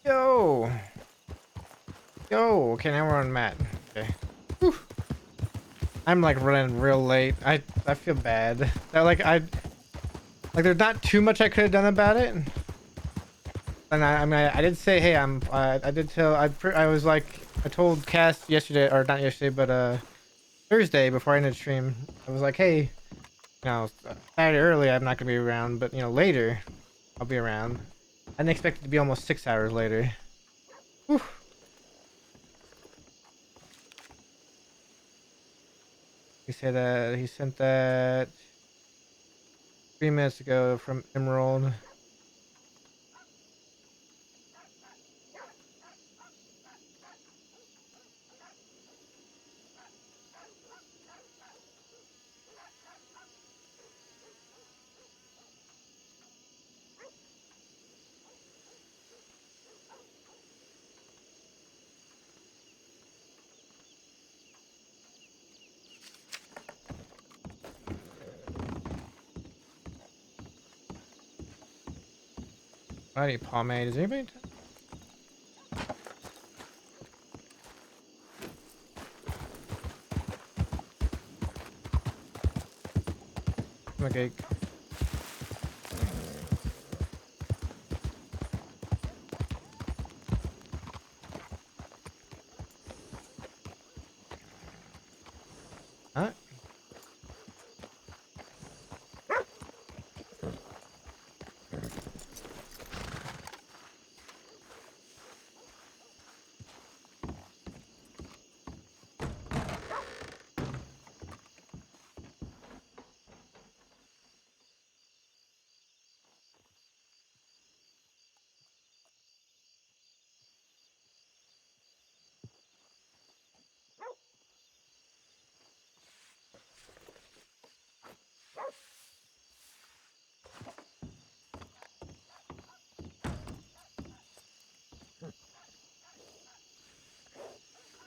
Yo, yo. Okay, now we're on Matt. Okay. Whew. I'm like running real late. I feel bad. That there's not too much I could have done about it. And I mean I did say hey I did tell I was like I told Cass yesterday or not yesterday but Thursday before I ended the stream. I was like hey Saturday early I'm not gonna be around but later I'll be around. I didn't expect it to be almost 6 hours later. Whew. He said he sent that 3 minutes ago from Emerald. I need pomade. Is anybody? Okay. Huh?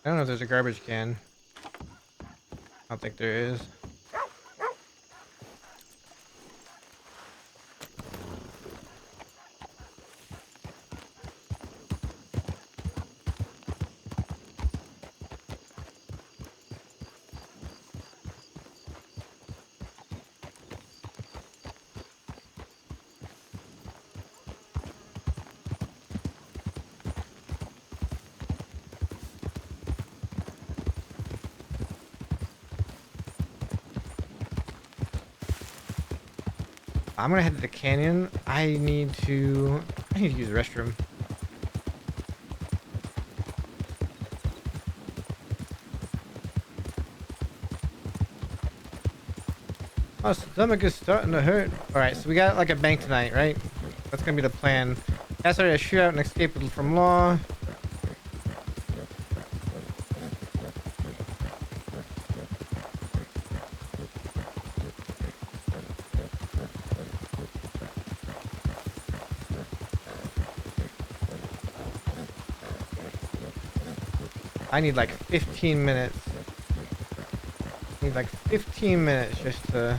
I don't know if there's a garbage can. I don't think there is. I'm gonna head to the canyon. I need to use the restroom. My stomach is starting to hurt. All right, so we got like a bank tonight, right? That's gonna be the plan. That's already a shootout and escape from law. I need like 15 minutes. I need like 15 minutes just to.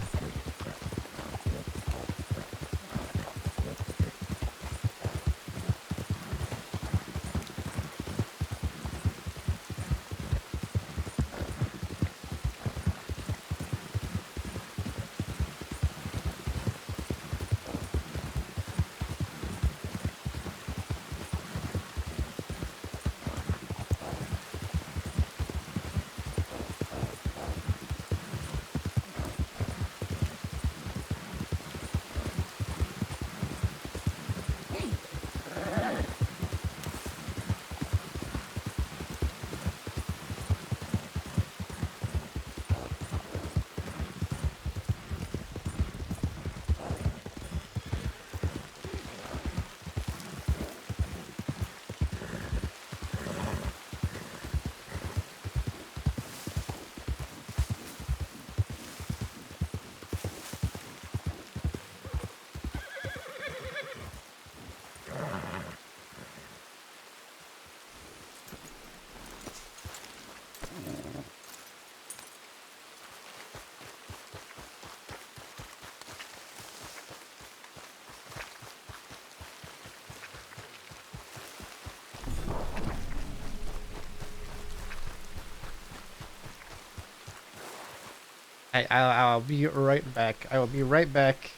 I'll be right back. I will be right back.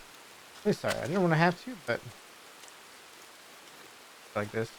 Really sorry. I didn't want to have to, but like this.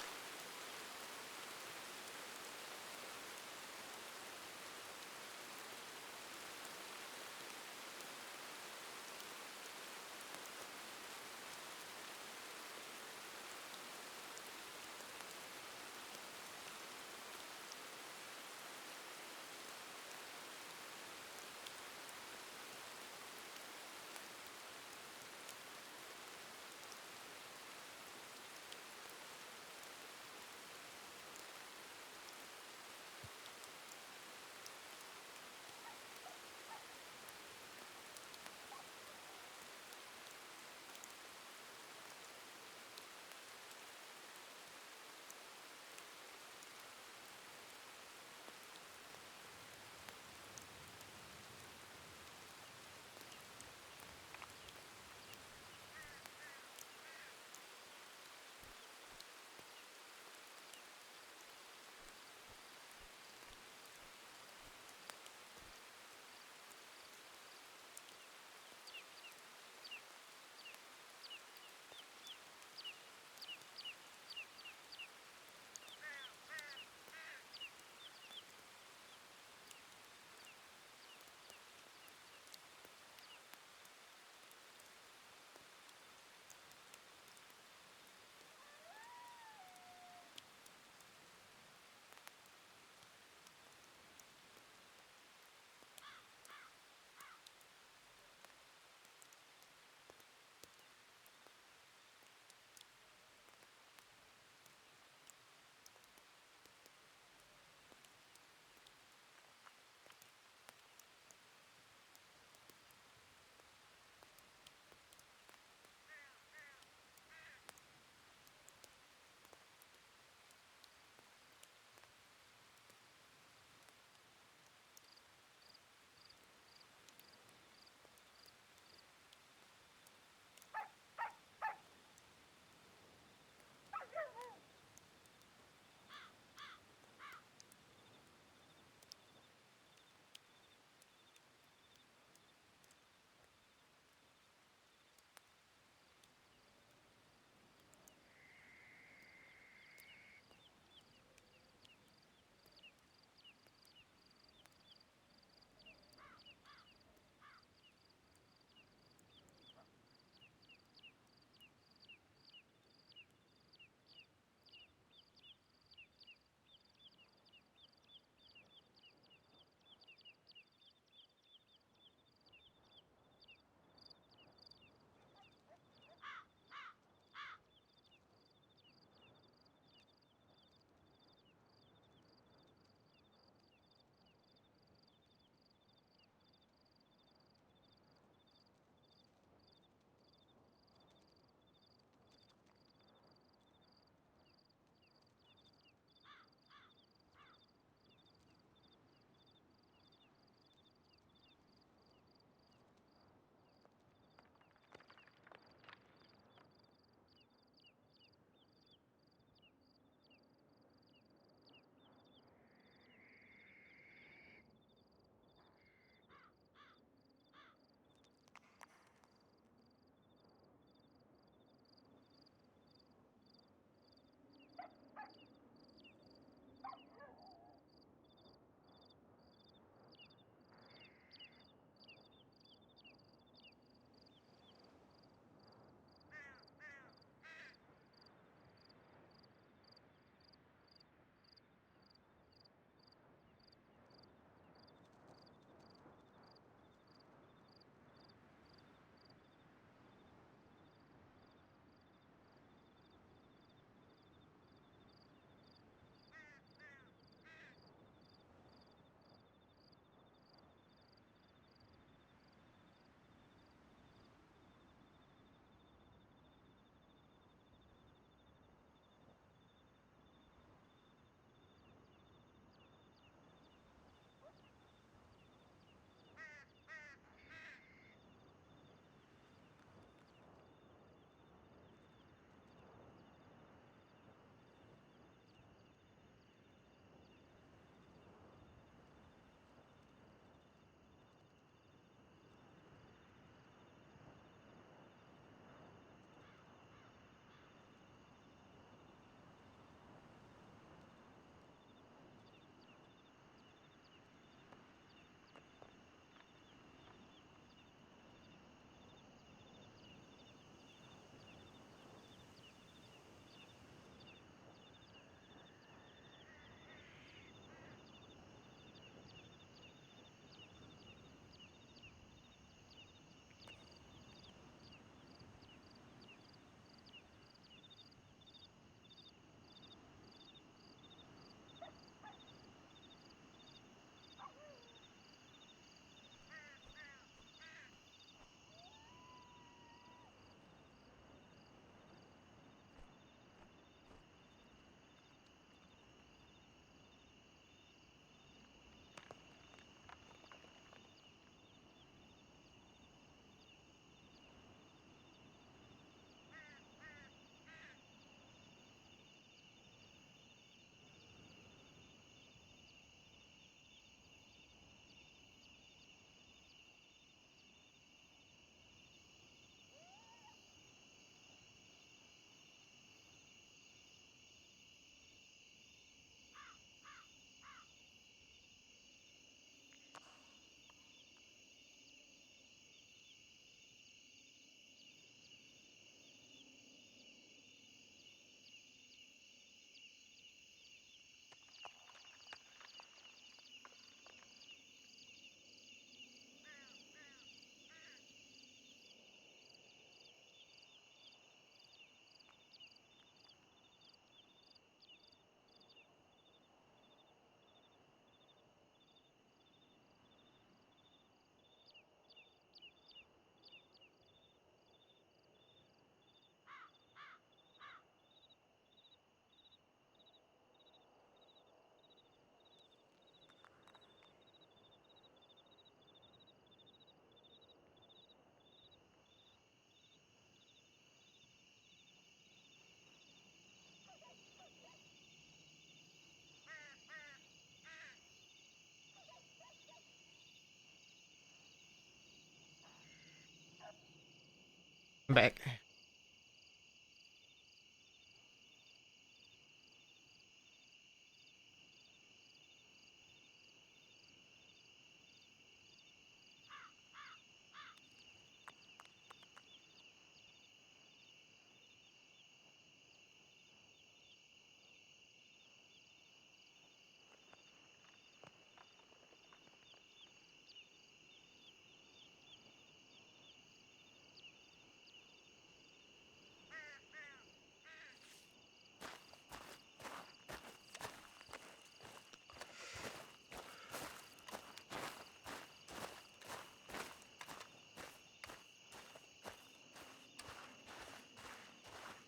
I'm back.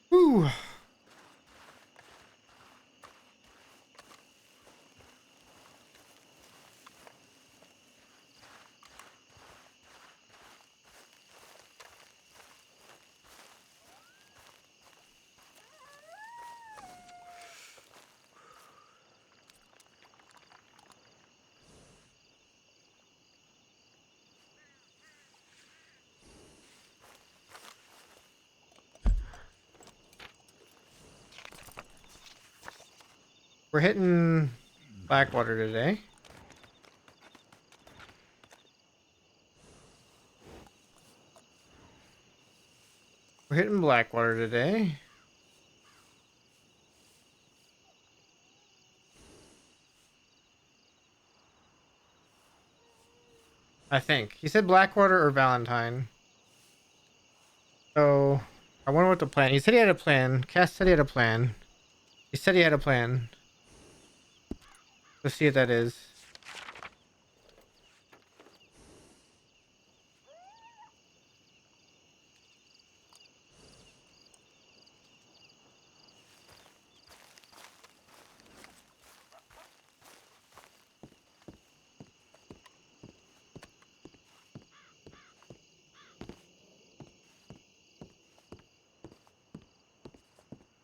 Whew. We're hitting Blackwater today. We're hitting Blackwater today. I think. He said Blackwater or Valentine. So, I wonder what the plan. He said he had a plan. Cass said he had a plan. He said he had a plan. Let's see what that is.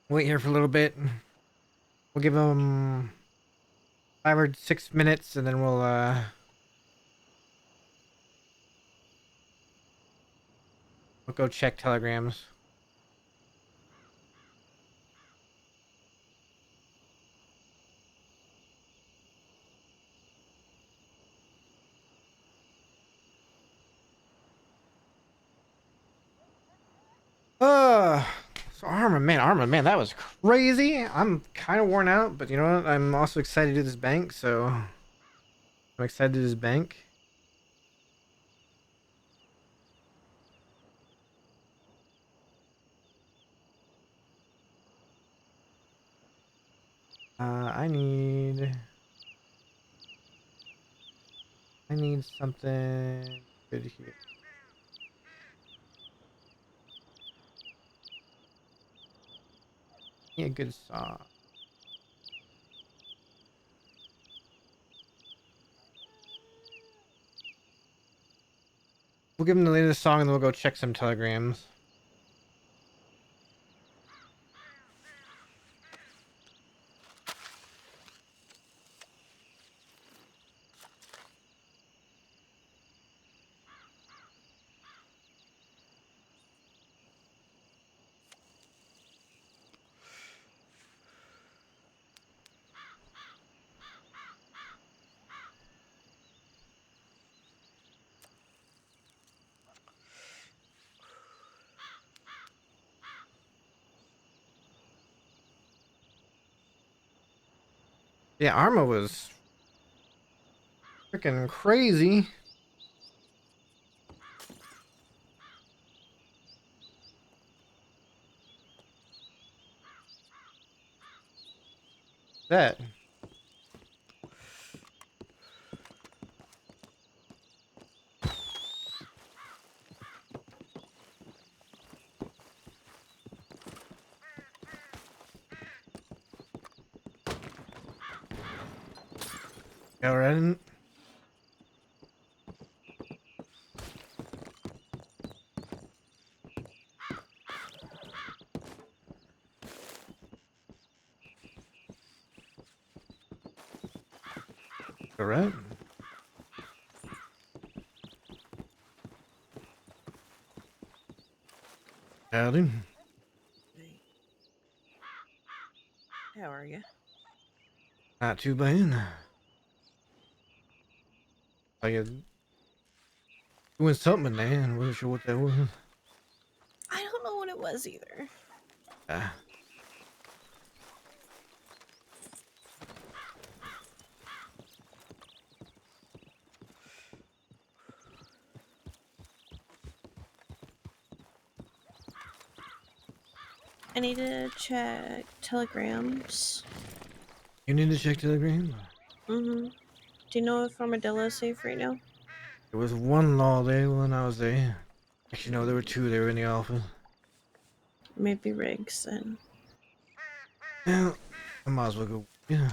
Wait here for a little bit. We'll give him 5 or 6 minutes and then we'll go check telegrams. So armor man, that was crazy. I'm kind of worn out, but you know what? I'm also excited to do this bank, so I'm excited to do this bank. I need something good here. Yeah, good saw. We'll give him the latest song and then we'll go check some telegrams. Yeah, Arma was freaking crazy. That. Go right. Go right. Howdy. Hey, how are you? Not too bad. Are you doing something there? I wasn't sure what that was. I don't know what it was either. Ah, I need to check telegrams. you need to check Telegram. Mm-hmm. Do you know if Armadillo's safe right now? There was one law there when I was there. Actually, no, there were two. They were in the office. Maybe Riggs then. Well, I might as well go. Yeah.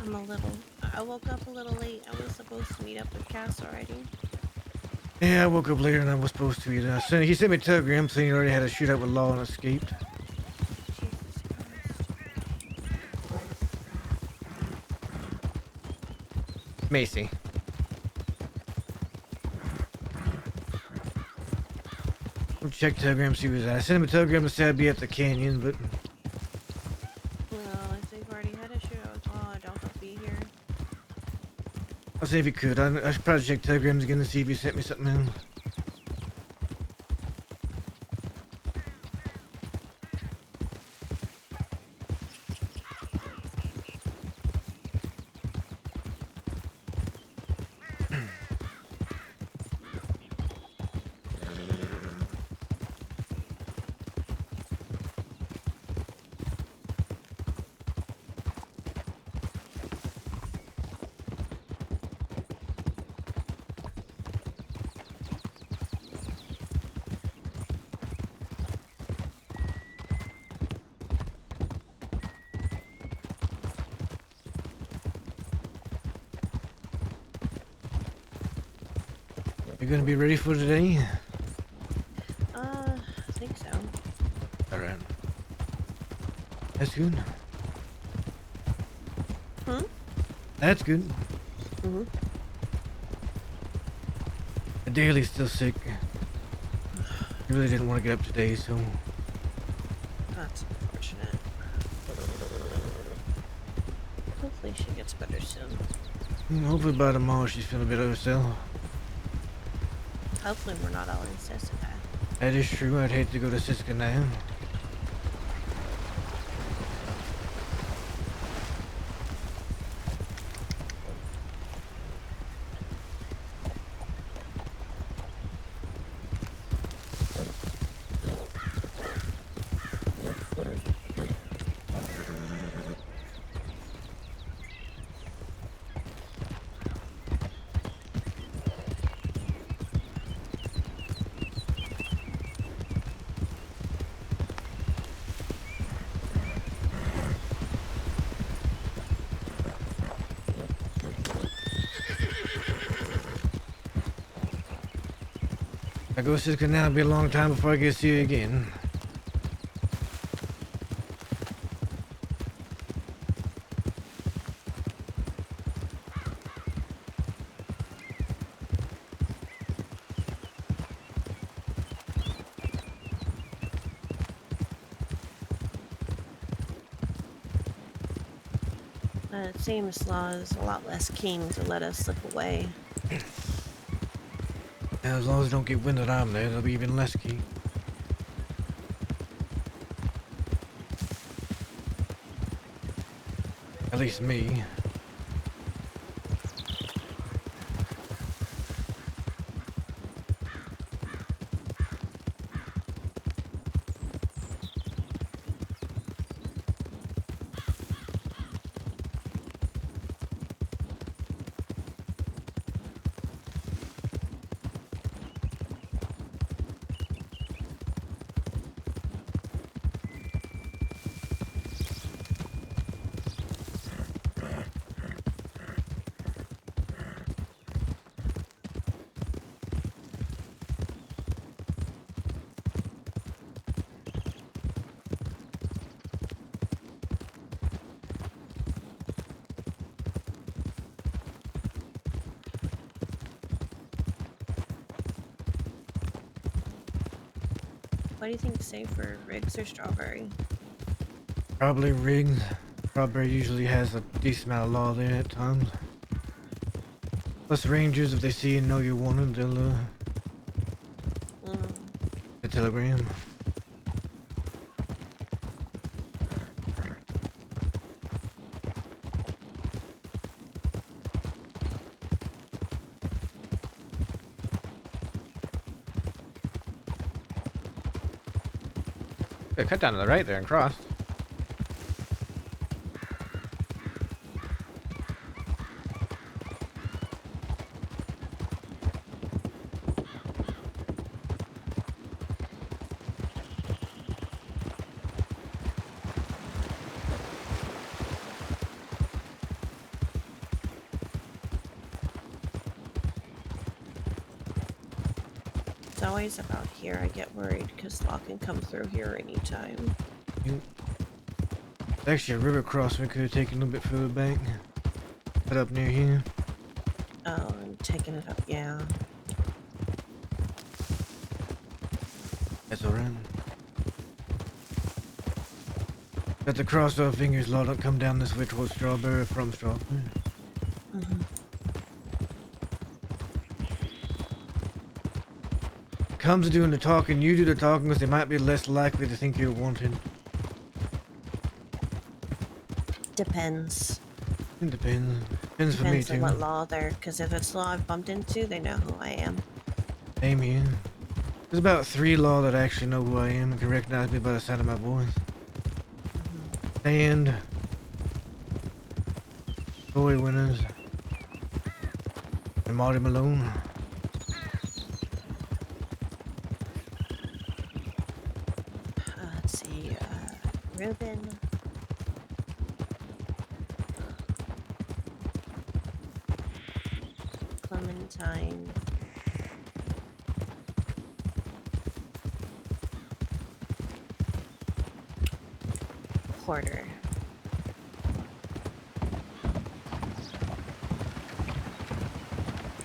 I'm a little. I woke up a little late. I was supposed to meet up with Cass already. Yeah, I woke up later than I was supposed to. He sent me a telegram saying he already had a shootout with Law and escaped. Jesus Christ. Macy. I'll check Telegram, see who's at. I sent him a telegram to say I'd be at the canyon, but Well, if they've already had a shootout with Law, I doubt they'll be here. I'll see if he could. I should probably check Telegrams again to see if he sent me something else. You gonna be ready for today? I think so. Alright. That's good. Hmm? That's good. Mm-hmm. Daly's still sick. He really didn't want to get up today, so That's unfortunate. Hopefully she gets better soon. hopefully by tomorrow she's feeling a bit of herself. Hopefully we're not all in Jessica. That is true. I'd hate to go to Siska now. If I go to Siska now, it'll be a long time before I get to see you again. It seems Law is a lot less keen to let us slip away. Now, as long as I don't get wind that I'm there, they'll be even less keen. At least me. What do you think safe for Riggs or strawberry? Probably rigs. Strawberry usually has a decent amount of law there at times. Plus rangers, if they see and know you're wanted, they'll Mm. a telegram. Yeah, cut down to the right there and cross. It's always about here. I get worried because law can come through here anytime. Actually, a river crossing we could have taken a little bit further back. Put up near here. Oh, I'm taking it up. Yeah. That's alright. Got the crossed off fingers, law. Don't come down this way towards Strawberry or from Strawberry. Mm-hmm. Comes to doing the talking, you do the talking because they might be less likely to think you're wanted. Depends. It depends. Depends for me Depends on too. what law they're. Because if it's law I've bumped into, they know who I am. Same here. There's about 3 law that actually know who I am and can recognize me by the sound of my voice. And Toy Winners and Marty Malone. Let's see. Ruben. Clementine. Porter.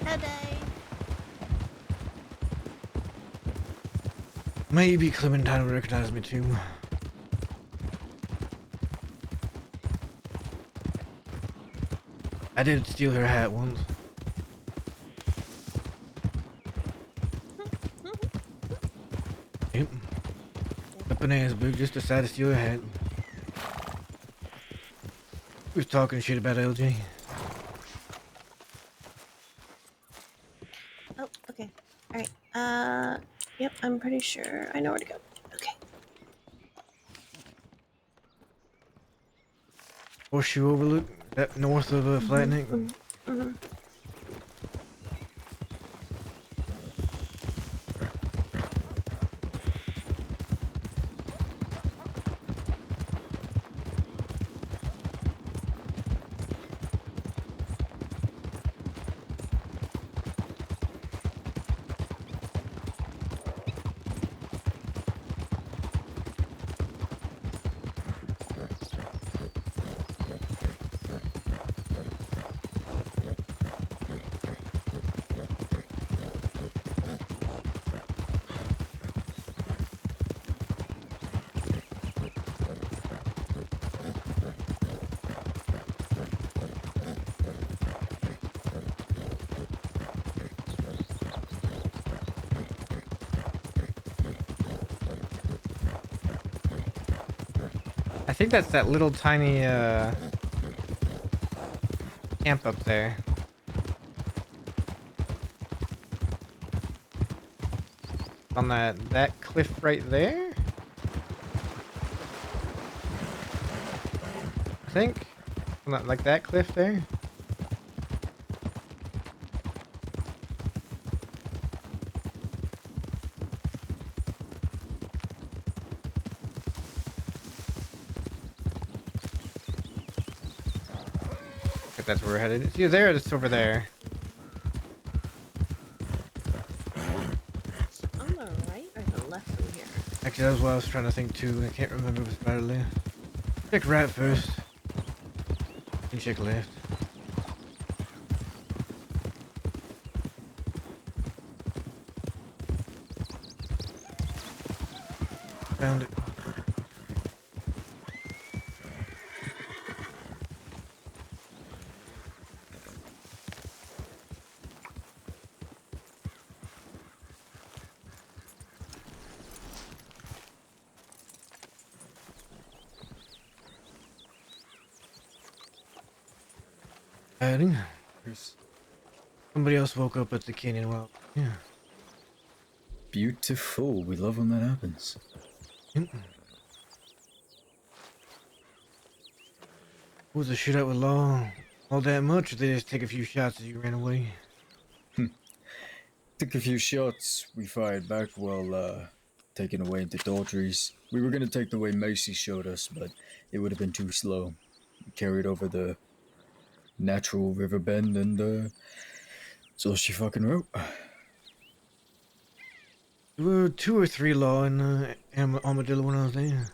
Today. Maybe Clementine will recognize me too. I did steal her hat once. Yep. The bananas boot just decided to steal her hat. Who's talking shit about LG? Oh, okay. Alright. Yep, I'm pretty sure I know where to go. Okay. Horseshoe Overlook? That north of Flat Neck? Mm-hmm. I think that's that little tiny camp up there. On that cliff right there? I think. Like that cliff there? If that's where we're headed. It's either there or it's over there. On the right or the left from here? Actually, that was what I was trying to think too. I can't remember if it's right or left. Check right first. You check left. found it. Adding. Somebody else woke up at the canyon. Well, yeah. Beautiful. We love when that happens. Yep. Was the shootout with Law all that much, or did they just take a few shots as you ran away? Took a few shots. We fired back while taken away into Daughtry's. We were gonna take the way Macy showed us, but it would have been too slow. We carried over the natural river bend, and so she fucking wrote. There were 2 or 3 Law and Armadillo when I was there.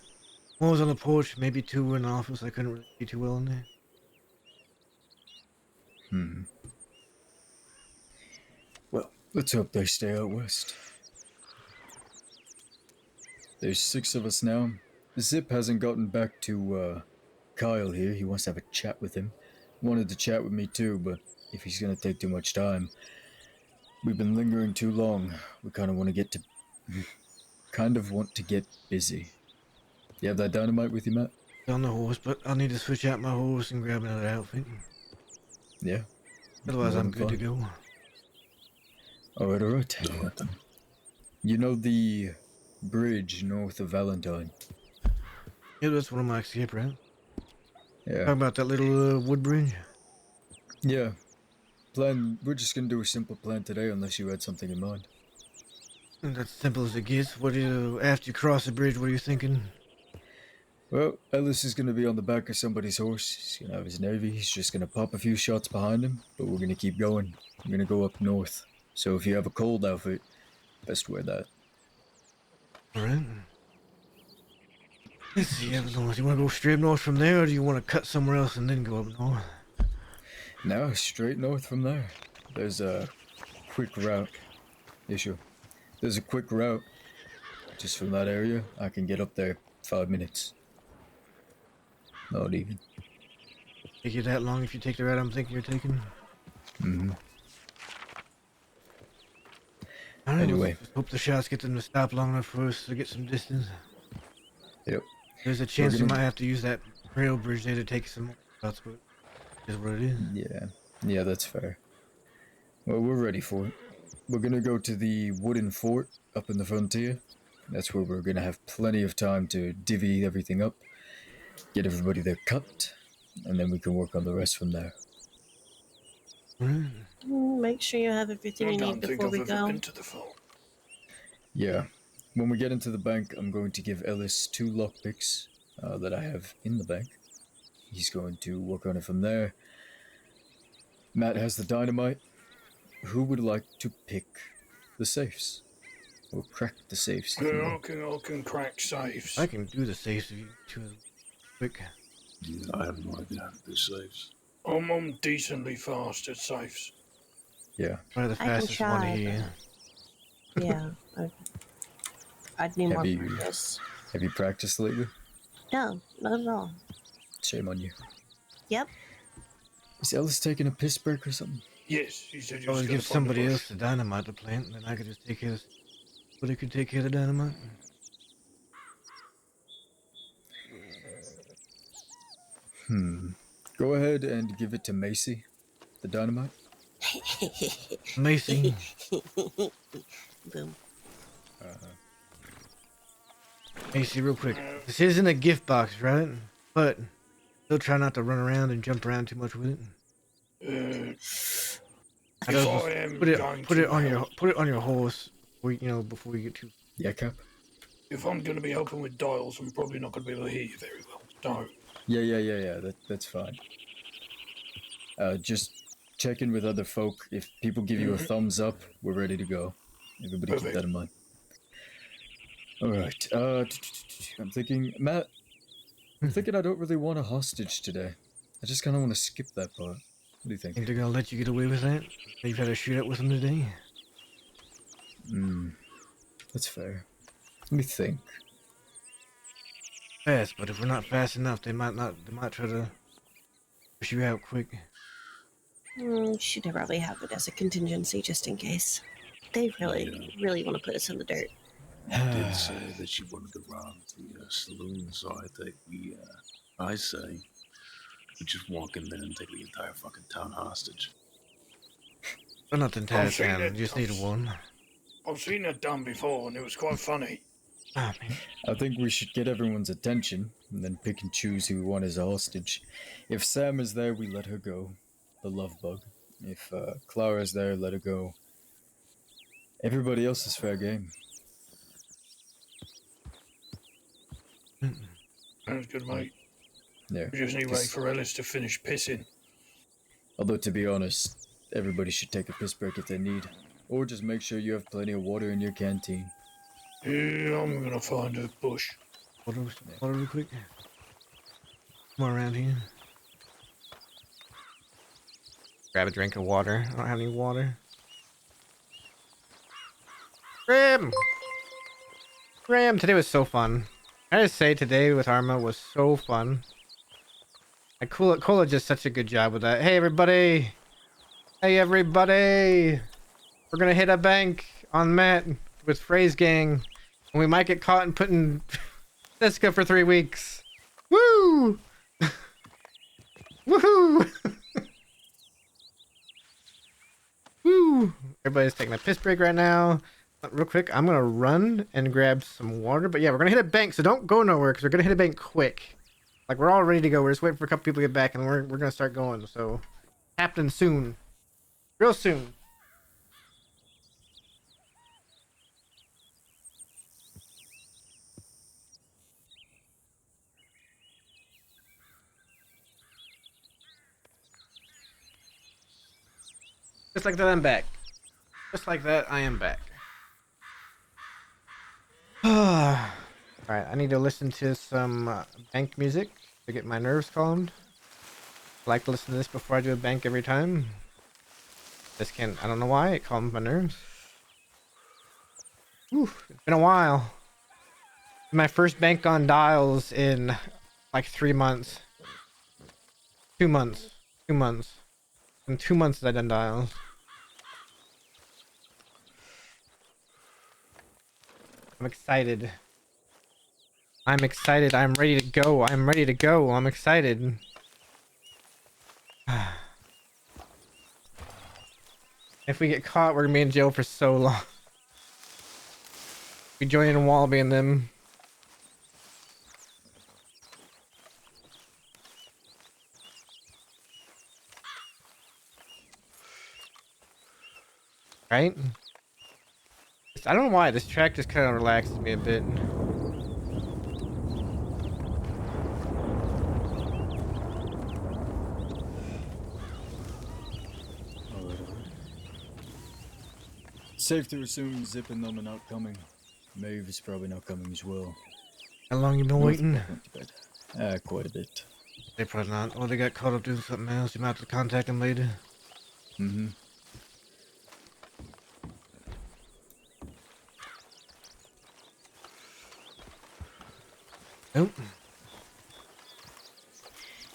One was on the porch, maybe 2 were in the office. I couldn't really see too well in there. Well, let's hope they stay out west. There's 6 of us now. Zip hasn't gotten back to Kyle here. He wants to have a chat with him. Wanted to chat with me too, but if he's gonna take too much time, we've been lingering too long. We kind of want to get busy. You have that dynamite with you, Matt? On the horse, but I'll need to switch out my horse and grab another outfit. Yeah. Otherwise, I'm good to go. Alright. You know the bridge north of Valentine? Yeah, that's one of my escape routes. Yeah. Talk about that little wood bridge. Yeah. We're just gonna do a simple plan today unless you had something in mind. And that's simple as it gets. After you cross the bridge, what are you thinking? Well, Ellis is gonna be on the back of somebody's horse. He's gonna have his navy. He's just gonna pop a few shots behind him, but we're gonna keep going. We're gonna go up north. So if you have a cold outfit, best wear that. Alright. Let's see, do you want to go straight north from there, or do you want to cut somewhere else and then go up north? Now, straight north from there. There's a quick route. Yeah, sure. There's a quick route. Just from that area, I can get up there 5 minutes. Not even. Take you that long if you take the route I'm thinking you're taking? Mm-hmm. Alright, Anyway. let's hope the shots get them to stop long enough for us to get some distance. Yep. There's a chance we might have to use that rail bridge there to take some more shots, but is what it is. Yeah, that's fair. Well, we're ready for it. We're gonna go to the wooden fort up in the frontier. That's where we're gonna have plenty of time to divvy everything up, get everybody their cut, and then we can work on the rest from there. Alright. Make sure you have everything you need before we go. Into the fort. Yeah. When we get into the bank, I'm going to give Ellis 2 lockpicks that I have in the bank. He's going to work on it from there. Matt has the dynamite. Who would like to pick the safes? Or crack the safes? if you will? I can crack safes. I can do the safes if you two quick. I have no idea how to do saves. I'm decently fast at safes. Yeah. Probably the I can fastest one try, here. Yeah. I'd need more Have you- practice. Have you practiced lately? No, not at all. Shame on you. Yep. Is Ellis taking a piss break or something? Yes, he said he I was would going give to find the somebody bush. else the dynamite to plant, and then I could just take care of. Somebody could take care of the dynamite. Go ahead and give it to Macy, the dynamite. Macy, Boom. Macy, real quick. This isn't a gift box, right? But still try not to run around and jump around too much with it. If I don't- I am Put it, going put to it on your, help, put it on your horse. Before you get too. Yeah, Cap? if I'm going to be helping with dials, I'm probably not going to be able to hear you very well. So, Yeah. That's fine. Just check in with other folk. If people give you a thumbs up, we're ready to go. Everybody keep Perfect. that in mind. Alright, I'm thinking, Matt, I'm thinking I don't really want a hostage today. I just kind of want to skip that part. What do you think? Think they're gonna let you get away with that? You've had a shootout with them today. That's fair. Let me think. fast, but if we're not fast enough, they might try to push you out quick. Should probably have it as a contingency just in case. They really want to put us in the dirt. She did say that she wanted to rob the saloon, so I think I say, we just walk in there and take the entire fucking town hostage. But not the entire I've seen town, it. you just need one. I've seen that done before, and it was quite funny. Ah, man. I think we should get everyone's attention and then pick and choose who we want as a hostage. If Sam is there, we let her go. The love bug. If Clara's there, let her go. Everybody else is fair game. Sounds good, mate. Yeah. We just need to wait for Ellis to finish pissing. Although, to be honest, everybody should take a piss break if they need. Or just make sure you have plenty of water in your canteen. Yeah, I'm gonna find a bush. Water real quick. More around here. Grab a drink of water. I don't have any water. Graham! Graham, today was so fun. I gotta say, today with Arma was so fun. Like, Cola did such a good job with that. Hey, everybody! Hey, everybody! We're gonna hit a bank on Matt with Fray Gang. And we might get caught and put in Cisco for 3 weeks. Woo! Woohoo! Woo! Everybody's taking a piss break right now. Real quick, I'm gonna run and grab some water. But yeah, we're gonna hit a bank, so don't go nowhere because we're gonna hit a bank quick. Like, we're all ready to go. We're just waiting for a couple people to get back, and we're gonna start going. So, happening soon, real soon. Just like that, I'm back. Just like that, I am back. Alright, I need to listen to some bank music to get my nerves calmed. I like to listen to this before I do a bank every time. I don't know why, it calms my nerves. Whew, it's been a while. My first bank on dials in like 3 months. 2 months. 2 months. In 2 months that I've done dials. I'm excited. I'm excited. I'm ready to go. I'm ready to go. I'm excited. If we get caught, we're gonna be in jail for so long. We join in Wallaby and them. Right? I don't know why, this track just kind of relaxes me a bit. Safe to assume Zip and them are not coming. Maeve is probably not coming as well. How long you been waiting? Went to bed. Quite a bit. They probably not. Oh, they got caught up doing something else. You might have to contact them later. Mm-hmm. Nope.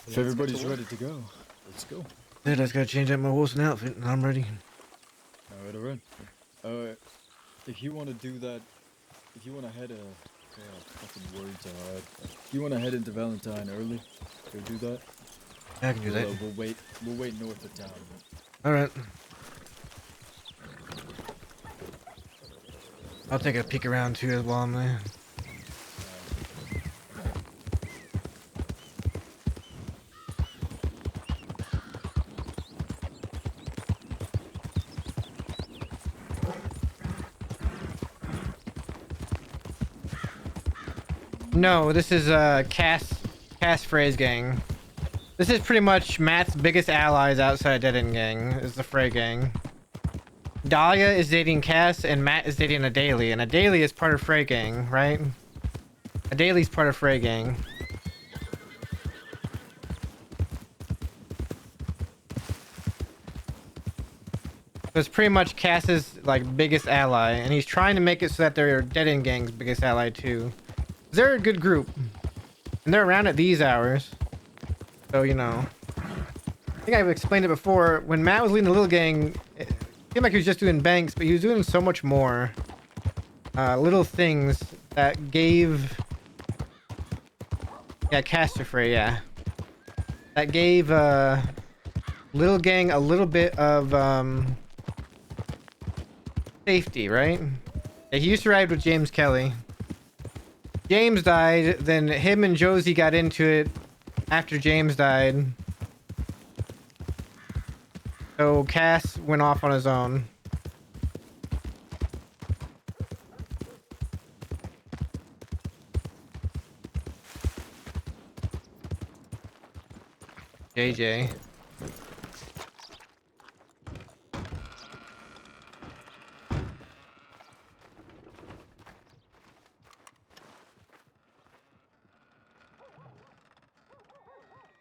If everybody's ready to go, let's go. Yeah, I just gotta change out my horse and outfit, and I'm ready. Alright, alright. If you want to do that, if you want to head fucking words are hard. If you want to head into Valentine early, go do that. Yeah, I can do that. We'll wait north of town. Alright. I'll take a peek around too while I'm there. No, this is Cass Fray's gang. This is pretty much Matt's biggest allies outside Dead End Gang, is the Fray Gang. Dahlia is dating Cass and Matt is dating Adaly, and Adaly is part of Fray Gang, right? Adaly's part of Fray Gang. So it's pretty much Cass's like biggest ally, and he's trying to make it so that they're Dead End Gang's biggest ally too. They're a good group. And they're around at these hours. So, you know. I think I've explained it before. When Matt was leading the little gang, it seemed like he was just doing banks, but he was doing so much more. Little things that gave... Yeah, Caster Fray, yeah. That gave, little gang a little bit of, safety, right? Yeah, he used to ride with James Kelly. James died, then him and Josie got into it after James died. So Cass went off on his own. JJ.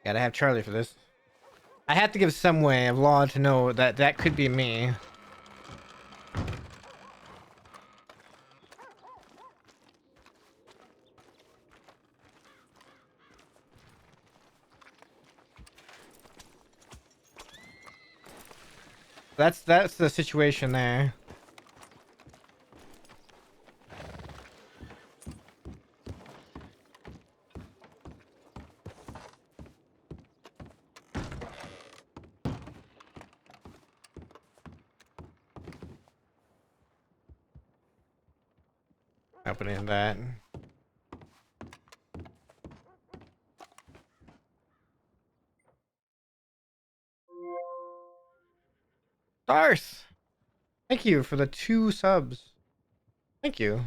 Gotta have Charlie for this. I have to give some way of law to know that that could be me. That's the situation there. Opening that. Darth! Thank you for the 2 subs. Thank you.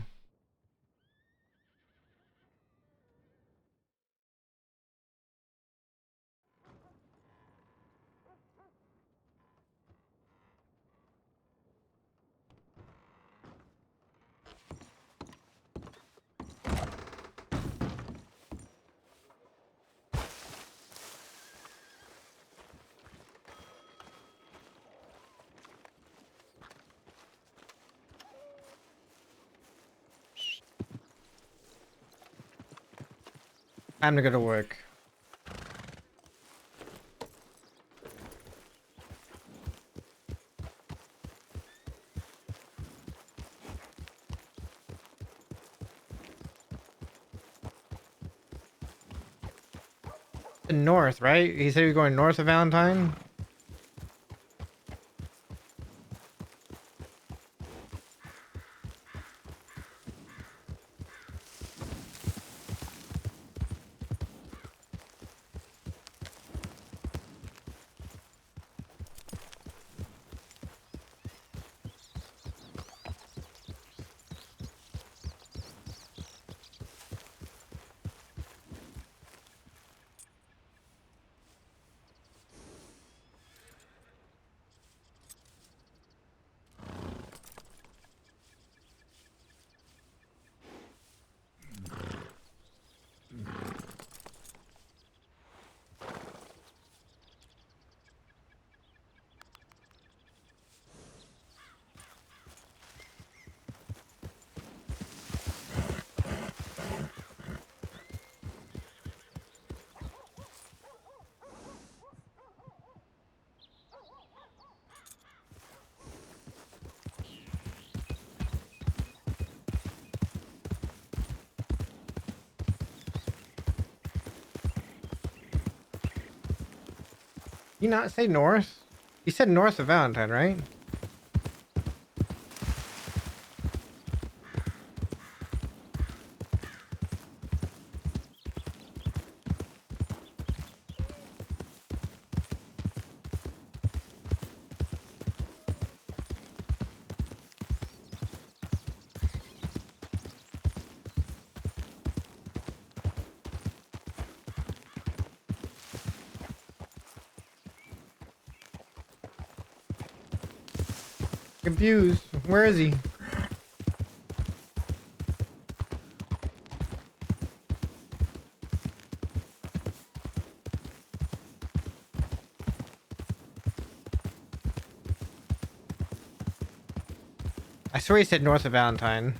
Time to go to work. North, right? He said he was going north of Valentine. Did he not say north? He said north of Valentine, right? Confused. Where is he? I swear he said north of Valentine.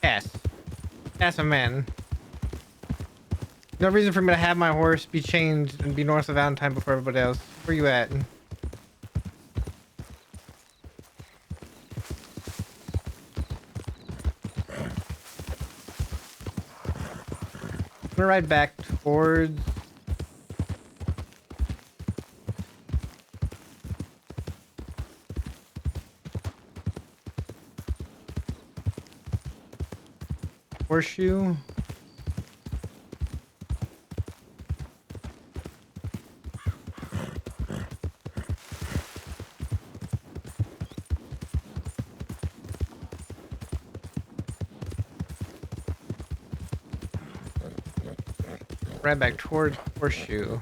Yes. Yes, I'm in. No reason for me to have my horse be chained and be north of Valentine before everybody else. Where you at? I'm gonna ride back towards... Horseshoe. Right back towards Horseshoe.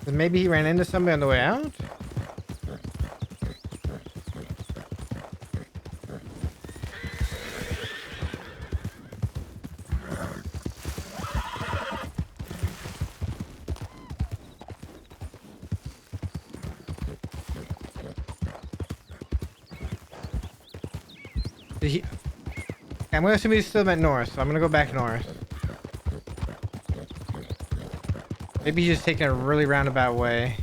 Maybe he ran into somebody on the way out? Did he... I'm gonna assume he's still went north, so I'm gonna go back north. Maybe he's just taking a really roundabout way.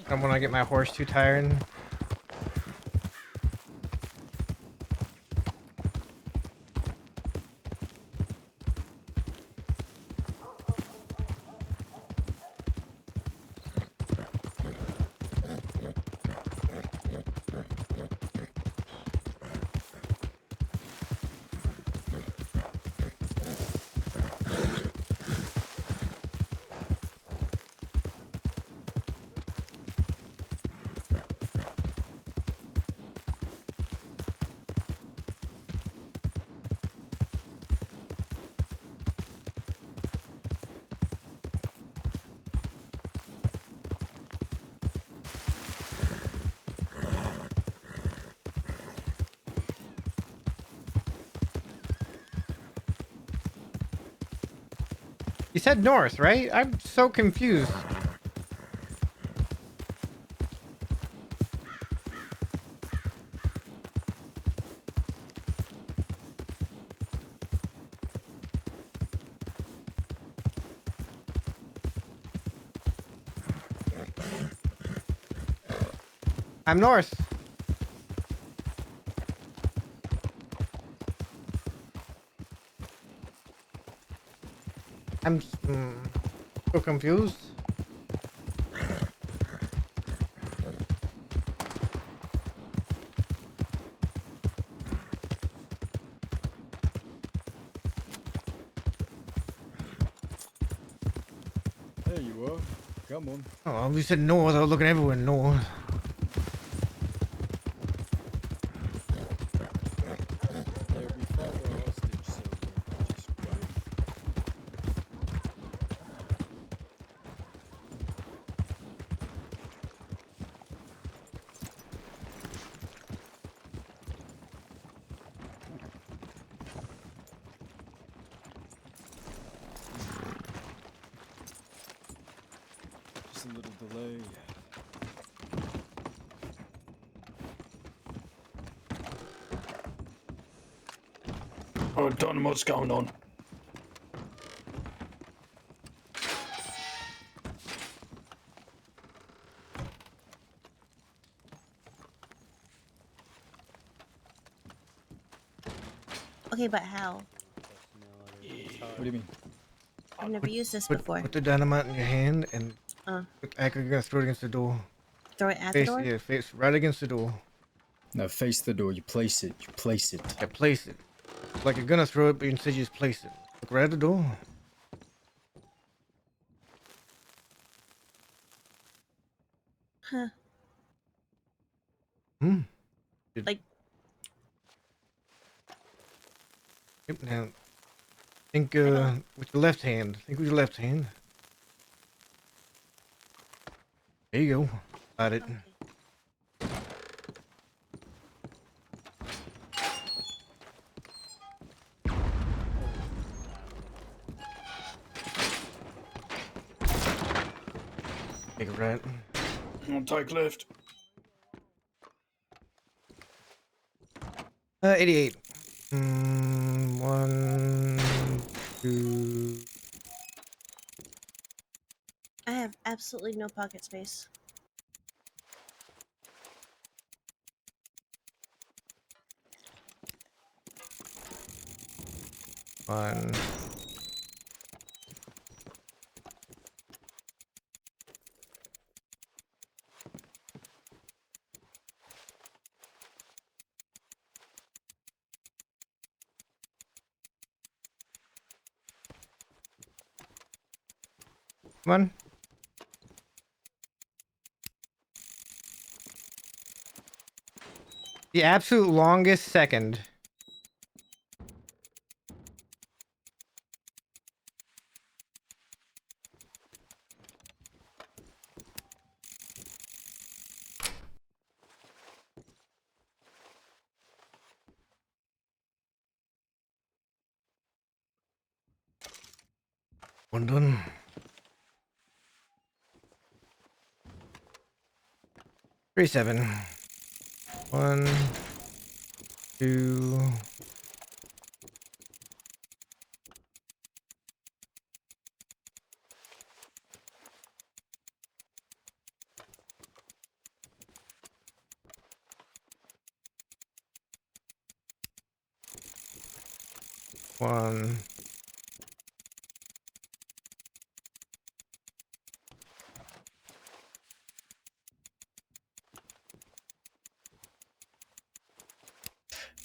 I don't want to get my horse too tired. You said north, right? I'm so confused. I'm north. I'm so confused. There you are. Come on. Oh, we said north. I was looking everywhere north. Yeah, we found our hostage, so we're just waiting. Just a little delay. Oh, don't know what's going on. Okay, but how? What do you mean? I've never used this Put, before. put the dynamite in your hand and Uh, act like you're gonna throw it against the door. throw it at the Face, door? yeah, face right against the door. Now face the door. You place it. You place it. Yeah, place it. Like you're gonna throw it, but instead you just place it. Look right at the door. Huh. Hmm. Like, Yep, now think don't- with your left hand. Think with your left hand. There you go. Got it. okay. Take it right. I'll take left. 88. 1, 2. I have absolutely no pocket space. One. Come on. The absolute longest second. One done. 37. 1, 2. One.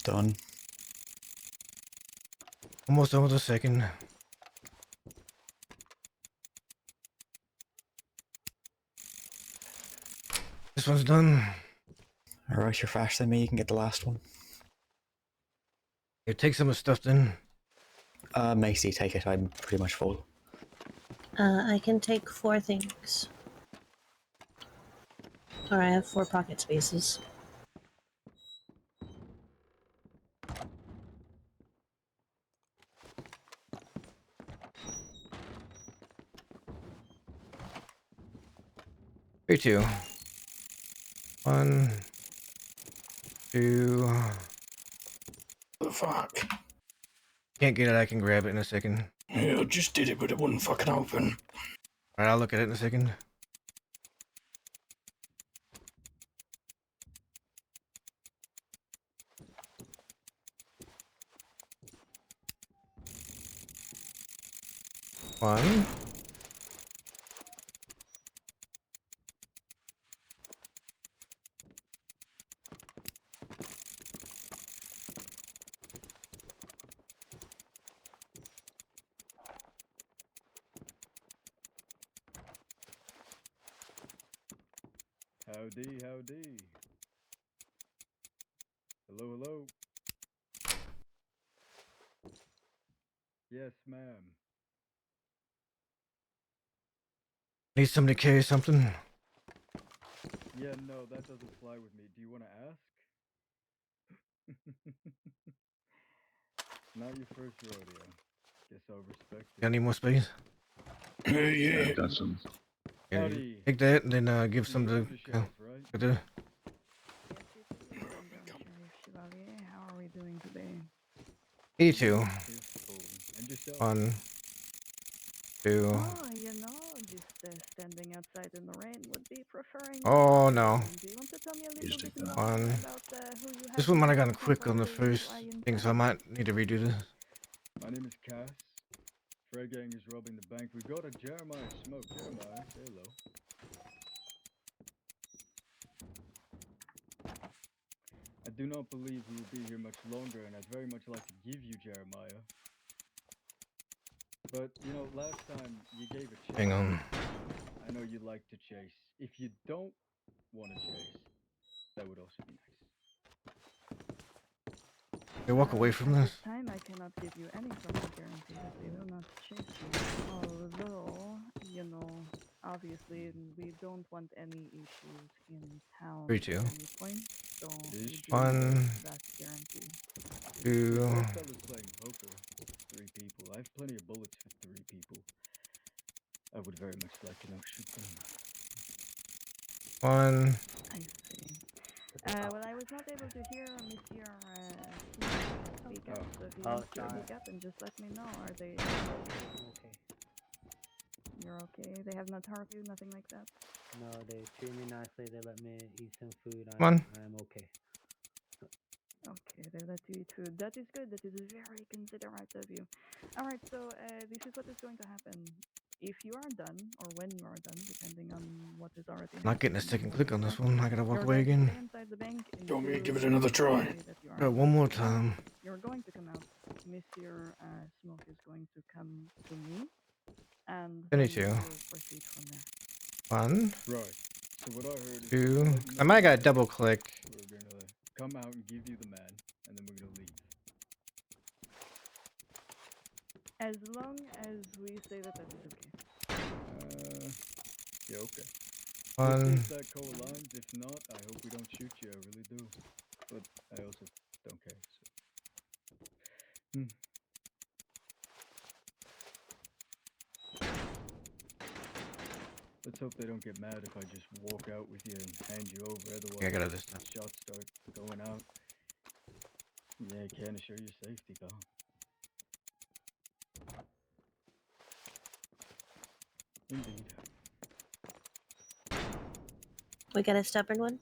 Done. Almost done with the second. This one's done. Alright, you're faster than me, you can get the last one. Here, take some of the stuff then. Macy, take it, I'm pretty much full. I can take 4 things. Or I have 4 pocket spaces. Three, 2. 1, 2. The fuck? Can't get it. I can grab it in a second. Yeah, I just did it, but it wouldn't fucking open. Alright, I'll look at it in a second. One. Howdy, howdy. Hello, hello. Yes, ma'am. Need somebody to carry something. Yeah, no, that doesn't fly with me. Do you want to ask? Not your first rodeo. Guess I'll respect it. Got any more space? Yeah. I've got some. Yeah, Howdy. take that and then give some to You're the sheriff, right? the. How are we doing today? 82. Peaceful. And yourself? 1, 2. Oh, just standing outside in the rain would be preferring. Oh no. Do you want to tell me a Here's little bit the more one. about who you have? This one might have gone in quick on the contact with? first Why in thing, so I fact- might need to redo this. My name is Cass. Fray Gang is robbing the bank. We got a Jeremiah smoke. Jeremiah, say hello. I do not believe we will be here much longer, and I'd very much like to give you Jeremiah. But, you know, last time you gave a chase. Hang on. I know you like to chase. If you don't want to chase, that would also be nice. They walk away from At this. this time, I cannot give you any sort of guarantee that they will not chase you. Although, you know, obviously we don't want any issues in town 3, 2. at any point. So we do 1, have that guarantee. 2. This fella's playing poker with 3 people. I have plenty of bullets for 3 people. I would very much like to know shoot them. 1. I see. Well, I was not able to hear Monsieur speak up, so if you want to speak up and just let me know, are they... Okay. You're okay? They have not hurt you, nothing like that? No, they treat me nicely. They let me eat some food. Come on. I'm okay. Okay, they let you eat food. That is good. That is very considerate of you. Alright, so this is what is going to happen. If you are done, or when you are done, depending on what is already Not getting a happening, second click on this one. I gotta walk you're away going to again. stay inside the bank Do you want me to until give it another try? you say that you are Try it one more going to come out. time. You're going to come out. Monsieur Smoke is going to come to me, and then we 22. will proceed from there. 1, Right. So what I heard is 2. I might gotta double click. we're gonna come out and give you the man, and then we're gonna leave. As long as we say that that is okay. Yeah, okay. 1. If that co-aligns, if not, I hope we don't shoot you, I really do. But I also don't care, so. Let's hope they don't get mad if I just walk out with you and hand you over, otherwise Yeah, I got it this time. shots start going out. Yeah, I can't assure your safety, pal. Indeed. We got a stubborn one?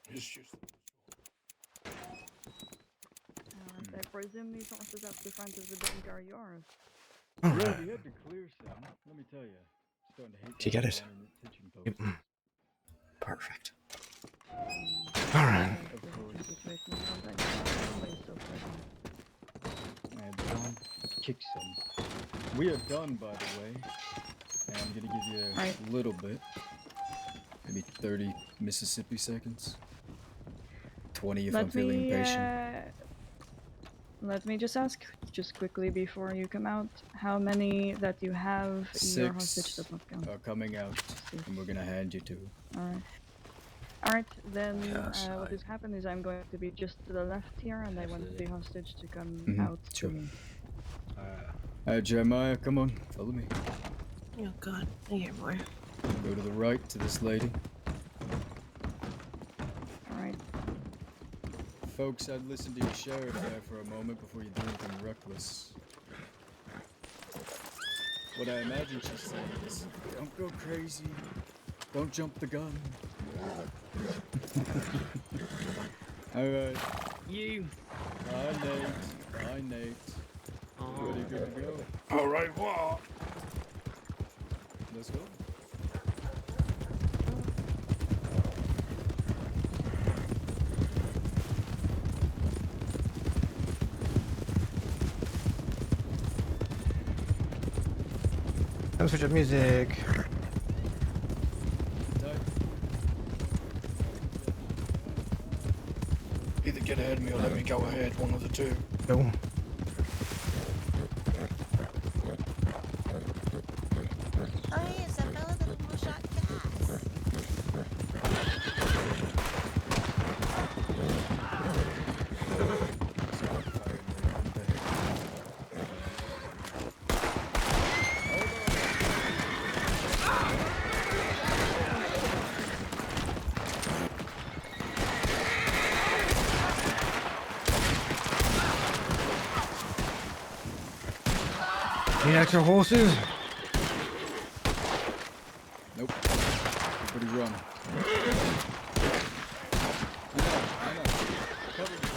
It's just. I presume these horses up the front of the bank are yours. Yeah, Alright. we had to clear some. Let me tell you, starting to hate Did you get it? pitching Yep. posts. Perfect. Alright. Of course. Situation is sometimes not always so pleasant. And don't kick some. We are done, by the way. And I'm gonna give you a Right. little bit. Maybe 30 Mississippi seconds. 20 if I'm feeling impatient. Let me just ask, just quickly before you come out, how many that you have your hostage 6 does not count. are coming out, and we're gonna hand you 2. Alright. Alright, then Yes, what has happened is I'm going to be just to the left here, and I want the hostage to come Mhm, out sure. to me. Jeremiah, come on, follow me. Oh god, I hear more. Go to the right to this lady. Alright. Folks, I'd listen to your sheriff there for a moment before you do anything reckless. What I imagine she's saying is, don't go crazy, don't jump the gun. Alright. You. Bye, Nate. Bye, Nate. Ready, good to go. Alright, what? Let's go. Time to switch up music. Either get ahead of me or let me go ahead, one of the two. Go. Oh hey, it's that fella that almost shot gas. Need extra horses? Nope. Everybody run. Cover me.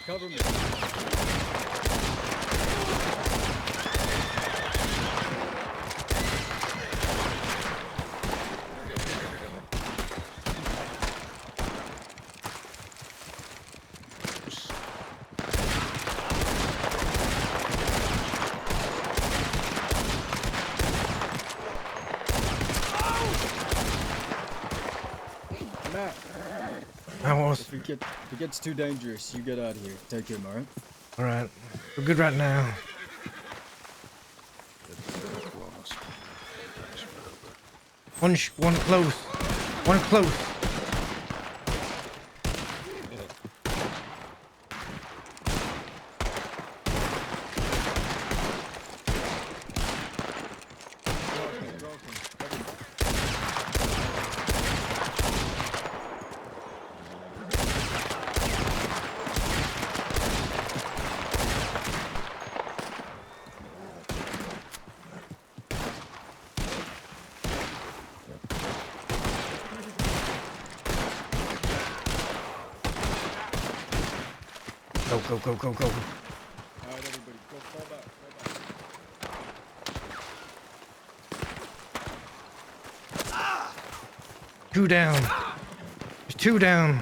Cover me. horse. If it gets too dangerous, you get out of here. Take him, alright? All right. We're good right now. One close. One close. Go, go, go, go. Alright, everybody, go fall back. Two down. There's two down.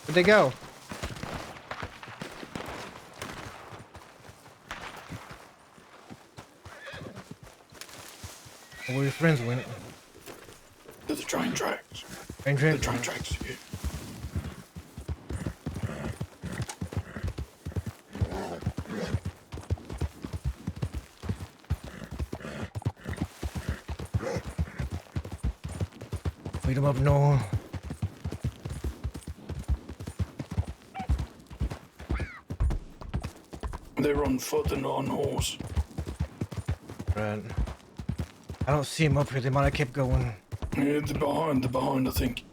Where'd they go? Where your friends went? To the train tracks. Train The train? train tracks, yeah. Beat them up north. They're on foot and not on horse. Right. I don't see them up here. They might have kept going. Yeah, they're behind, I think.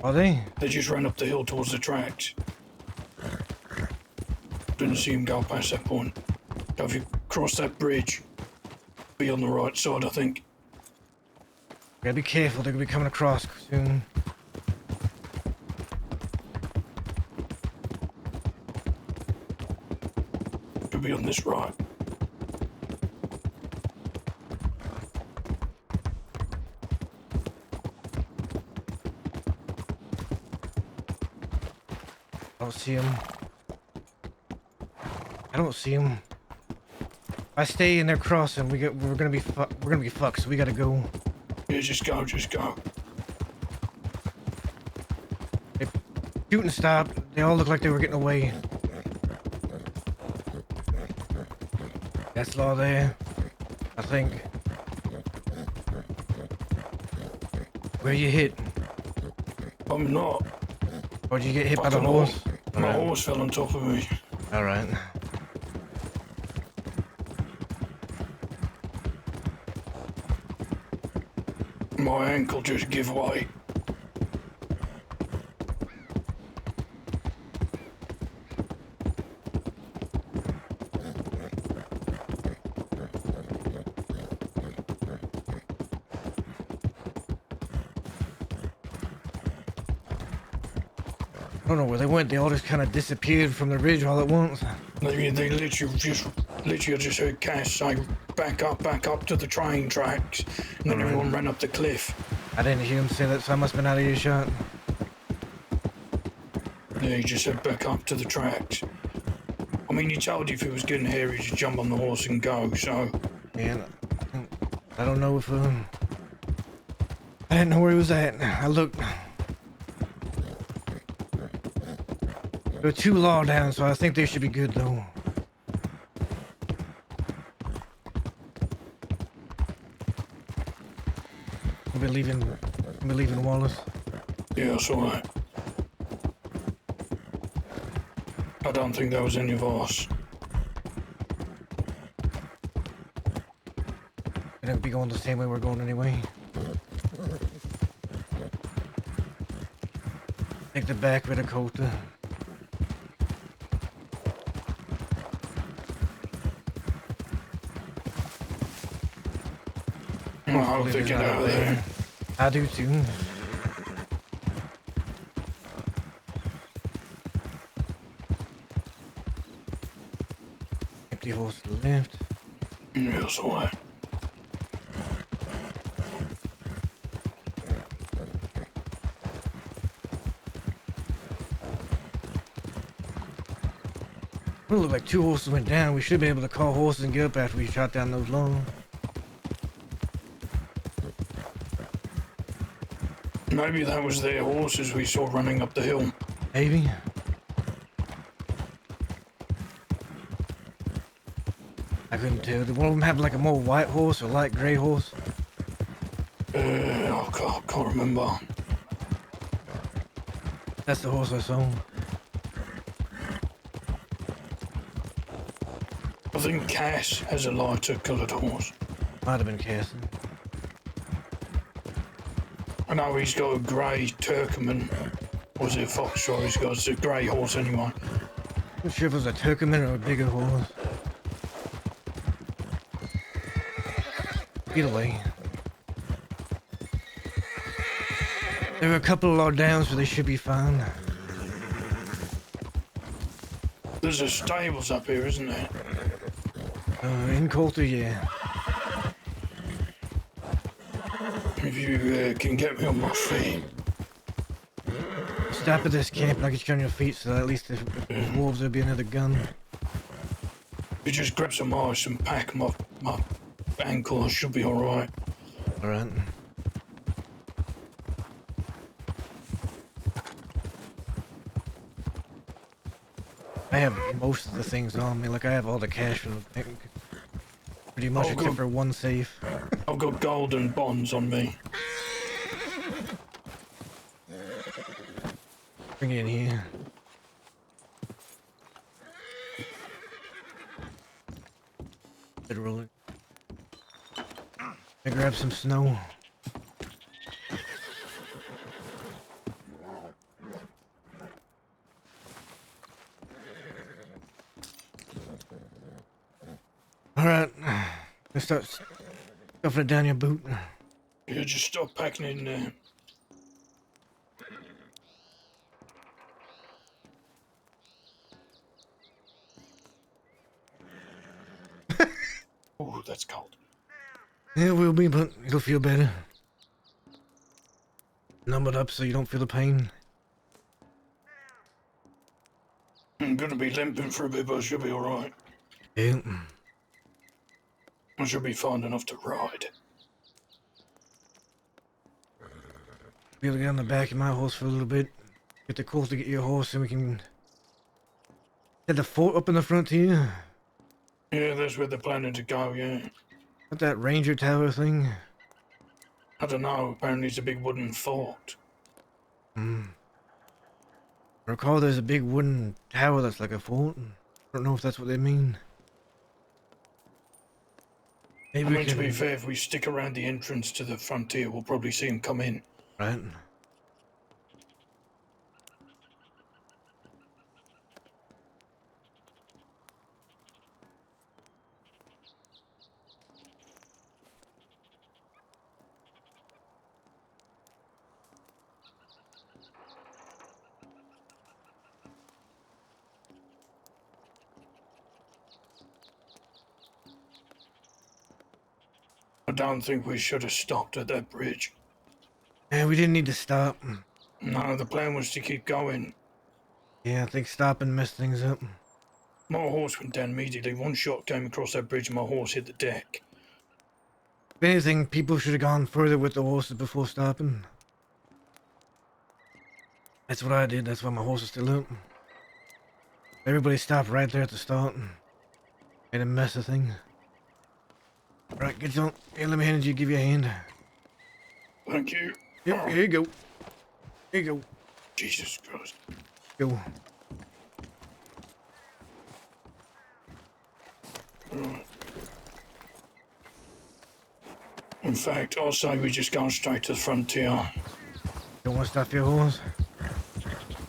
Are they? They just ran up the hill towards the tracks. Didn't see him go past that point. If you cross that bridge, be on the right side, I think. Gotta be careful. They're gonna be coming across soon. Could be on this right. I don't see him. I don't see him. If I stay in their crossing, we're gonna be fucked. So we gotta go. Yeah, just go, just go. If shooting stopped, they all look like they were getting away. That's law there, I think. Where you hit? I'm not. Or did you get hit by the Fucking horse? My horse fell on top of me. Alright. My ankle just give way. I don't know where they went. They all just kind of disappeared from the ridge all at once. They literally just heard Cass say, back up to the train tracks. And then everyone ran up the cliff. I didn't hear him say that, so I must have been out of earshot. Yeah, he just said back up to the tracks. I mean, he told you if it was getting hairy, to jump on the horse and go, so... Man, I don't know if, I didn't know where he was at. I looked. There were two law down, so I think they should be good, though. We'll be leaving Wallace. Yeah, I saw that. I don't think that was any of us. We're gonna be going the same way we're going anyway. Take the back with Dakota. I hope they get out of there. I do too. Empty horse to the left. Yeah, I saw that. It looked like 2 horses went down. We should be able to call horses and get up after we shot down those loans. Maybe that was their horses we saw running up the hill. Maybe. I couldn't tell. Did one of them have like a more white horse or light gray horse? I can't remember. That's the horse I saw. I think Cass has a lighter coloured horse. Might have been Cassie. I know he's got a grey Turkman. Or is it a Foxtrot? He's got a grey horse anyway. Not sure if it was a Turkman or a bigger horse. Either way. There are a couple of low downs, but they should be fine. There's a stables up here, isn't there? In Coulter, yeah. If you can get me on my feet. Stop at this camp and I'll get you on your feet so that at least if there's wolves there'll be another gun. You just grab some ice and pack my ankle, I should be alright. Alright. I have most of the things on me, like I have all the cash from the bank. Pretty much except for one safe. I've got gold and bonds on me. Bring it in here. Roll it. I grab some snow. Alright. Let's start stuffing it down your boot. Yeah, just stop packing it in there. Oh, that's cold. Yeah, it will be, but it'll feel better. Numb it up so you don't feel the pain. I'm gonna be limping for a bit, but I should be alright. Yeah. I should be fine enough to ride. Be able to get on the back of my horse for a little bit. Get the colt to get your horse and we can head the fort up in the frontier. Yeah, that's where they're planning to go, yeah. Not that ranger tower thing. I don't know, apparently it's a big wooden fort. I recall there's a big wooden tower that's like a fort. I don't know if that's what they mean. Maybe I we mean, can... to be fair, if we stick around the entrance to the frontier, we'll probably see him come in. Right. I don't think we should have stopped at that bridge. Yeah, we didn't need to stop. No, the plan was to keep going. Yeah, I think stopping messed things up. My horse went down immediately. One shot came across that bridge and my horse hit the deck. If anything, people should have gone further with the horses before stopping. That's what I did. That's why my horse is still up. Everybody stopped right there at the start. Made a mess of things. Right, get on. Here, let me hand you, give you a hand. Thank you. Yep, here you go. Here you go. Jesus Christ. Go. Right. In fact, I'll say we just go straight to the frontier. Don't want to stop your horse?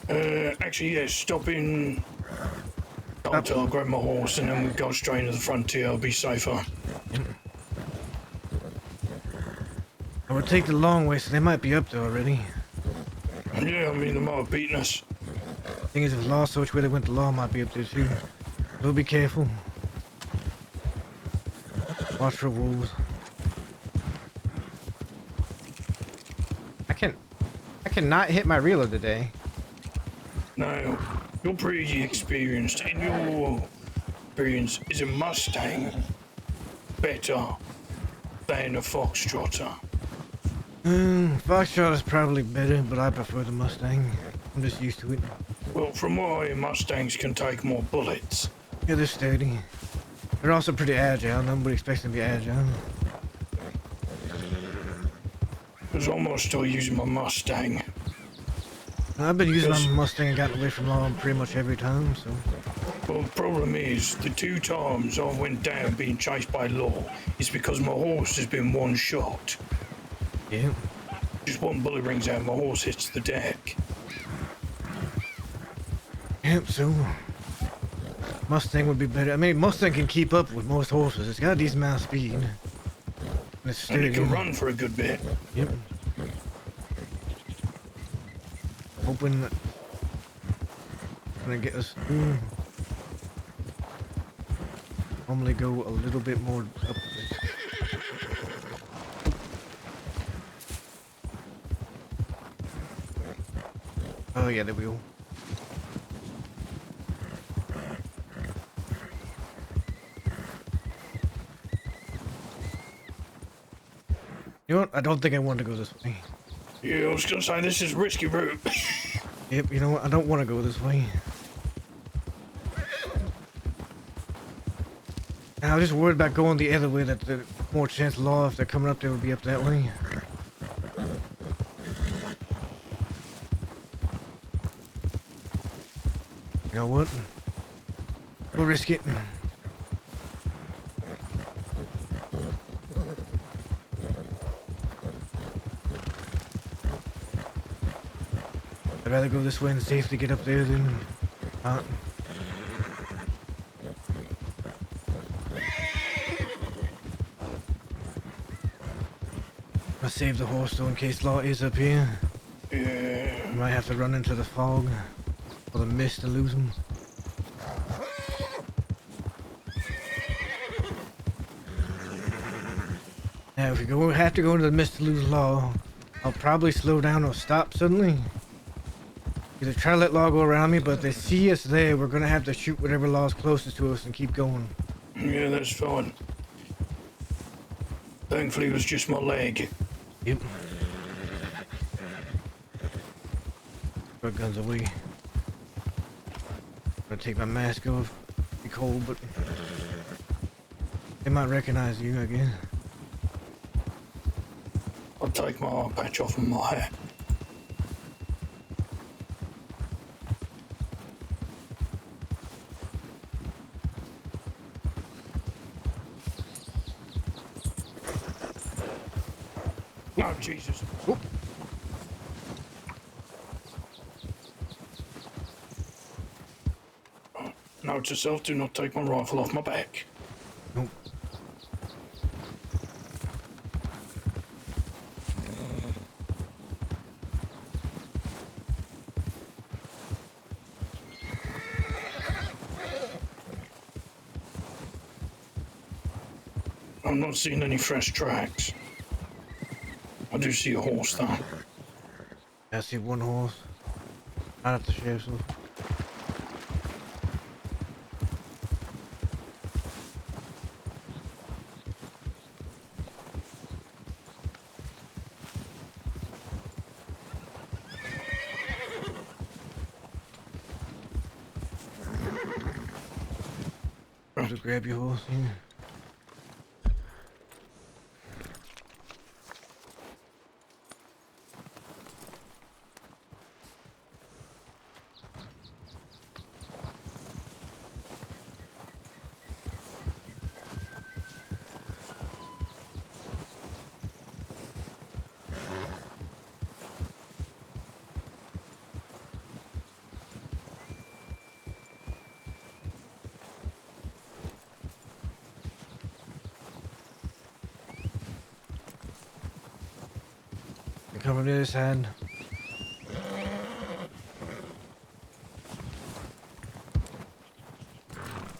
Actually, yes, stop in... I'll grab my horse and then we'll go straight to the frontier. I'll be safer. I would take the long way, so they might be up there already. Yeah, I mean, they might have beaten us. Thing is, if law so which way they went, the law might be up there too. So be careful. Watch for wolves. I cannot hit my reeler today. No, You're pretty experienced. In your experience, is a Mustang better than a Foxtrotter? Foxtrot is probably better, but I prefer the Mustang. I'm just used to it. Well, from what I hear, Mustangs can take more bullets. Yeah, they're steady. They're also pretty agile. Nobody expects them to be agile. Because I'm still using my Mustang. I've been using my Because- Mustang and gotten away from law pretty much every time, so... Well, the problem is, the 2 times I went down being chased by law is because my horse has been one shot. Yeah. Just one bullet rings out, my horse hits the deck. Yep, so... Mustang would be better. I mean, Mustang can keep up with most horses. It's got a decent amount of speed. And it's And steady. it can run for a good bit. Yep. Hoping that... Gonna get us through. Normally go a little bit more up this. Oh yeah, there we go. You know what? I don't think I want to go this way. Yeah, I was gonna say, this is a risky route. Yep, you know what? I don't want to go this way. And I was just worried about going the other way, that the more chance of law if they're coming up there would be up that way. You know what? We'll risk it. I'd rather go this way and safely get up there than not. I saved the horse though in case Law is up here. Yeah. I might have to run into the fog or the mist to lose him. Now if we have to go into the mist to lose Law, I'll probably slow down or stop suddenly. Either try to let Law go around me, but if they see us there, we're gonna have to shoot whatever Law's closest to us and keep going. Yeah, that's fine. Thankfully, it was just my leg. Yep. Put guns away. Gonna take my mask off. Be cold, but they might recognize you, I guess. I'll take my eye patch off and my hat. Oh, Jesus. Oop. Note to self, do not take my rifle off my back. Nope. I'm not seeing any fresh tracks. I do see a horse though. I see one horse. Not at the sheriff's office. To grab your horse here. Come on the other side.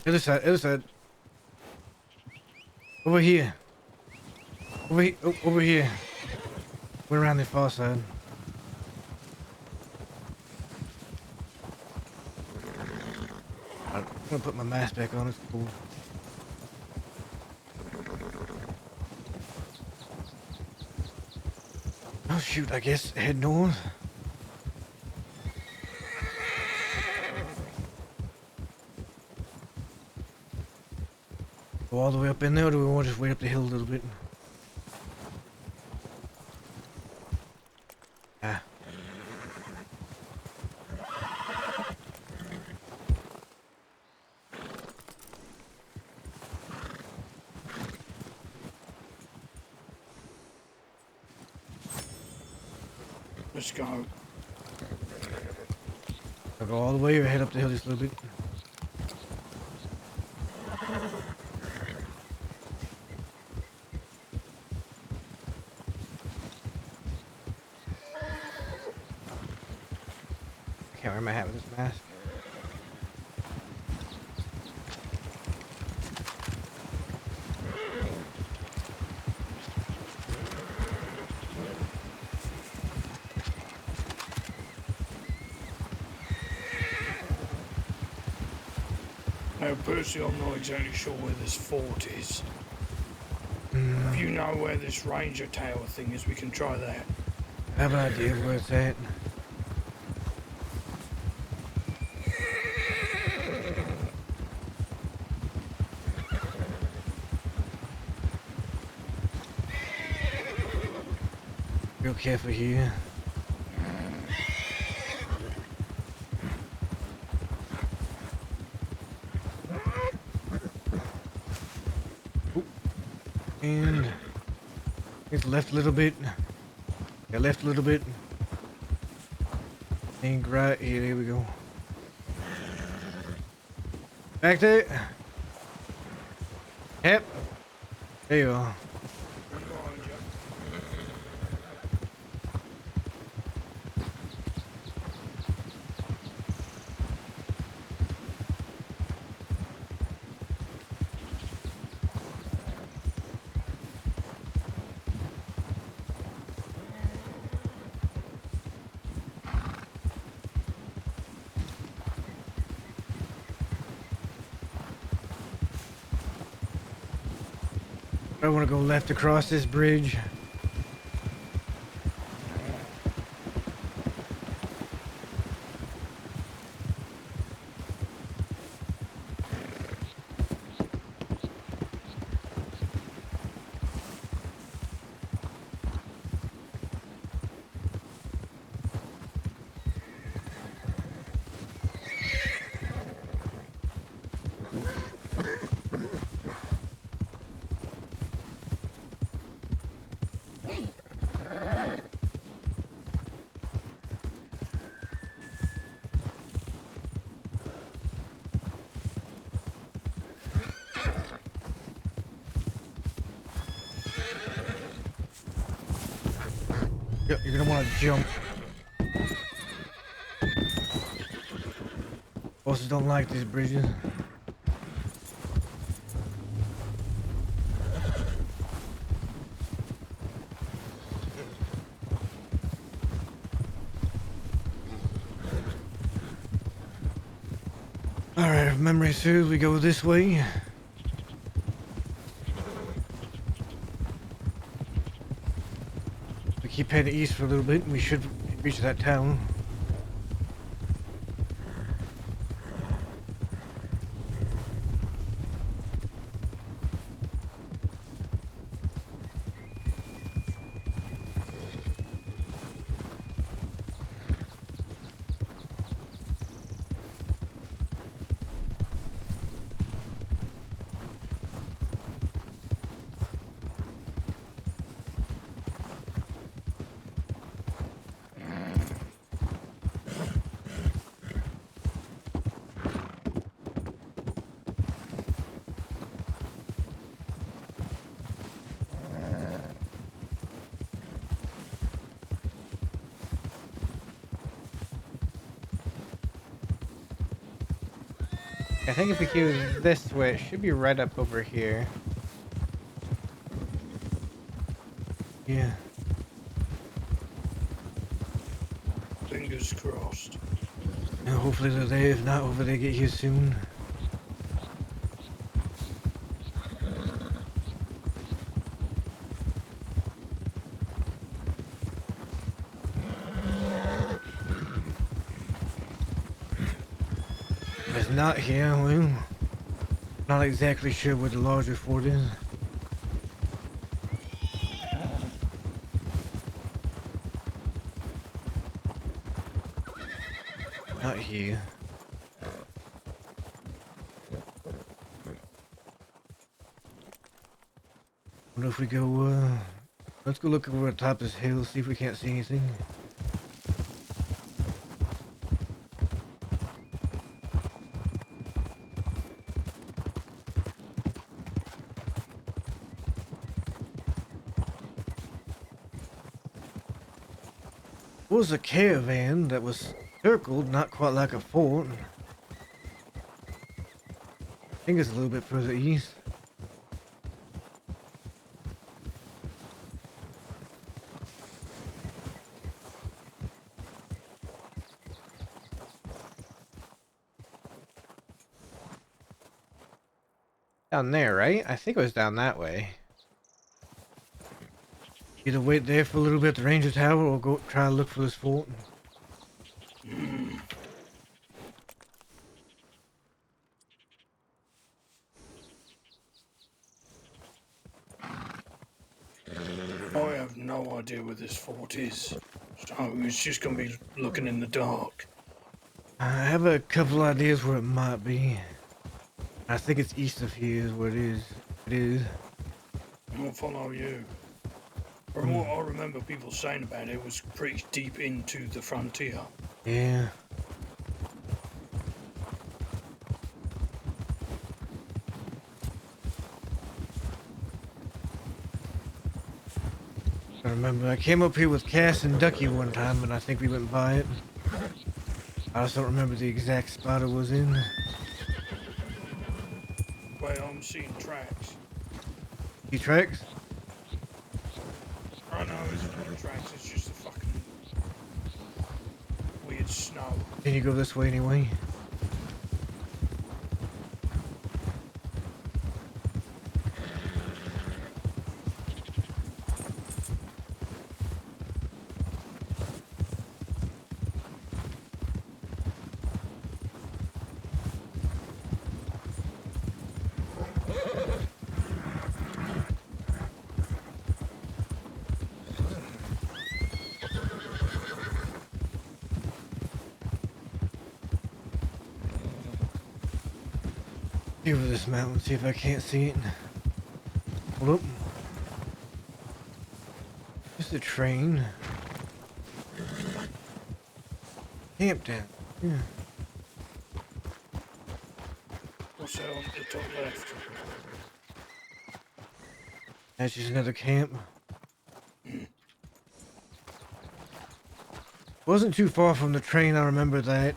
Other side, other side. Over here. Over here. We're around the far side. I'm gonna put my mask back on. It's cool. Oh shoot! I guess head north. Go all the way up in there, or do we want to just wait up the hill a little bit? Ah. Let's go. I'll go all the way or head up the hill just a little bit. I can't wear my hat with this mask. Now, personally, I'm not exactly sure where this fort is. If you know where this ranger tower thing is, we can try that. I have an idea of where it's at. Real careful here. Oop. And it's left a little bit. Yeah, left a little bit. And right here, there we go. Back there. Yep. There you are. I want to go left across this bridge. Yep, you're gonna want to jump. Bosses don't like these bridges. Alright, if memory serves, we go this way. We keep heading east for a little bit, and we should reach that town. I think if we go this way, it should be right up over here. Yeah. Fingers crossed. And hopefully they're there. If not, hopefully they get here soon. It's not here, well, not exactly sure where the larger fort is. Not here. What if we go, let's go look over the top of this hill, see if we can't see anything. It was a caravan that was circled, not quite like a fort. I think it's a little bit further east. Down there, right? I think it was down that way. Either wait there for a little bit at the ranger tower or go try to look for this fort. I have no idea where this fort is, so it's just gonna be looking in the dark. I have a couple ideas where it might be. I think it's east of here is where it is. It is. I'll follow you. From what I remember people saying about it, it was pretty deep into the frontier. Yeah. I remember I came up here with Cass and Ducky one time, and I think we went by it. I just don't remember the exact spot it was in. Well, I'm seeing tracks. See tracks? I know it's not tracks, it's just a fucking weird snow. Can you go this way anyway? Over this mountain, see if I can't see it. Hold up. Just a train. Camp down. Yeah. What's that on the top left? That's just another camp. Wasn't too far from the train, I remember that.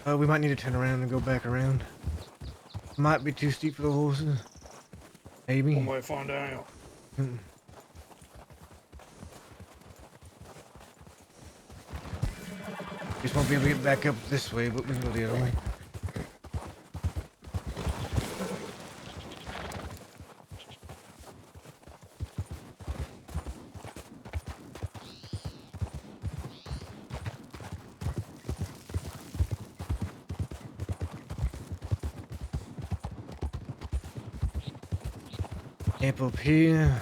We might need to turn around and go back around. Might be too steep for the horses. Maybe. One way to find out. Just won't be able to get back up this way, but we can go the other way. Camp up here.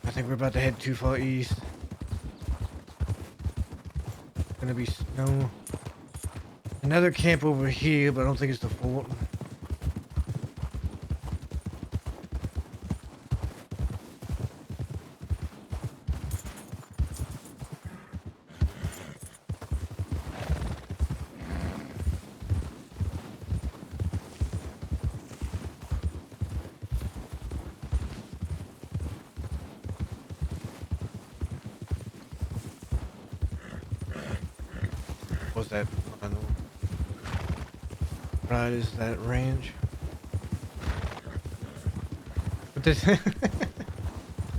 I think we're about to head too far east. Gonna be snow. Another camp over here, but I don't think it's the fort. What's that? On the right is that range. But this the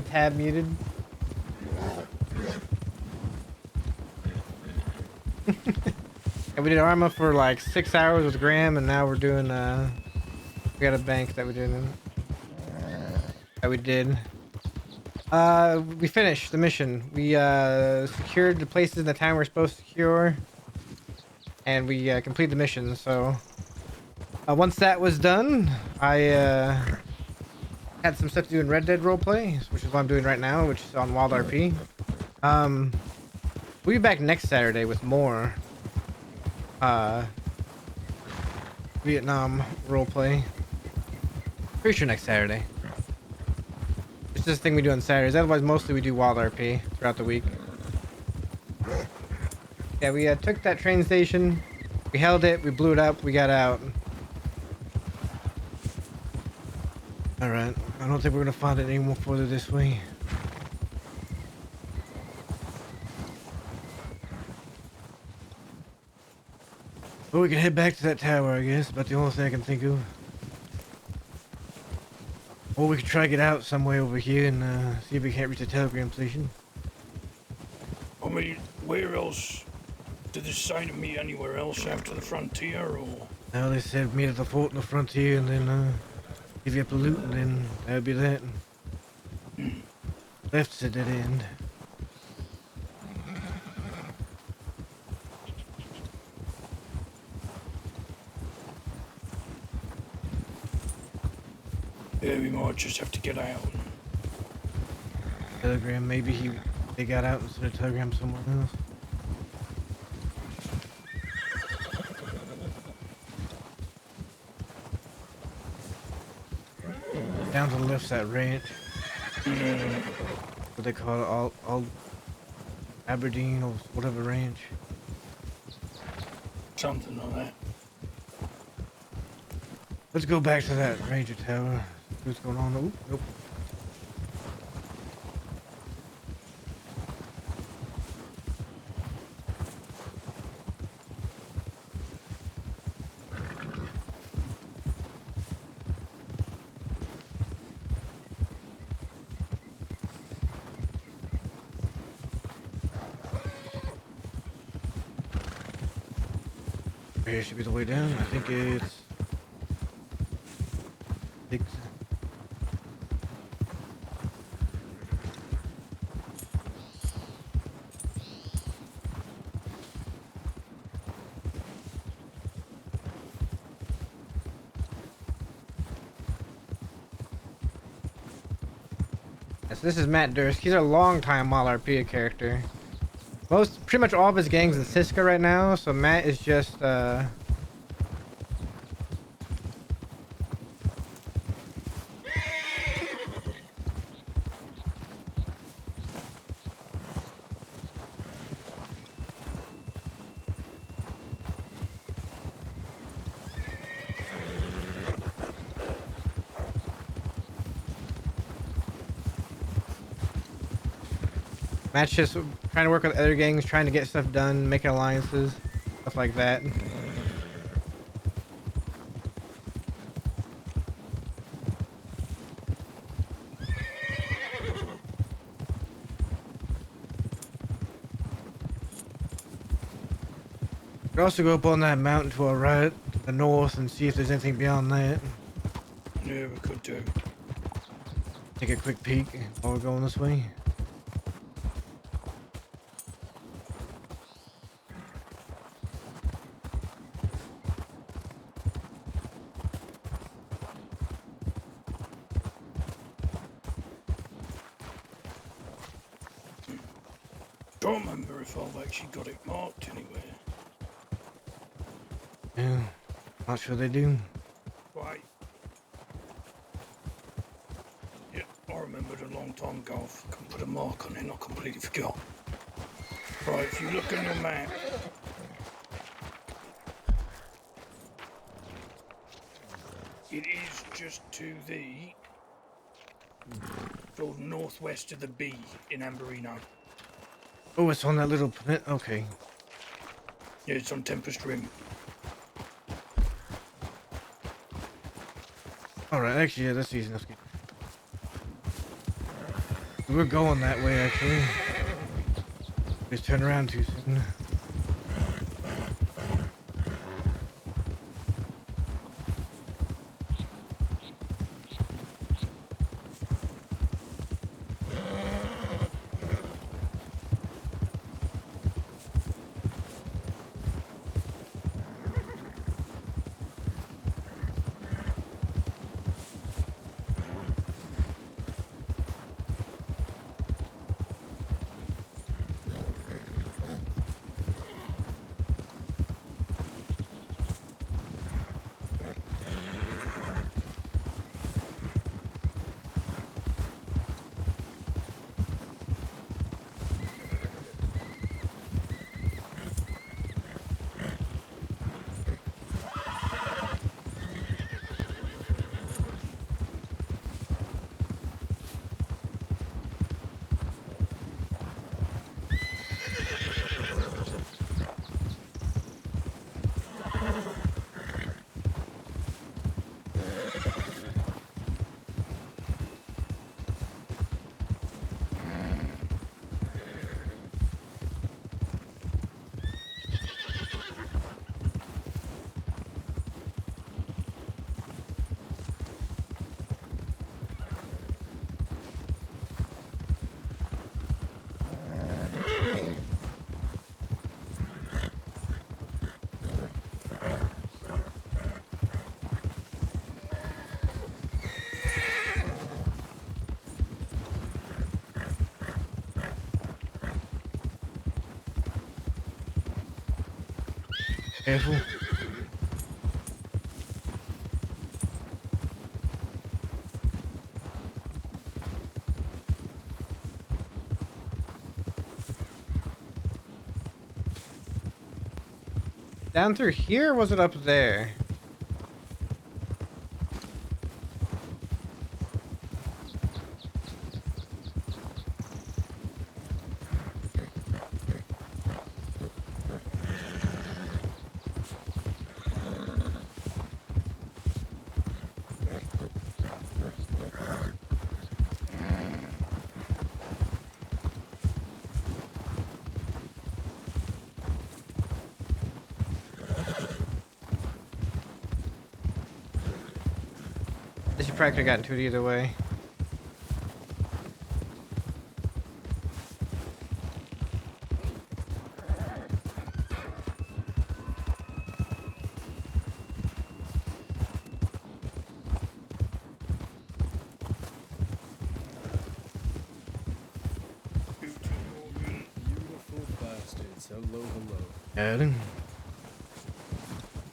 tab muted. And we did Arma for like 6 hours with Graham, and now we're doing We got a bank that we didn't. That we did. We finished the mission. We secured the places in the town we're supposed to secure, and we completed the mission. So once that was done, I had some stuff to do in Red Dead roleplay, which is what I'm doing right now, which is on Wild RP. We'll be back next Saturday with more Vietnam roleplay. Pretty sure next Saturday. It's just a thing we do on Saturdays. Otherwise, mostly we do Wild RP throughout the week. Yeah, we took that train station. We held it. We blew it up. We got out. All right. I don't think we're gonna find it any more further this way. Well, we can head back to that tower, I guess. About the only thing I can think of. Or we could try to get out some way over here and see if we can't reach the telegram station. I mean, where else? Did they say to meet anywhere else after the frontier, or? Now they said meet at the fort in the frontier and then give you up the loot and then that would be that. Left's a dead end. Yeah, we might just have to get out. Telegram, maybe they got out and sent a telegram somewhere else. Down to the left's that ranch. What they call it, all Aberdeen or whatever ranch. Something like that. Let's go back to that ranger tower. See what's going on? Oop, nope. Here should be the way down. I think it's six. Yes, this is Matt Durst. He's a long-time RP character. Pretty much all of his gang's in Siska right now, so Matt is just Matt's just trying to work with other gangs, trying to get stuff done, making alliances, stuff like that. We could also go up on that mountain to our right, to the north, and see if there's anything beyond that. Yeah, we could do. Take a quick peek while we're going this way. Don't remember if I've actually got it marked anywhere. Yeah, not sure they do. Right. Yeah, I remembered a long time ago. I can put a mark on it and I completely forgot. Right, if you look on your map, it is just to the sort of northwest of the B in Amberino. Oh, it's on that little planet. Okay. Yeah, it's on Tempest Rim. Alright, actually, yeah, that's easy enough. We're going that way, actually. Just turn around too soon. Careful. Down through here, or was it up there? You probably could have gotten to it either way. Beautiful bastards. Hello, hello. Good.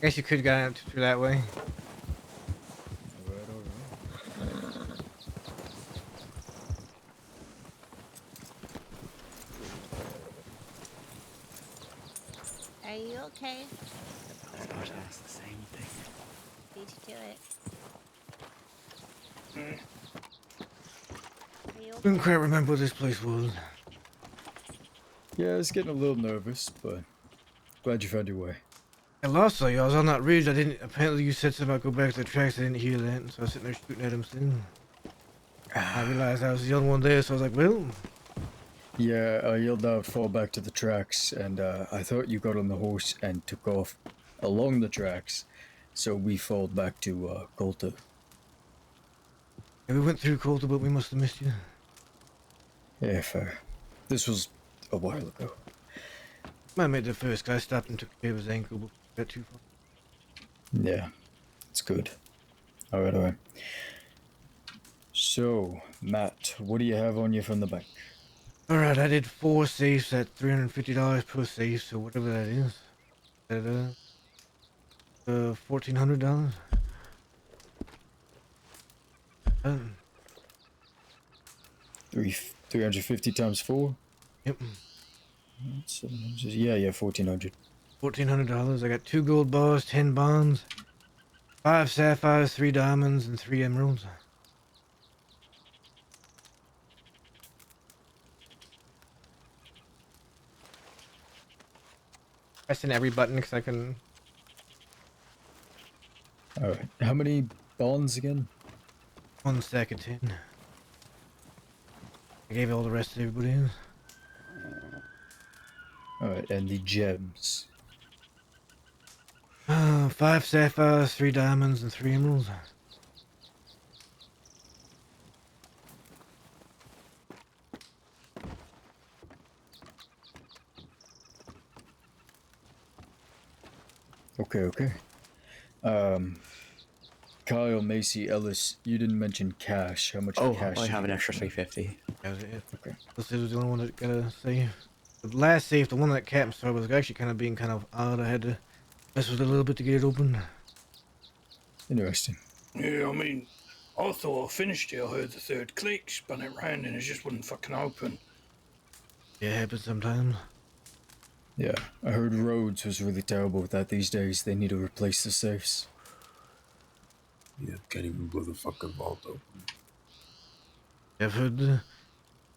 Guess you could have gotten it through that way. Alright. Are you okay? I was about to ask the same thing. Beat you to it. Are you okay? Couldn't quite remember what this place was. Yeah, I was getting a little nervous, but glad you found your way. I lost you. I was on that ridge. I didn't. Apparently, you said something about go back to the tracks. I didn't hear that, so I was sitting there shooting at him still. I realized I was the only one there, so I was like, well. Yeah, I yelled out, fall back to the tracks, and I thought you got on the horse and took off along the tracks, so we falled back to Colta. Yeah, we went through Colter, but we must have missed you. Yeah, fair. This was a while ago. I made the first guy stopped and took care of his ankle before we got too far. Yeah, it's good. Alright. So, Matt, what do you have on you from the bank? Alright, I did 4 safes at $350 per safe, so whatever that is. $1,400. Three 350 times 4? Yep. 700. Yeah, 1400. $1,400. I got 2 gold bars, 10 bonds, 5 sapphires, 3 diamonds, and 3 emeralds. Pressing every button because I can. Alright, how many bonds again? 1 stack of 10. I gave all the rest to everybody else. Alright, and the gems. 5 sapphires, 3 diamonds, and 3 emeralds. Okay. Kyle, Macy, Ellis, you didn't mention cash. How much cash? I have an extra 350. That was it. Okay. This was the only one that got a save. The last save, the one that Captain started, was actually kind of being kind of odd. I had to mess with it a little bit to get it open. Interesting. Yeah, I mean, I thought I finished it. I heard the third click, spun it round, and it just wouldn't fucking open. Yeah, it happens sometimes. Yeah, I heard Rhodes was really terrible with that these days. They need to replace the safes. Yeah, can't even blow the fucking vault open. I've heard the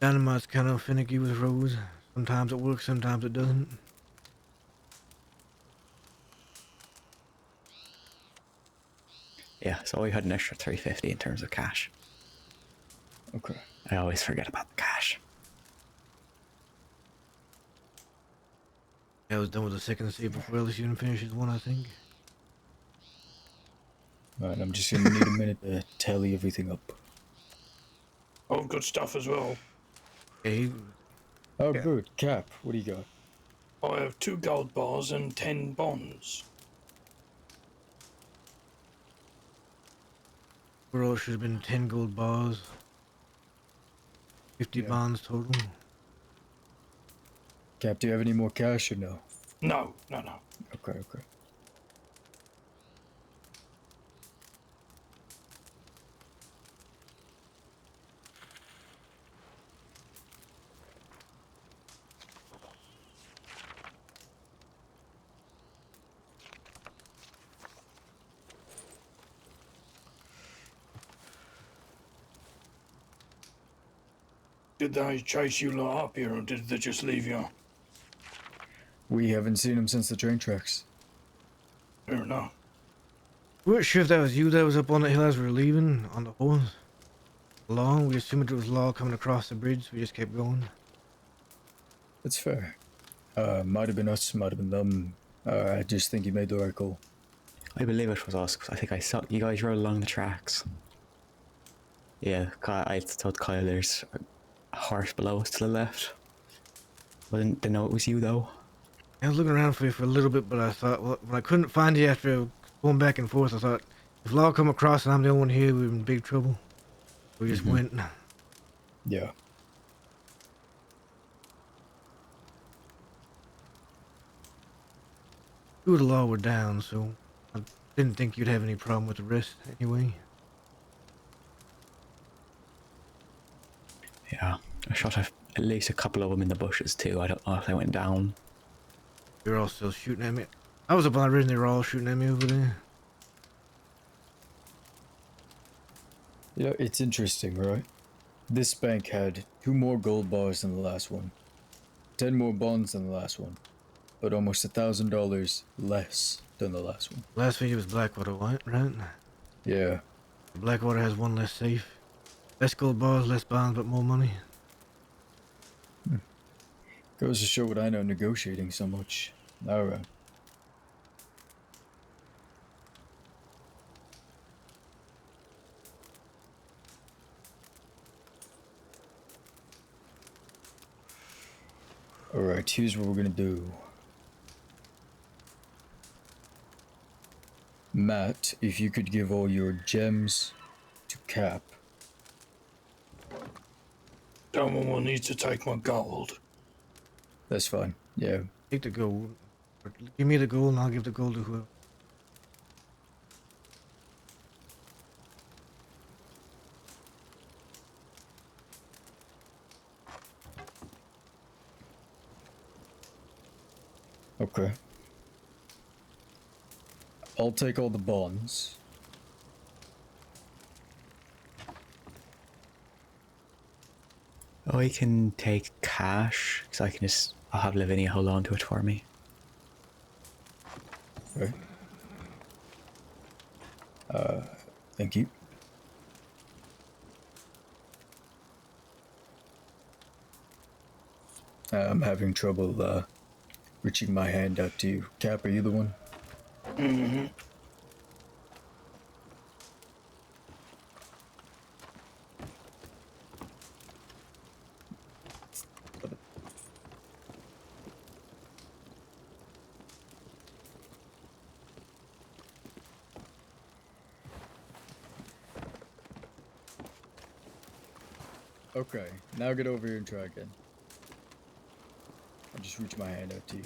dynamite's kind of finicky with Rose. Sometimes it works, sometimes it doesn't. Yeah, so I had an extra 350 in terms of cash. Okay. I always forget about the cash. I was done with the second save before Ellis even finishes one, I think. Alright, I'm just gonna need a minute to tally everything up. I've got stuff as well. Okay. Oh, Yeah. good. Cap, what do you got? I have 2 gold bars and 10 bonds. Overall, it should have been 10 gold bars. 50 bonds total. Cap, do you have any more cash or no? No. Okay. Did they chase you lot up here, or did they just leave you? We haven't seen him since the train tracks. Fair enough. We weren't sure if that was you that was up on the hill as we were leaving on the horse. Long, we assumed it was Law coming across the bridge, so we just kept going. That's fair. Might have been us, might have been them. I just think he made the right call. I believe it was us, because I think I saw you guys rode along the tracks. Yeah, I told Kyle there's a horse below us to the left. I didn't know it was you, though. I was looking around for you for a little bit, but I thought, well, when I couldn't find you after going back and forth, I thought, if Law come across and I'm the only one here, we're in big trouble. We just went. Yeah. Two of the Law were down, so I didn't think you'd have any problem with the rest anyway. Yeah, I shot at least a couple of them in the bushes, too. I don't know if they went down. You're all still shooting at me. I was up on the ridge and they were all shooting at me over there. You know, it's interesting, right? This bank had 2 more gold bars than the last one, 10 more bonds than the last one, but almost $1,000 less than the last one. Last video was Blackwater, right? Yeah. Blackwater has one less safe. Less gold bars, less bonds, but more money. Goes to show what I know negotiating so much. Alright. Alright, here's what we're gonna do. Matt, if you could give all your gems to Cap. Someone will need to take my gold. That's fine. Yeah. Take the gold. Or give me the gold and I'll give the gold to whoever. Okay. I'll take all the bonds. I can take cash, because I can just... I'll have Lavinia hold on to it for me. Okay. Thank you. I'm having trouble, reaching my hand out to you. Cap, are you the one? Mm-hmm. Okay, now get over here and try again. I'll just reach my hand out to you.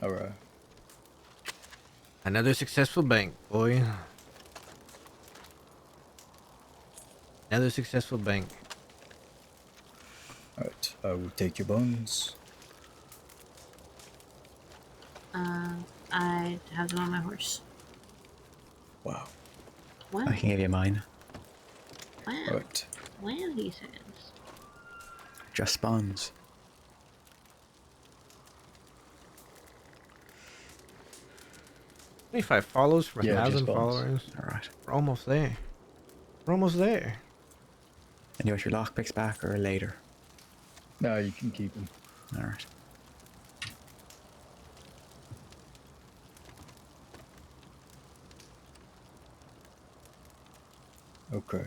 Alright. Another successful bank, boy. Another successful bank. Alright, I will take your bonds. I have them on my horse. Wow. Wow. I can give you mine. Wow. Alright. Wow, he says. Just spawns. 25 follows for Yeah, 1,000 just bonds. followers. Alright. We're almost there. We're almost there. And you want your lockpicks back or later? No, you can keep them. Alright. Okay.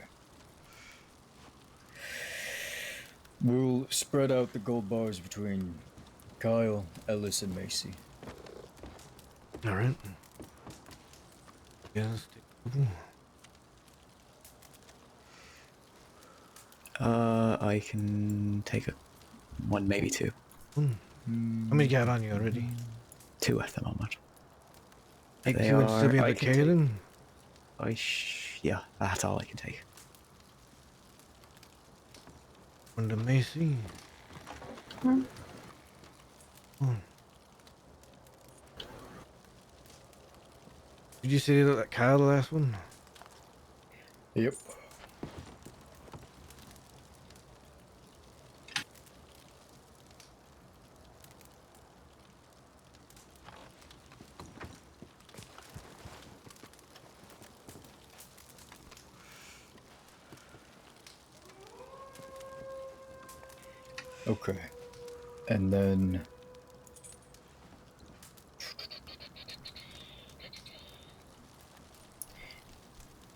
We'll spread out the gold bars between Kyle, Ellis, and Macy. Alright. Yes. I can take one, maybe two. How many got on you already? 2 at the moment. Think They you would still be are- able I to can carry take- them? Yeah, that's all I can take. One to Macy. Did you see that Kyle, the last one? Yep. Okay. And then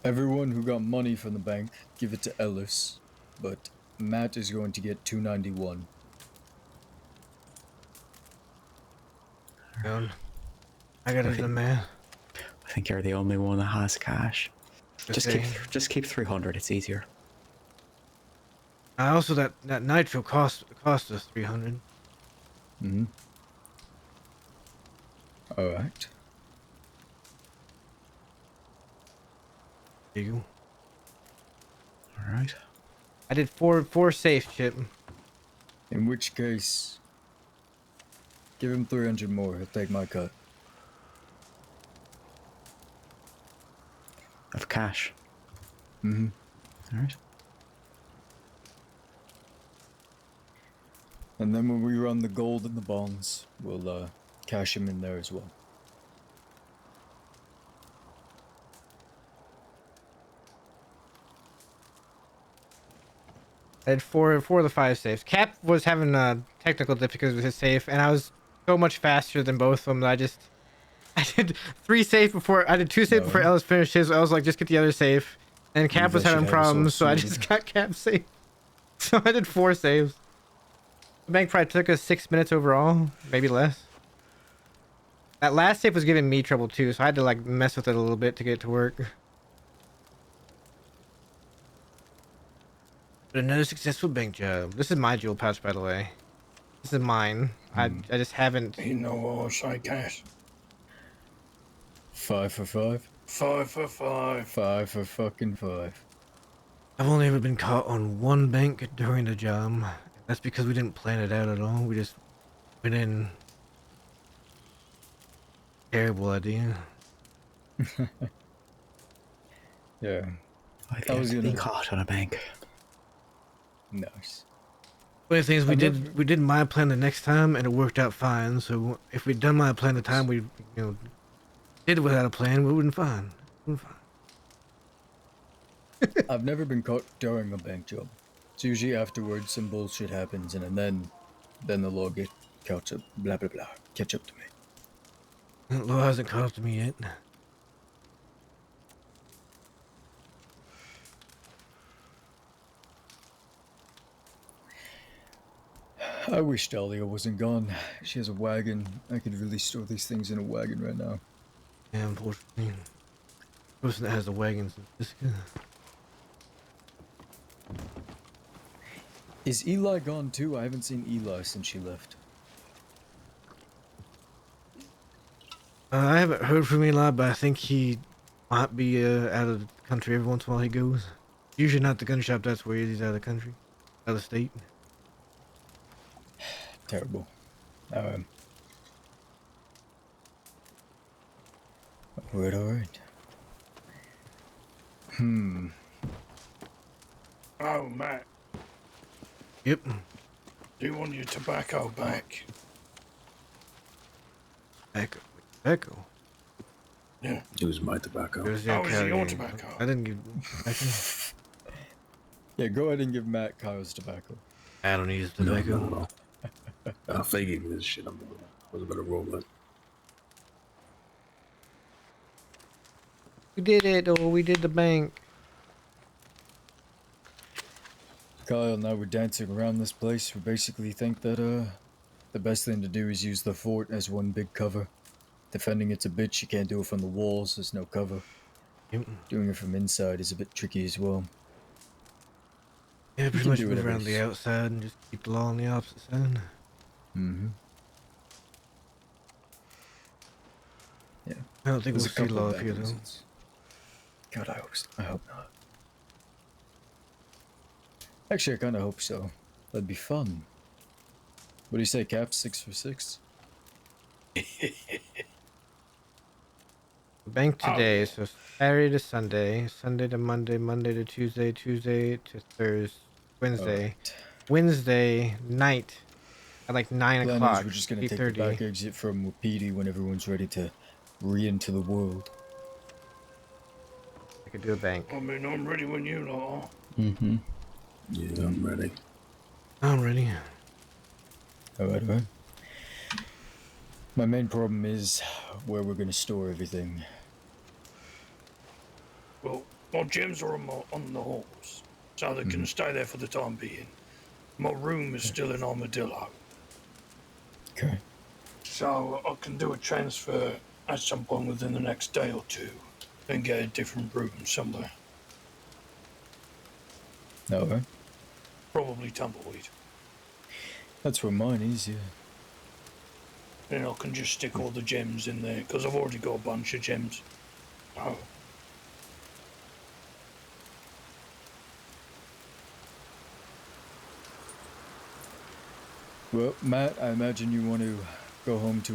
everyone who got money from the bank, give it to Ellis, but Matt is going to get 291. Down. I got it in man. I think you're the only one that has cash. Just keep 300. It's easier. Also, that nitro cost us 300. Mm-hmm. All right. There you go. All right. I did four safe, Chip. In which case, give him 300 more. He'll take my cut. Of cash. Mm-hmm. All right. And then when we run the gold and the bonds, we'll cash him in there as well. I had four of the 5 safes. Cap was having a technical difficulty with his safe, and I was so much faster than both of them that I did 3 safe before. I did 2 safe before Ellis finished his. I was like, just get the other safe. And Cap was having problems, so I just got Cap safe. So I did 4 saves. The bank probably took us 6 minutes overall, maybe less. That last safe was giving me trouble too, so I had to like mess with it a little bit to get it to work. But another successful bank job. This is my jewel pouch, by the way. This is mine. I just haven't. You know what I say, Cass? 5 for 5. 5 for 5. 5 for fucking 5. I've only ever been caught on one bank during the job. That's because we didn't plan it out at all. We just went in. Terrible idea. Yeah. I think to be caught on a bank. Nice. Funny thing is, we did my plan the next time, and it worked out fine. So if we'd done my plan the time we did it without a plan, we wouldn't fine. I've never been caught during a bank job. It's usually afterwards some bullshit happens, and then the law catch up, blah blah blah, catch up to me. The law hasn't caught up to me yet. I wish Dahlia wasn't gone. She has a wagon. I could really store these things in a wagon right now. Yeah, unfortunately. The person that has the wagons is Jessica. Is Eli gone too? I haven't seen Eli since she left. I haven't heard from Eli, but I think he might be out of the country every once in a while he goes. Usually not the gun shop, that's where he is. He's out of the country. Out of the state. Terrible. Alright. Oh, Matt. Yep. Do you want your tobacco back? Tobacco? Yeah. It was my tobacco. Oh, is it your tobacco? I didn't give tobacco. Yeah, go ahead and give Matt Kyle's tobacco. I don't need his tobacco. No. Faye gave me this shit. I was about to roll it. We did it, though. We did the bank. Kyle and I were dancing around this place. We basically think that the best thing to do is use the fort as one big cover. Defending it's a bitch. You can't do it from the walls. There's no cover. Doing it from inside is a bit tricky as well. Yeah, pretty much move around the outside and just keep the law on the opposite side. Mm-hmm. Yeah. I don't think There's we'll a see couple law of up here, bad though. reasons. God, I hope not. Actually, I kind of hope so. That'd be fun. What do you say, Cap? 6 for 6? Bank Oh, today, yeah. so Saturday to Sunday, Sunday to Monday, Monday to Tuesday, Tuesday to Thursday, Wednesday, Alright. Wednesday night at like 9 Plan is o'clock, we're just gonna take the 8:30. back exit from Wapiti when everyone's ready to re-enter the world. I could do a bank. I mean, I'm ready when you lot are. Mm-hmm. Yeah, I'm ready. I'm ready. Alright. My main problem is where we're gonna store everything. Well, my gems are on the horse, so they can stay there for the time being. My room is still in Armadillo, Okay. so I can do a transfer at some point within the next day or two and get a different room somewhere. Alright. Probably Tumbleweed. That's where mine is, yeah. And I can just stick all the gems in there, because I've already got a bunch of gems. Oh. Well, Matt, I imagine you want to go home to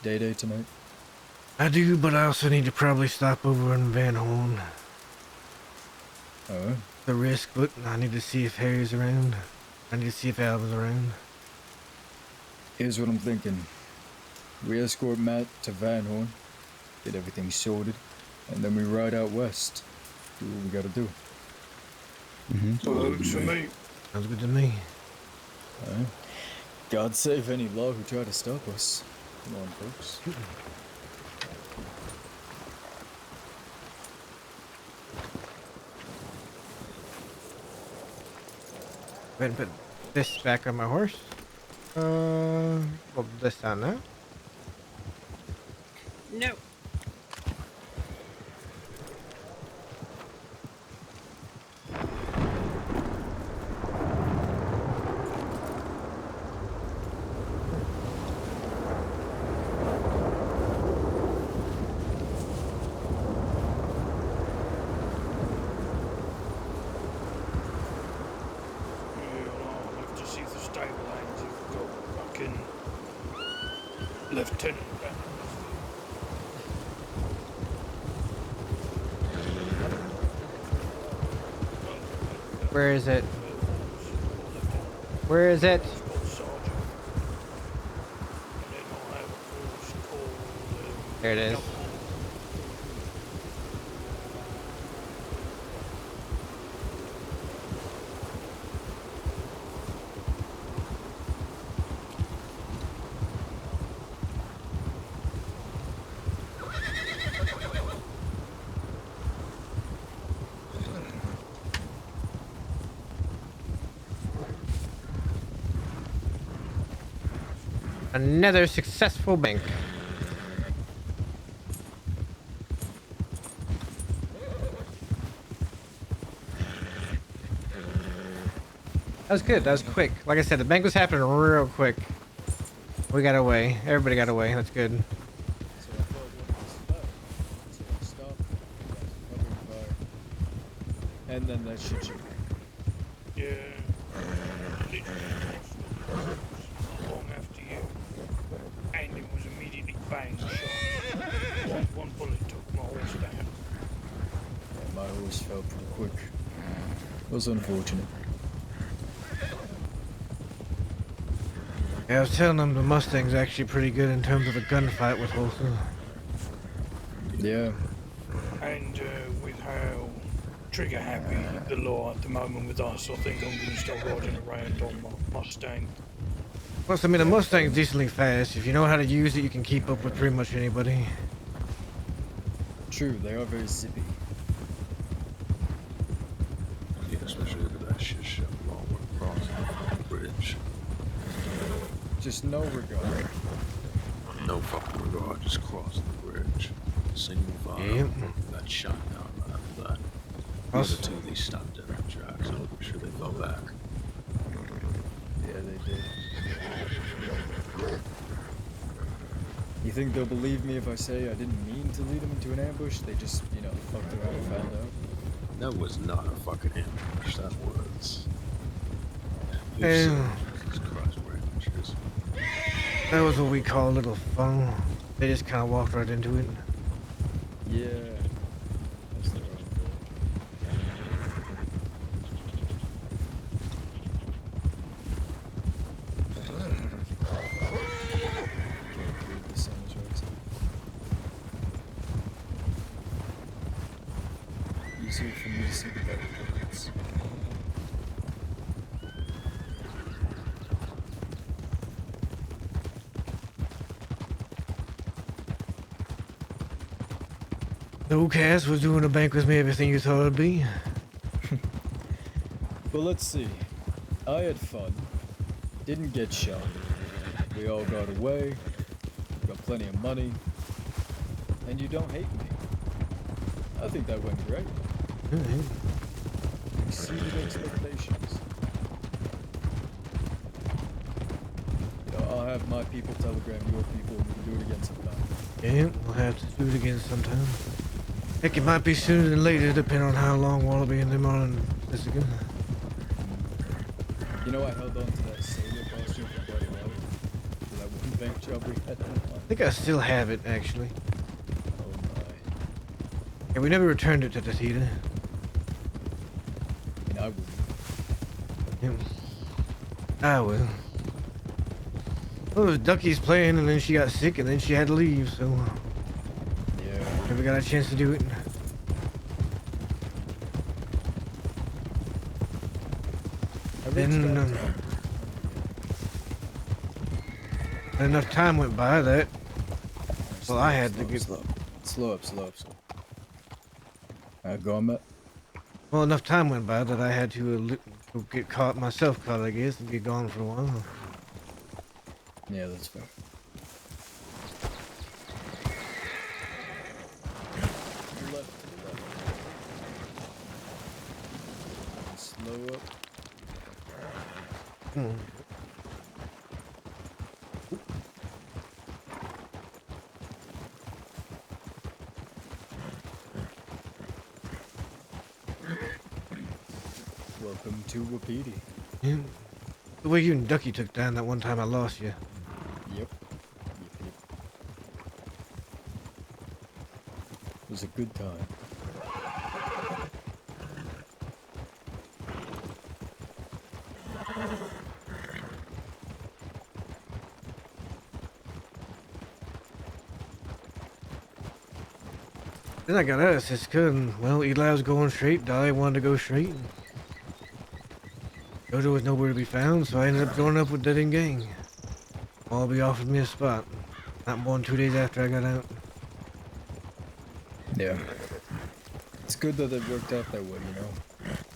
Day tonight? I do, but I also need to probably stop over in Van Horn. Alright. The risk, but I need to see if Harry's around. I need to see if Alvin's around. Here's what I'm thinking. We escort Matt to Van Horn, get everything sorted, and then we ride out west. Do what we gotta do. Works for me. Sounds good to me. Alright. God save any law who try to stop us. Come on, folks. Go ahead and put this back on my horse. Well, this on now. No. I'll have to see if the stable hands have got fucking lieutenant back. Where is it? Where is it? Sergeant. And then I'll have a force called There it is. Another successful bank. That was good. That was quick. Like I said, the bank was happening real quick. We got away. Everybody got away. That's good. So I thought one was left. So I stopped. Covering fire. And then that shit should. Yeah. Not long after you. And it was immediately bang shot. One bullet took my horse down. Yeah, my horse fell pretty quick. It was unfortunate. Yeah, I was telling them the Mustang's actually pretty good in terms of a gunfight with horses. Yeah. And with how trigger happy the law at the moment with us, I think I'm going to start riding around on my Mustang. Plus, I mean, the Mustang's decently fast. If you know how to use it, you can keep up with pretty much anybody. True, they are very zippy. Yeah, especially look at that shit while we're crossing the bridge. Just no regard. No fucking regard, just crossing the bridge. Single file. Yep. Got shot down right after that. The other two, they stopped at their tracks. I'm sure they fell back. Yeah, they did. You think they'll believe me if I say I didn't mean to lead them into an ambush? They just, fucked around and found out? That was not a fucking ambush. That was. Ew. Jesus Christ, we're amateurs. That was what we call a little fun. They just kind of walked right into it. Yeah. That's the wrong thing. Can't read the sounds right. Easier for me to see the barricades. No, Cass was doing a bank with me everything you thought it'd be. Well, let's see. I had fun. Didn't get shot. We all got away. Got plenty of money. And you don't hate me. I think that went great. Exceeded expectations. I'll have my people telegram your people and we can do it again sometime. Yeah, we'll have to do it again sometime. Heck, it might be sooner than later, depending on how long Wallaby and them are in this again. You know, I held on to that sailor costume for quite a while. For that one bank job we had. I think I still have it, actually. Oh my. Yeah, we never returned it to the theater. I mean, I wouldn't. Yeah. I will. Well, it was Ducky's playing, and then she got sick, and then she had to leave, so Yeah. never got a chance to do it. I Then, reached out to her. enough time went by that, well, I had to get... Slow up. Go on, Matt. Well, enough time went by that I had to get caught, I guess, and be gone for a while. Yeah, that's fair. To the left. Slow up. Welcome to Wapiti. Yeah. The way you and Ducky took down that one time I lost you. Yep. It was a good time. Then I got out of Siska, and, well, Eli was going straight, Dolly wanted to go straight. Jojo was nowhere to be found, so I ended up joining up with Dead End Gang. Wallaby offered me a spot. Not more than 2 days after I got out. Yeah. It's good that it worked out that way, you know?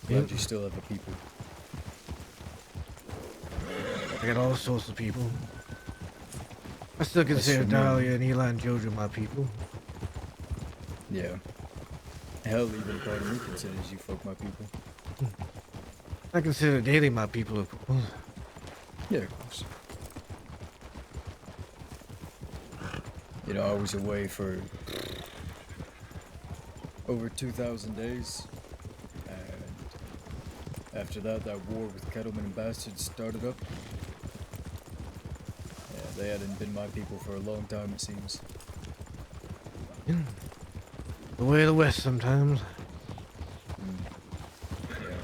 Glad you still have the people. I got all sorts of people. I still consider Dahlia and Eli and Jojo my people. Yeah. Hell, even part of me considers you folk my people. I consider Daily my people, of course. Yeah, of course. You know, I was away for over 2,000 days, and after that war with Kettleman and Bastards started up. Yeah, they hadn't been my people for a long time, it seems. Yeah. The way of the West sometimes. Yeah.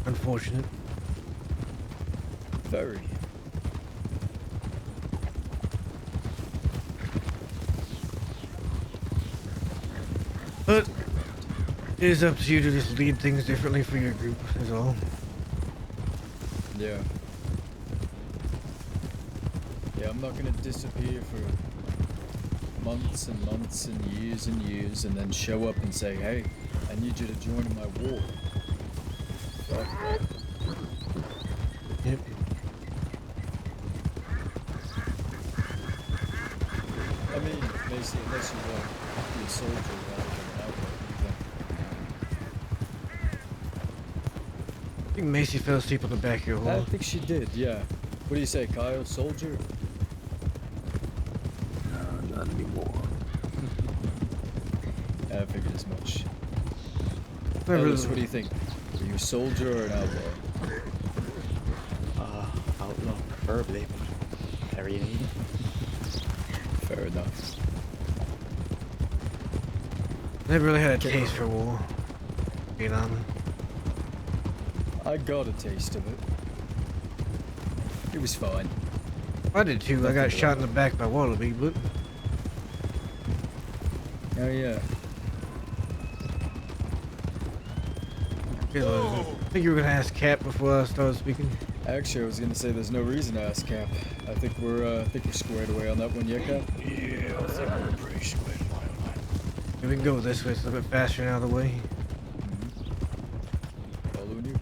Unfortunate. Very. But it is up to you to just lead things differently for your group, is all. Yeah. Yeah, I'm not gonna disappear for months and months and years and then show up and say, hey, I need you to join in my war. Fuck that. Yep. I mean, basically, unless you want to be a soldier rather than an outlaw, I think Macy fell asleep on the back of your I hole. think she did, yeah. What do you say, Kyle? Soldier? No, not anymore. I figured as much. Never- Ellis, what do you think? Are you a soldier or an outlaw? Outlaw, preferably, but very neat. Fair enough. Never really had a taste for war. Vietnam. I got a taste of it. It was fine. I did too. I got shot in the back by Wallaby, but Oh yeah. I think you were gonna ask Cap before I started speaking. Actually, I was gonna say there's no reason to ask Cap. I think we're squared away on that one, yeah, Cap? Yeah, I think we're pretty squared away on that. Yeah, we can go this way. It's a little bit faster and out of the way. Following you.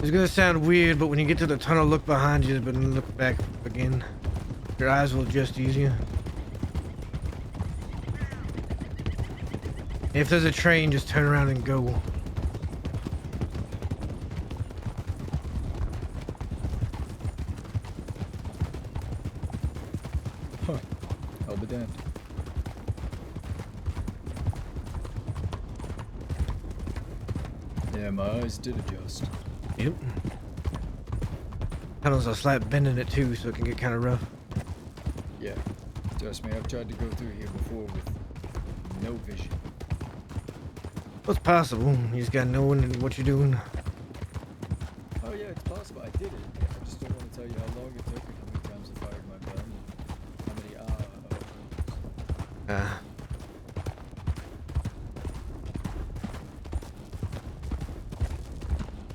It's gonna sound weird, but when you get to the tunnel, look behind you, but then look back again. Your eyes will adjust easier. If there's a train, just turn around and go. Huh. I'll be damned. Yeah, my eyes did adjust. Yep. Tunnel's a slight bend in it too, so it can get kind of rough. Yeah. Trust me, I've tried to go through here before with no vision. Well, it's possible. You just gotta know what you're doing. Oh yeah, it's possible. I did it. I just don't want to tell you how long it took and how many times I fired my gun and how many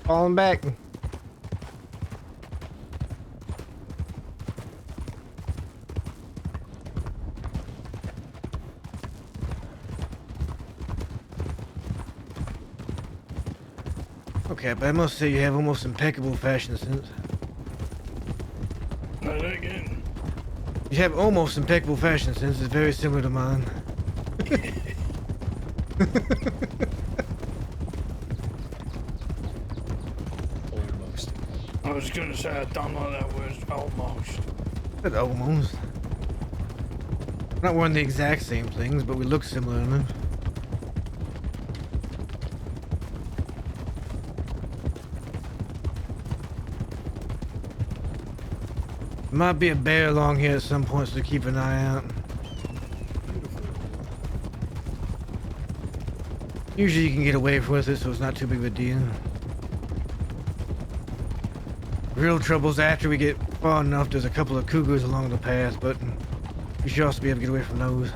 Falling back. Okay, but I must say you have almost impeccable fashion sense. Say that again. You have almost impeccable fashion sense. It's very similar to mine. almost. I was gonna say I don't like that word almost. But almost. We're not wearing the exact same things, but we look similar enough. Might be a bear along here at some point, so keep an eye out. Usually you can get away with it, so it's not too big of a deal. Real trouble's after we get far enough. There's a couple of cougars along the path, but you should also be able to get away from those.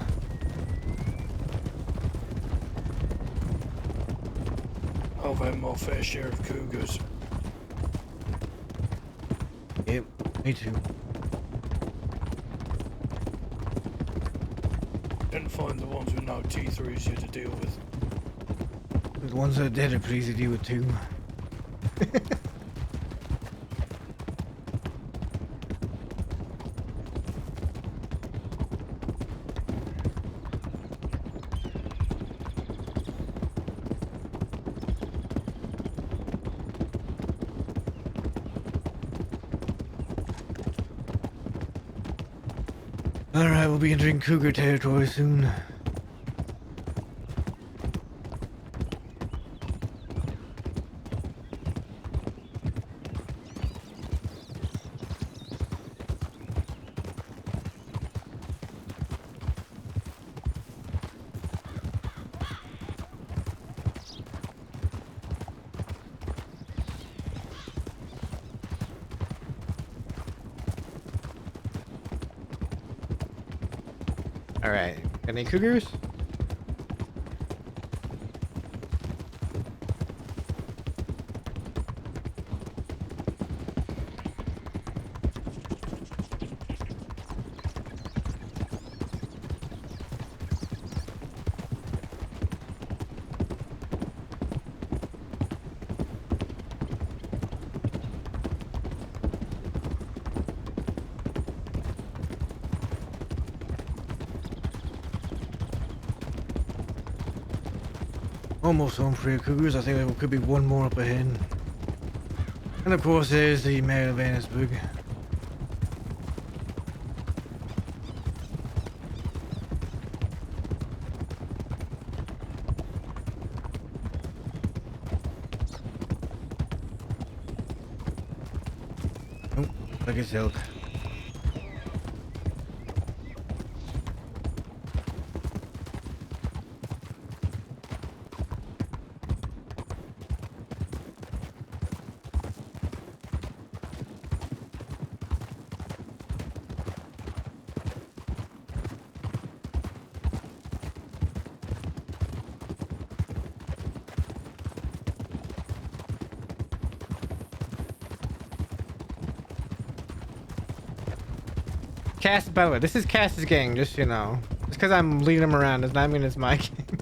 I've had my fair share of cougars. Yep, me too. Didn't find the ones with no teeth are easier to deal with. The ones that are dead are pretty easy to deal with too. Alright, we'll be entering cougar territory soon. Alright, any cougars? Almost home for your cougars. I think there could be one more up ahead. And of course there's the Mayor of Annisburg. Oh, like it's elk. Cass, by the way, this is Cass's gang, just so you know. Just because I'm leading him around does not mean it's my gang.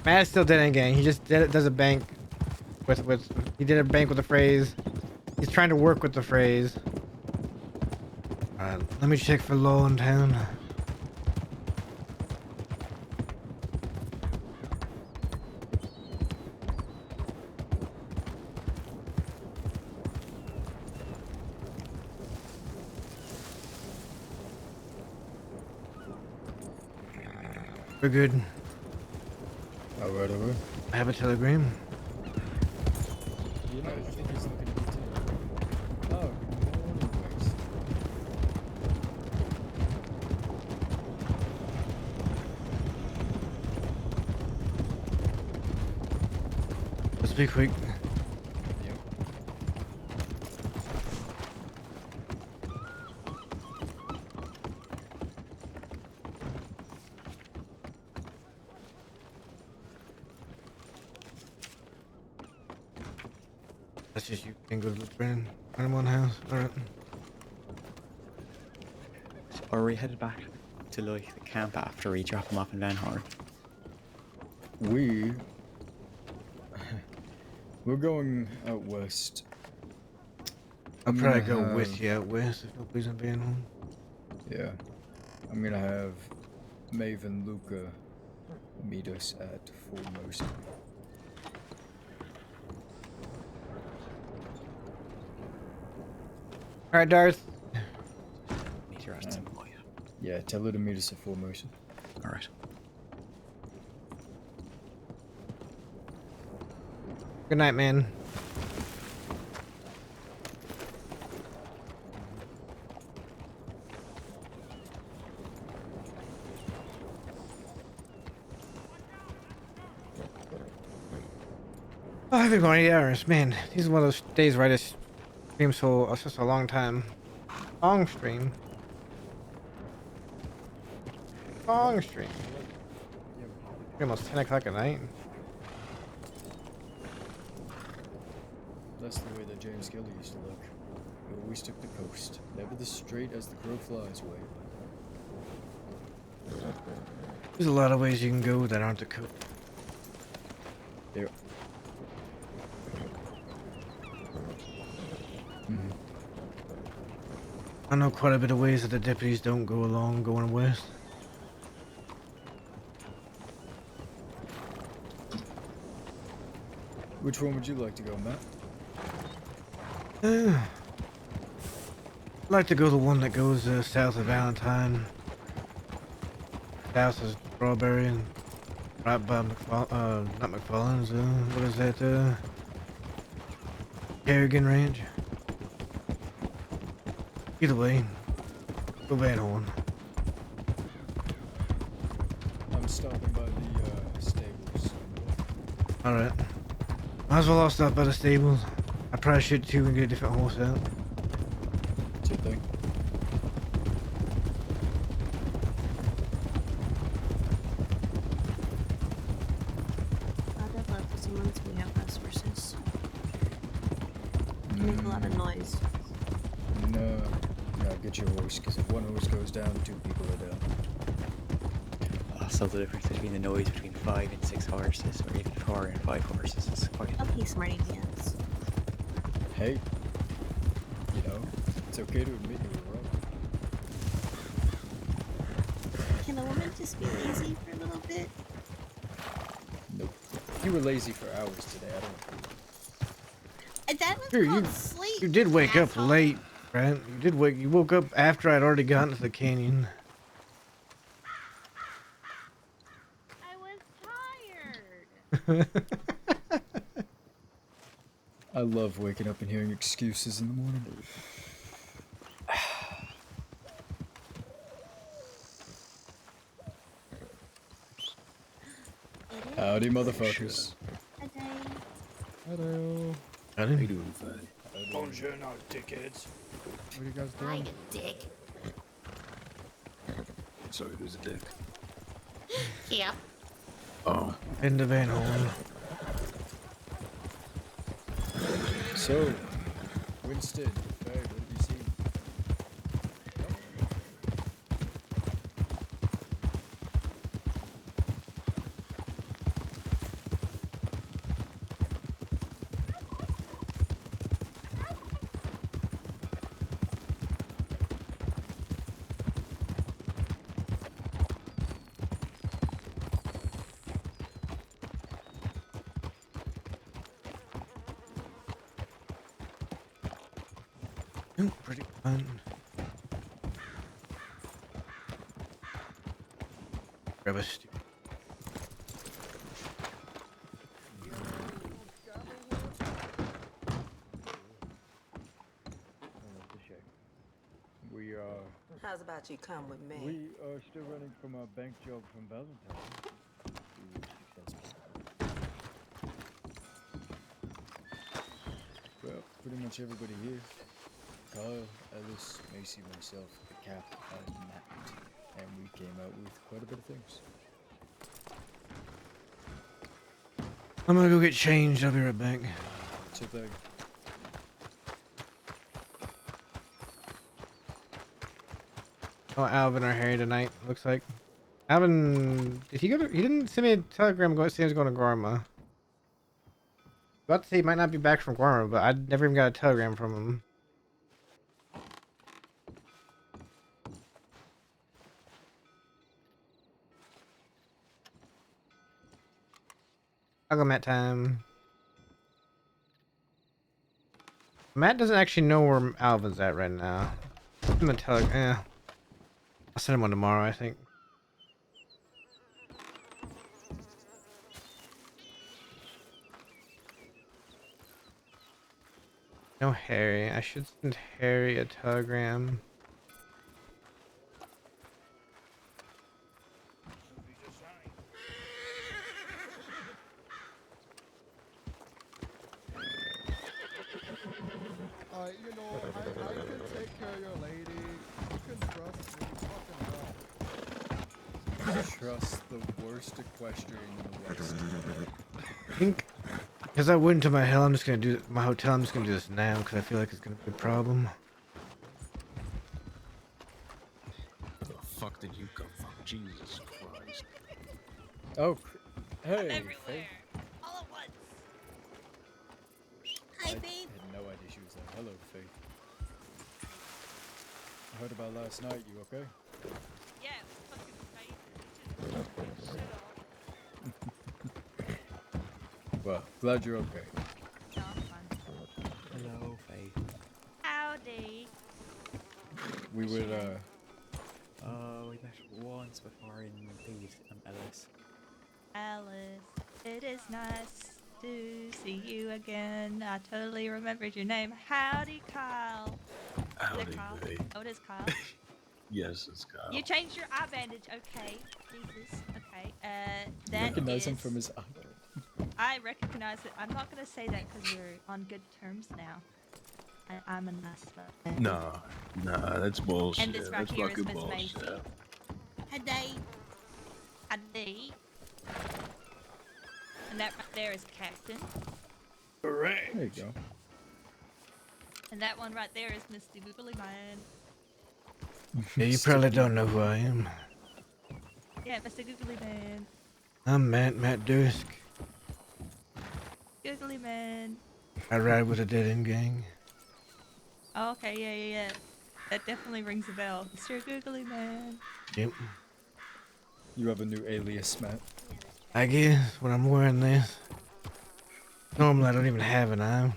Matt's still dead end gang. He just does a bank with he did a bank with the phrase. He's trying to work with the phrase. Alright, let me check for law in town. We're good. Alright, alright. I have a telegram. You know, I think he's looking at me too. Oh, good morning, Grace. Let's be quick. Yep. That's just you can go to the Brennan one house. Alright. Are we headed back to like the camp after we drop him off in Van Horn? We're going out west. I'll I'm probably gonna go with have- you out west if nobody's in being home. Yeah. I'm gonna have Maeve and Luca meet us at Foremost. Alright, Darth. Meet your ass some point. Yeah, tell her to meet us at Foremost. Alright. Good night, man. Oh, I've been going 8 hours. Man, these are one of those days where I just stream so it's just a long time. Long stream. Long stream. Almost 10 o'clock at night. That's the way that James Kelly used to look. He always took the coast, never the straight as the crow flies way. There's a lot of ways you can go that aren't the code. There. I know quite a bit of ways that the deputies don't go along going west. Which one would you like to go, Matt? I'd like to go the one that goes south of Valentine. South is Strawberry and right by not McFarland's, what is that, Kerrigan Ranch. Either way, go Van Horn. I'm stopping by the stables. Alright. Might as well I'll stop by the stables. I probably should too and get a different horse out. It's your thing. I'd love to see months we have less horses. Make a lot of noise. No, get your horse, because if one horse goes down, 2 people are down. So the difference between the noise between 5 and 6 horses, or even 4 and 5 horses, is quite. Okay, smarty pants. Hey, you know, it's okay to admit you were wrong. Can a woman just be lazy for a little bit? Nope. You were lazy for hours today, I don't know. That was Here, called sleep. You did wake up asshole. late, right? You woke up after I'd already gotten to the canyon. I was tired. I love waking up and hearing excuses in the morning. Howdy, motherfuckers. Hello. How you doing, Fay? Bonjour, no dickheads. What are you guys Hi, doing? you dick. Sorry, who's a dick? Yep. Oh, In the Van Horn. So, Winston, Faye, what have you seen? Ooh, pretty fun. Grab a stew. We are How's about you come with me? still running from our bank job from Valentine. We were successful. Well, pretty much everybody here. Kyle, Ellis, Macy, myself, the Cap, and Matt. And we came out with quite a bit of things. I'm gonna go get changed. I'll be right back. So they Oh, Alvin or Harry tonight. Looks like. Alvin, did he go to? He didn't send me a telegram. Saying he's going to Guarma. About to say he might not be back from Guarma, but I never even got a telegram from him. I'll go Matt time. Matt doesn't actually know where Alvin's at right now. I'm gonna I'll send him one tomorrow, I think. No Harry. I should send Harry a telegram. You know, I can take care of your lady. You can trust me. Fucking hell. trust the worst equestrian in the West. I think, because I went to my hell, I'm just gonna do my hotel. I'm just gonna do this now because I feel like it's gonna be a problem. Where the fuck did you come from? Jesus Christ. Oh, hey. I'm everywhere. All at once. Hi, I babe. had no idea she was there. Hello, Faith. I heard about last night. You okay? Yeah, it was fucking crazy. Shit on. Well, glad you're okay. No, I'm fine. Hello, Faith. Howdy. We would, We met once before in Leeds and Ellis. Alice, it is nice to see you again. I totally remembered your name. Howdy, Kyle. Is Howdy, it Kyle? babe. Oh, it is Kyle. Yes, it's Kyle. You changed your eye bandage. Okay. Jesus. Okay. That recognize him is- from his eye. I recognize it. I'm not going to say that because we're on good terms now. I'm a nice fellow. Nah, that's bullshit. And this right That's here is fucking Miss bullshit. Macy. Howdy. Howdy. And that right there is Captain. Correct. There you go. And that one right there is Mr. Googly Man. Yeah, you probably don't know who I am. Yeah, Mr. Googly Man. I'm Matt Dusk. Googly Man. I ride with a dead end gang. Oh, okay, yeah. That definitely rings a bell. Mr. Googly Man. Yep. You have a new alias, Matt. I guess when I'm wearing this. Normally I don't even have an eye.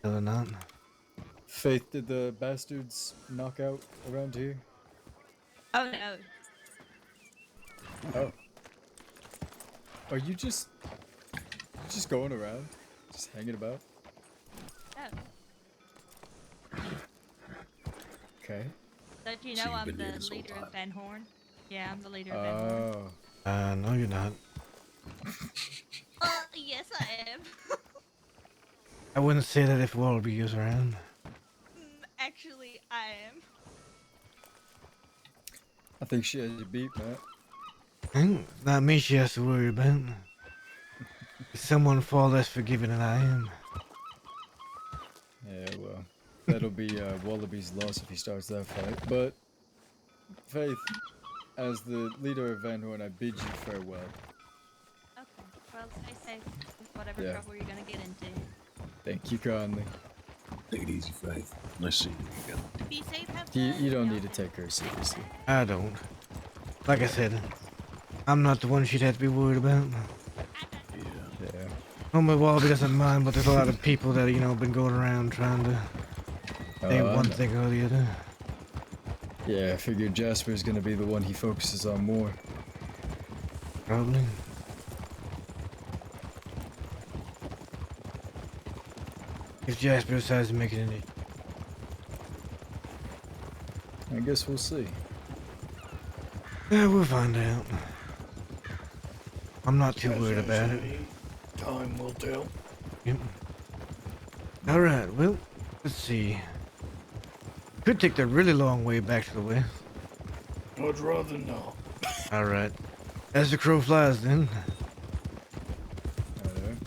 Really not. Faith, did the bastards knock out around here? Oh no. Oh. Are you just going around? Just hanging about? No. Okay. Don't you So know you've I'm been here the this whole leader of time? Van Horn? Yeah, I'm the leader of Van Horn. Oh. No, you're not. Yes, I am. I wouldn't say that if Wallaby was around. Actually, I am. I think she has you beat, Matt. It's not me she has to worry about. It's someone far less forgiving than I am. Yeah, well, that'll be Wallaby's loss if he starts that fight. But, Faith, as the leader of Van Horn, I bid you farewell. Okay. Well, stay safe with whatever Yeah. trouble you're gonna get into. Thank you kindly. Take it easy, Faith. Nice seeing you again. Be safe, have You fun. don't need to take her seriously. I don't. Like I said, I'm not the one she'd have to be worried about. Yeah. Yeah. Homie Wallaby doesn't mind, but there's a lot of people that, you know, been going around trying to say I one know. thing or the other. Yeah, I figured Jasper's gonna be the one he focuses on more. Probably. If Jasper decides to make it any. I guess we'll see. Yeah, we'll find out. I'm not too As worried they about it. say, time will tell. Yep. Alright, well, let's see. Could take the really long way back to the west. I'd rather not. Alright. As the crow flies then. Alright.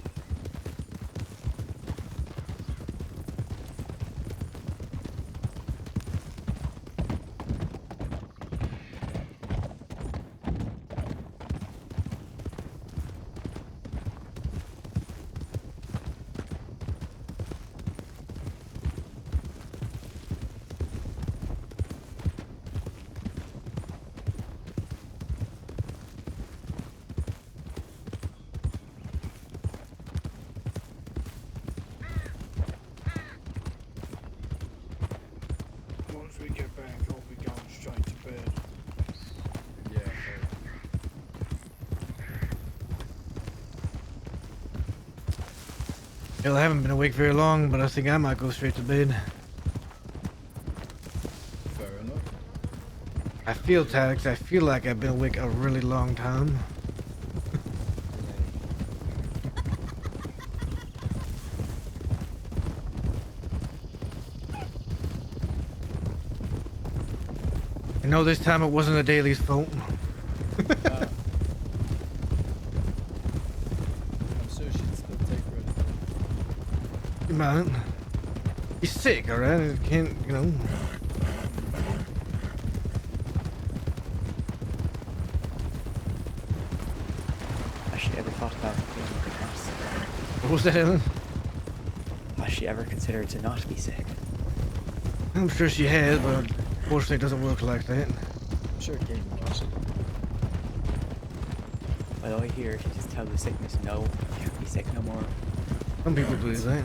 Once we get back, I'll be going straight to bed. Yeah. Well, I haven't been awake very long, but I think I might go straight to bed. Fair enough. I feel tired 'cause I feel like I've been awake a really long time. I know this time it wasn't the daily's fault. I'm sure she'd still take credit. You might. He's sick, alright? It can't, you know. Has she ever thought about being depressed? What was that, Ellen? Has she ever considered to not be sick? I'm sure she has, but unfortunately it doesn't work like that. I'm sure King wants it. Well, I hear she just tells the sickness, no, you can't be sick no more. Some people believe that.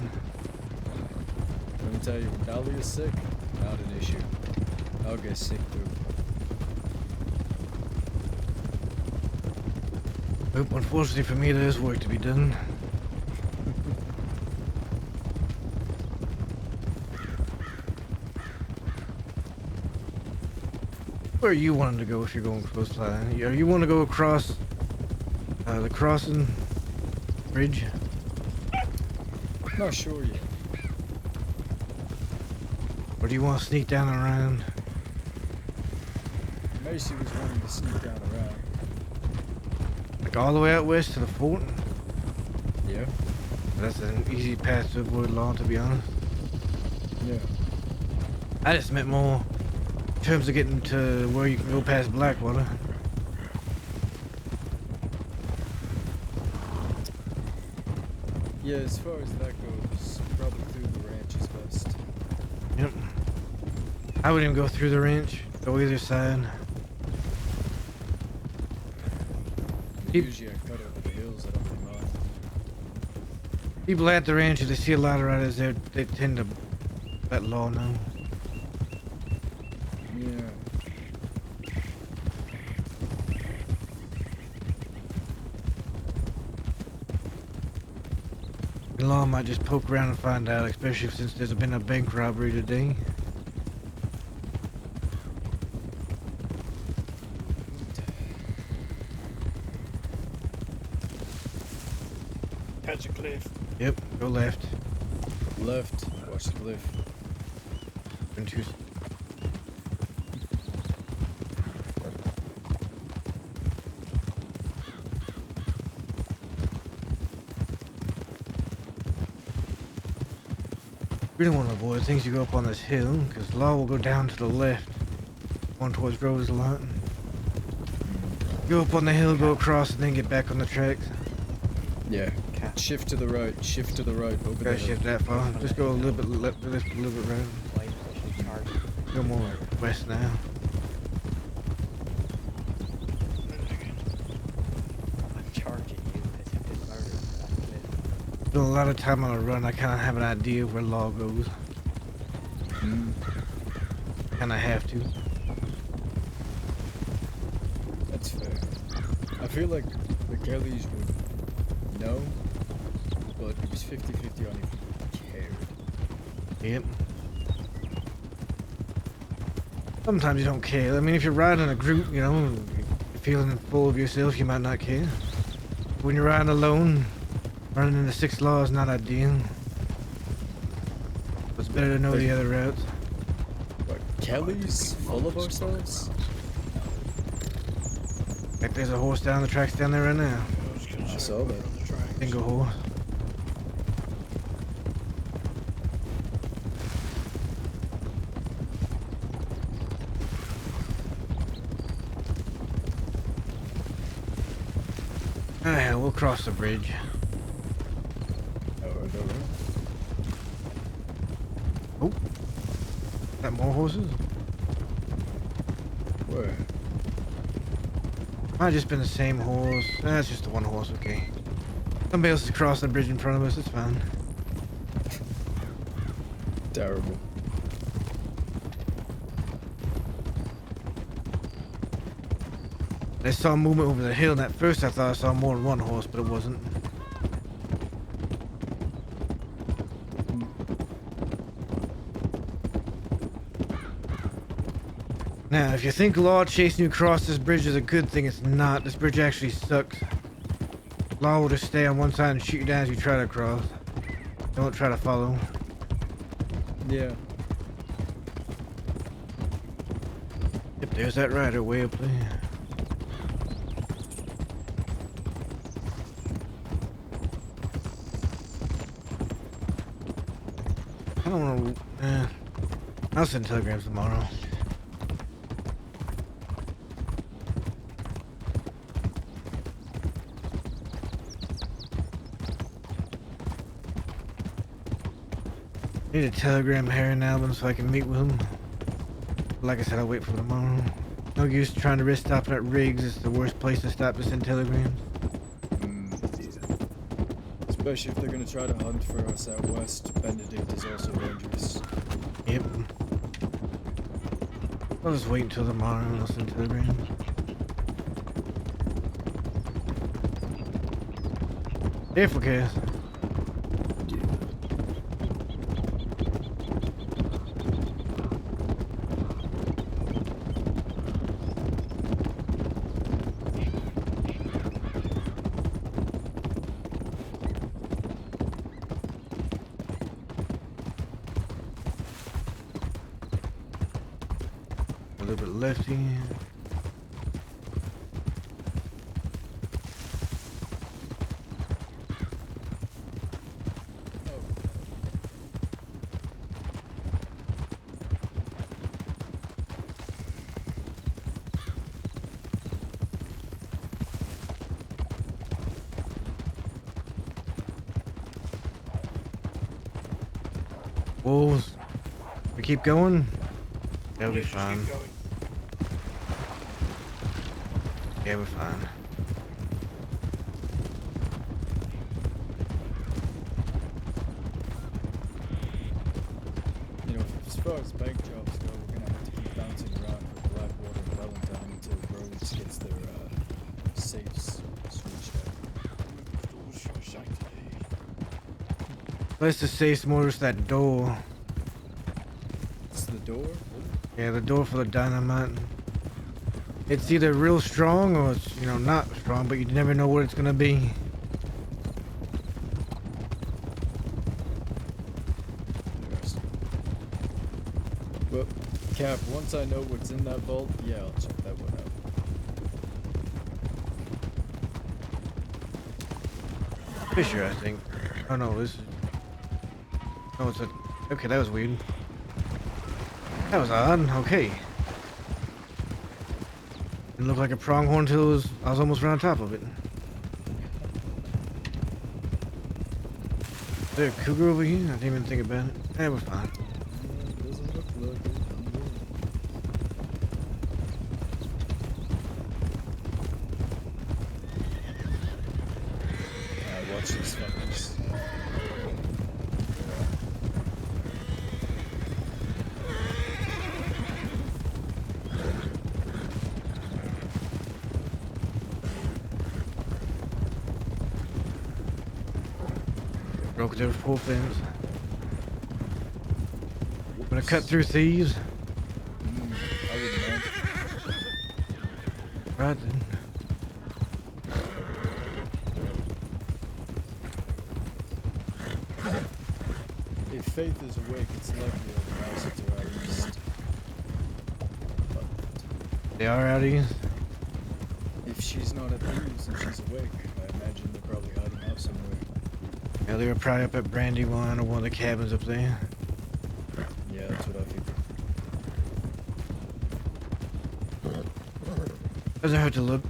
Let me tell you, when Dolly is sick, not an issue. I'll get sick too. But unfortunately for me, there's work to be done. Where are you wanting to go if you're going close by? You want to go across the crossing bridge? Not sure yet. Or do you want to sneak down and around? Macy was wanting to sneak down around. Like all the way out west to the fort? Yeah? That's an easy path to avoid law, to be honest. Yeah. I just meant more in terms of getting to where you can go past Blackwater. Yeah, as far as that goes, probably through the ranch is best. Yep. I wouldn't even go through the ranch. Go either side. Keep- Usually I cut over the hills, I don't mind. People at the ranch, if they see a lot of riders there, they tend to let law know. Yeah. The law might just poke around and find out, especially since there's been a bank robbery today. Catch a cliff. Yep, go left. Left, watch the cliff. And choose. Really want to avoid things you go up on this hill, because law will go down to the left, going towards Grove's lot. Go up on the hill, go across, and then get back on the tracks. Yeah. Shift to the right, over Gotta the hill. shift that far. Just go a little bit left, just a little bit right. Why is she charging? Go more west now. I'm charging you with attempted murder for that cliff. Spend a lot of time on a run. I kind of have an idea where law goes. Kind of have to. That's fair. I feel like the Kellys would know, but it was 50-50 on if he cared. Yep. Sometimes you don't care. I mean, if you're riding in a group, you know, you're feeling full of yourself, you might not care. When you're riding alone, running into 6 law is not ideal. It's better to know the other routes. What, Kelly's full of ourselves? Like there's a horse down the tracks down there right now. I saw that. Single horse. Ah, we'll cross the bridge. Alright. Oh, got more horses? Where? Might have just been the same horse. That's just the one horse, okay. Somebody else is crossing the bridge in front of us, it's fine. Terrible. I saw movement over the hill, and at first I thought I saw more than one horse, but it wasn't. Now, if you think Law chasing you across this bridge is a good thing, it's not. This bridge actually sucks. Law will just stay on one side and shoot you down as you try to cross. Don't try to follow. Yeah. Yep, there's that rider way up there. I don't want to... I'll send telegrams tomorrow. Need a telegram Harry and Alvin so I can meet with him. Like I said, I'll wait for tomorrow. No use trying to risk stopping at Riggs. It's the worst place to stop to send telegrams. Especially if they're gonna try to hunt for us out west. Benedict is also dangerous. Yep. I'll just wait until tomorrow and I'll send telegrams. Careful, Cass. A little bit left here. Wolves. We keep going? That'll be fine. Yeah, we're fine. You know, as far as bank jobs go, we're gonna have to keep bouncing around for Blackwater and Valentine until Rhodes gets their safes switched out. Let's just say it's more just that door. It's the door? Yeah, the door for the dynamite. It's either real strong or it's, you know, not strong, but you never know what it's gonna be. Interesting. Well, Cap, once I know what's in that vault, yeah, I'll check that one out. Fisher, I think. Oh no, this is... Oh, it's a... Okay, that was weird. That was odd. Okay. Didn't look like a pronghorn until I was almost right on top of it. Is there a cougar over here? I didn't even think about it. Yeah, we're fine. Doesn't look like it. Watch these fuckers. because there was full fence. Gonna cut through thieves. I wouldn't mind. Right then. If Faith is awake, it's likely that the houses are out east. They are out east. If she's not at thieves and she's awake, I imagine they're probably hiding out somewhere. Yeah, they were probably up at Brandywine or one of the cabins up there. Yeah, that's what I figured. Doesn't hurt to look.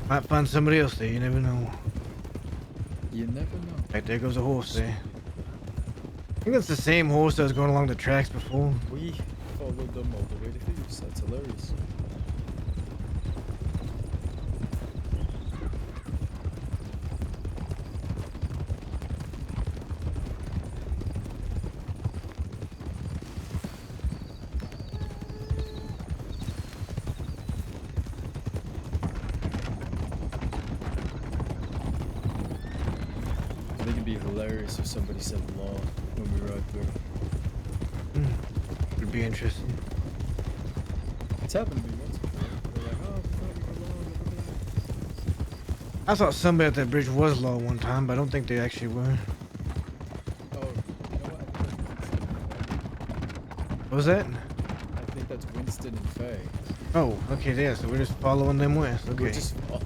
Might find somebody else there, you never know. You never know. Right, there goes a horse there. I think it's the same horse that was going along the tracks before. We followed them all the way to thieves. That's hilarious. I think it'd be hilarious if somebody said law when we ride through. It'd be interesting. It's happened to me once before. They're like, oh, we thought we were law. I thought somebody at that bridge was law one time, but I don't think they actually were. Oh, you know what? What was that? I think that's Winston and Faye. Oh, okay, yeah, so we're just following them west. Okay. We're just following.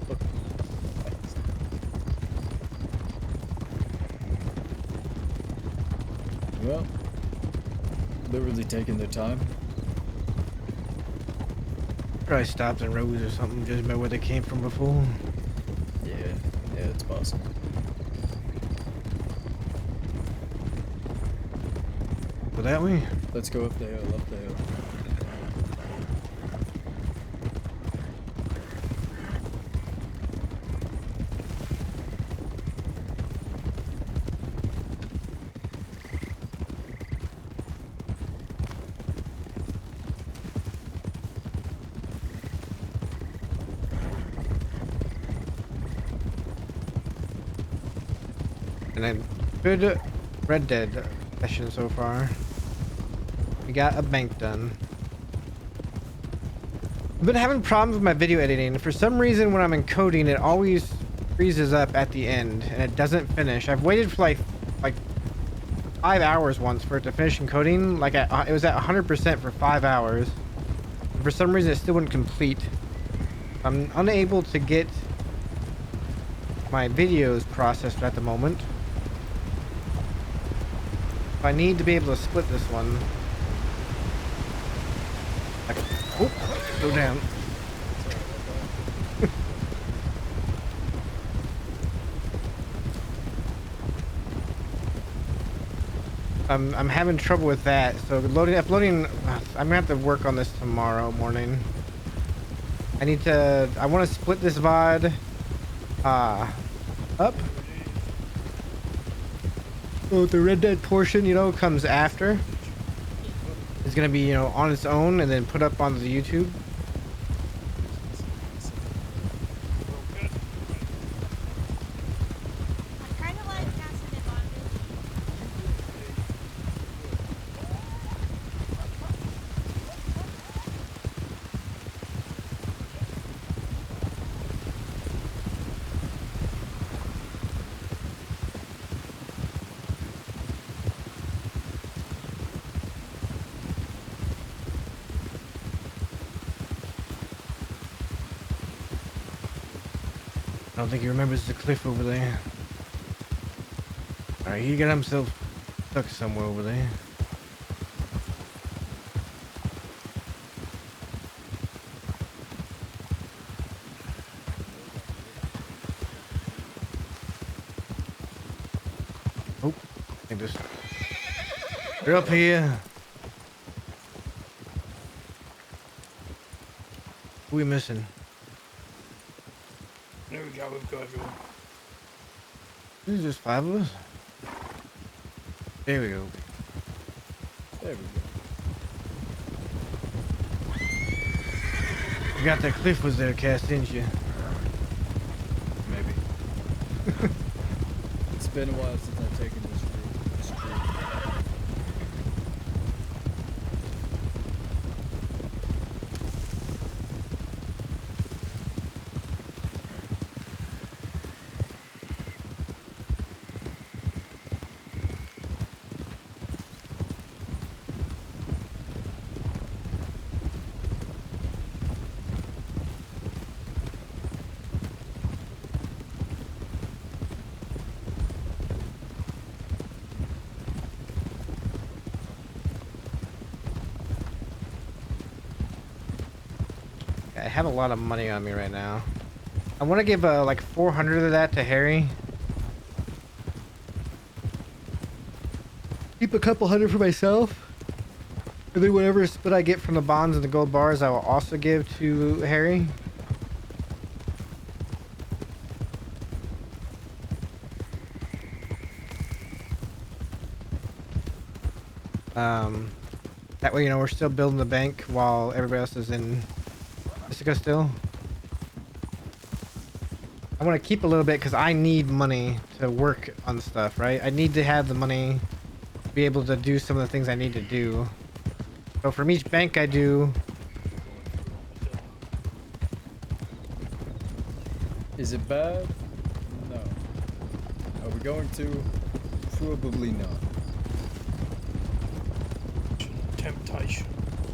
Well, they're really taking their time. Probably stopped in roads or something, just about where they came from before. Yeah, it's possible. Go that way? Let's go up the hill, up the hill. And then, good Red Dead session so far. We got a bank done. I've been having problems with my video editing. For some reason, when I'm encoding, it always freezes up at the end and it doesn't finish. I've waited for like 5 hours once for it to finish encoding. Like it was at 100% for 5 hours. And for some reason, it still wouldn't complete. I'm unable to get my videos processed at the moment. I need to be able to split this one. Oh, go down. I'm having trouble with that. So uploading, I'm gonna have to work on this tomorrow morning. I want to split this VOD up. So the Red Dead portion, comes after. It's gonna be, on its own and then put up onto the YouTube. I don't think he remembers the cliff over there. Alright, he got himself stuck somewhere over there. Oh, I think this. They're up here. Who we missing? There we go, we've got everyone. This is just 5 of us. There we go. There we go. You got that cliff was there, Cass, didn't you? Maybe. been a while since I've taken this route. This route. I have a lot of money on me right now. I want to give like 400 of that to Harry. Keep a couple hundred for myself. And then whatever split I get from the bonds and the gold bars, I will also give to Harry. That way, you know, we're still building the bank while everybody else is in Mexico still. I want to keep a little bit because I need money to work on stuff, right? I need to have the money to be able to do some of the things I need to do. So from each bank I do... Is it bad? No. Are we going to? Probably not. Temptation.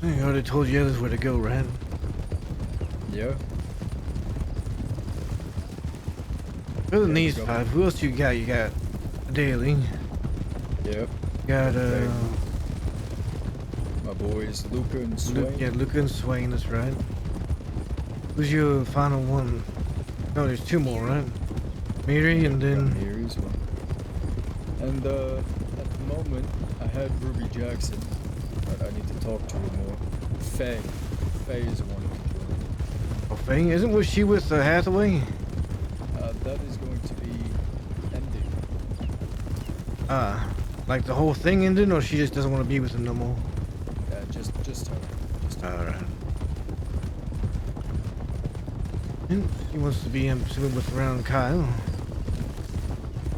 I already told you others where to go, right? Yeah. Other than these five, who else you got? You got Daily. Yep. You got my boys Luca and Swain. Yeah, Luca and Swain, that's right. Who's your final one? No, there's two more, right? Miri and then... Miri as well. And at the moment, I had Ruby Jackson, but I need to talk to her more. Faye. Faye is wanting to join. Oh, Faye? Was she with Hathaway? That is going to be ending. Like the whole thing ended, or she just doesn't want to be with him no more? Yeah, just her. Just her. Alright. And she wants to be pursued with around Kyle.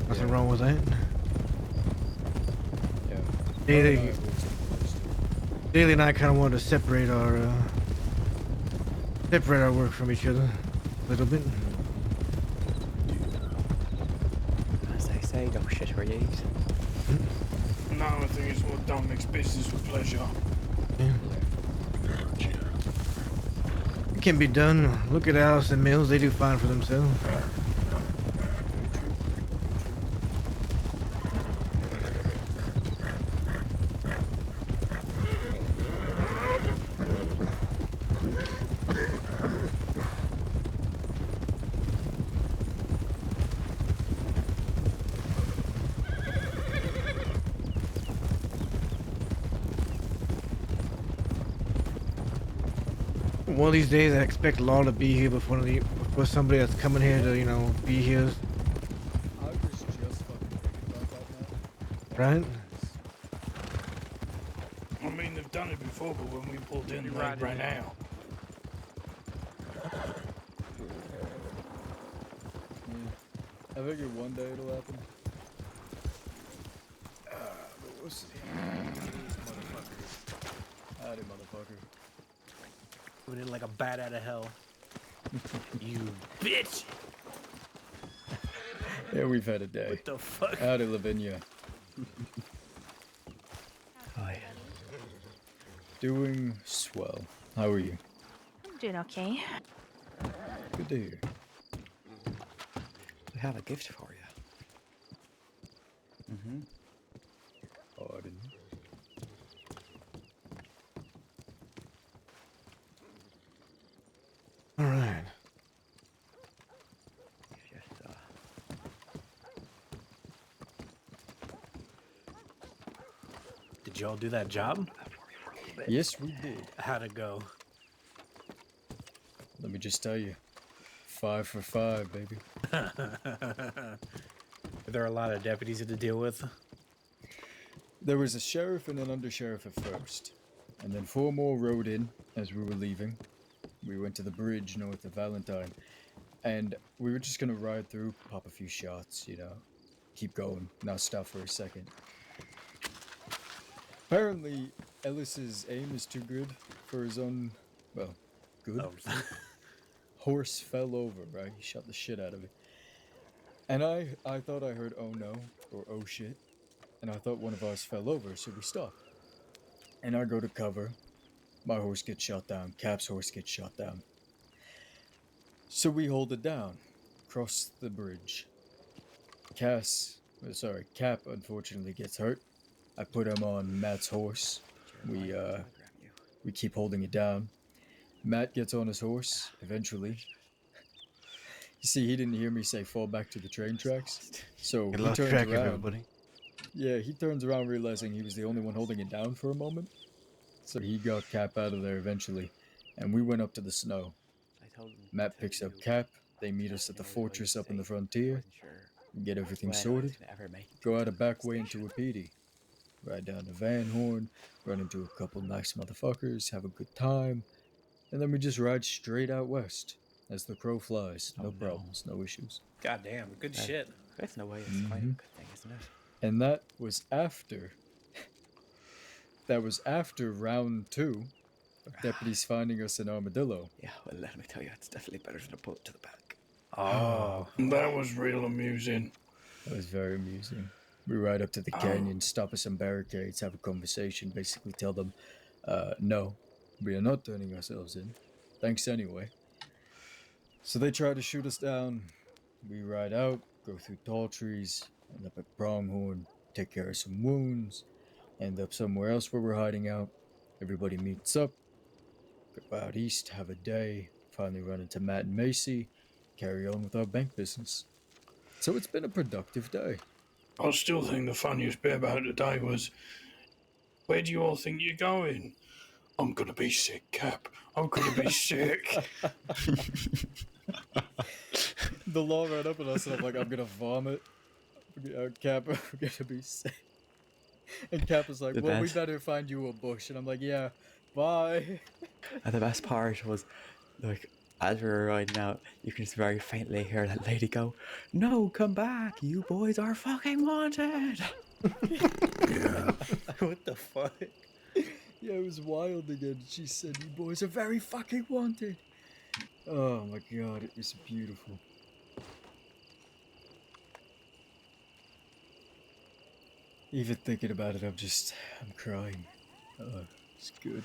Nothing wrong with that. Yeah. Daly and I kind of wanted to separate our work from each other a little bit. As they say, don't shit where you eat. No, I think it's what don't mix business with pleasure. Yeah. It can be done. Look at Alice and Mills, they do fine for themselves. One of these days, I expect Law to be here before somebody that's coming here to, you know, be here. I was just fucking thinking about that now. Right? I mean, they've done it before, but when we pulled in, they ran out. I figured one day it'll happen. But we'll see. Howdy, motherfucker. Doing it like a bat out of hell. You bitch! Yeah, we've had a day. What the fuck? Howdy, Lavinia. Hi. Doing swell. How are you? I'm doing okay. Good to hear. We have a gift for you. Pardon. All right. Did y'all do that job? Yes, we did. How'd it go? Let me just tell you. 5 for 5, baby. Are there a lot of deputies to deal with? There was a sheriff and an undersheriff at first, and then 4 more rode in as we were leaving. We went to the bridge north of Valentine, and we were just gonna ride through, pop a few shots, you know. keep going, not stop for a second. Apparently, Ellis's aim is too good for his own, well, good. Horse fell over, right? He shot the shit out of it. And I thought I heard oh no, or oh shit. And I thought one of us fell over, so we stopped. And I go to cover. My horse gets shot down. Cap's horse gets shot down. So we hold it down. Cross the bridge. Cap unfortunately gets hurt. I put him on Matt's horse. We keep holding it down. Matt gets on his horse eventually. You see, he didn't hear me say fall back to the train tracks. So You he lost turns track of around. everybody. Yeah, he turns around realizing he was the only one holding it down for a moment. So he got Cap out of there eventually. And we went up to the snow. Matt picks up Cap. They meet us at the fortress up in the frontier. We get everything sorted. Go out a back way into a PD. Ride down to Van Horn. Run into a couple nice motherfuckers. Have a good time. And then we just ride straight out west. As the crow flies. No problems. No issues. God damn, good shit. That's no way. It's kind of a good thing, isn't it? And that was after. That was after round 2 of deputies finding us in Armadillo. Yeah, well, let me tell you, it's definitely better than a bullet to the back. Oh, that was real amusing. That was very amusing. We ride up to the canyon, stop at some barricades, have a conversation, basically tell them, no, we are not turning ourselves in. Thanks anyway. So they try to shoot us down. We ride out, go through tall trees, end up at Pronghorn, take care of some wounds, end up somewhere else where we're hiding out. Everybody meets up, go out east, have a day, finally run into Matt and Macy, carry on with our bank business. So it's been a productive day. I still think the funniest bit about today was, where do you all think you're going? I'm gonna be sick, Cap. I'm gonna be sick. The law ran up on us and I'm like, I'm gonna vomit. Cap, I'm gonna be sick. And Cap was like, well, we better find you a bush. And I'm like, yeah, bye. And the best part was, like, as we were riding out, you can just very faintly hear that lady go, "No, come back, you boys are fucking wanted." Yeah. What the fuck? Yeah, it was wild again. She said, you boys are very fucking wanted. Oh my god, it was beautiful. Even thinking about it, I'm crying. It's good.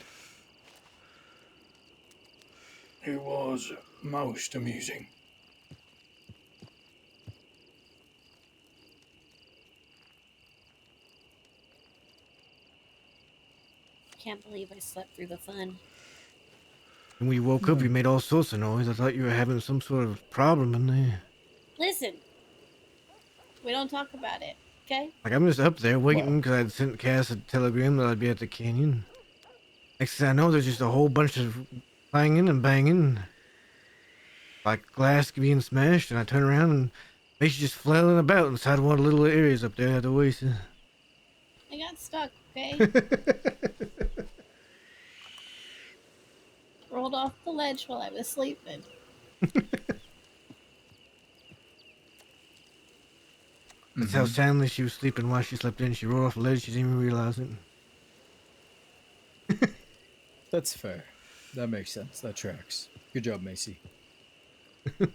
It was most amusing. Can't believe I slept through the fun. And when you woke up, you made all sorts of noise. I thought you were having some sort of problem in there. Listen, we don't talk about it, okay? Like, I'm just up there waiting because I'd sent Cass a telegram that I'd be at the canyon. Next thing I know, there's just a whole bunch of clanging and banging. Like glass being smashed, and I turn around and Macy's just flailing about inside one of the little areas up there at the oasis. I got stuck, okay? Rolled off the ledge while I was sleeping. That's how soundly she was sleeping while she slept in. She rolled off the ledge, she didn't even realize it. That's fair. That makes sense. That tracks. Good job, Macy. Thank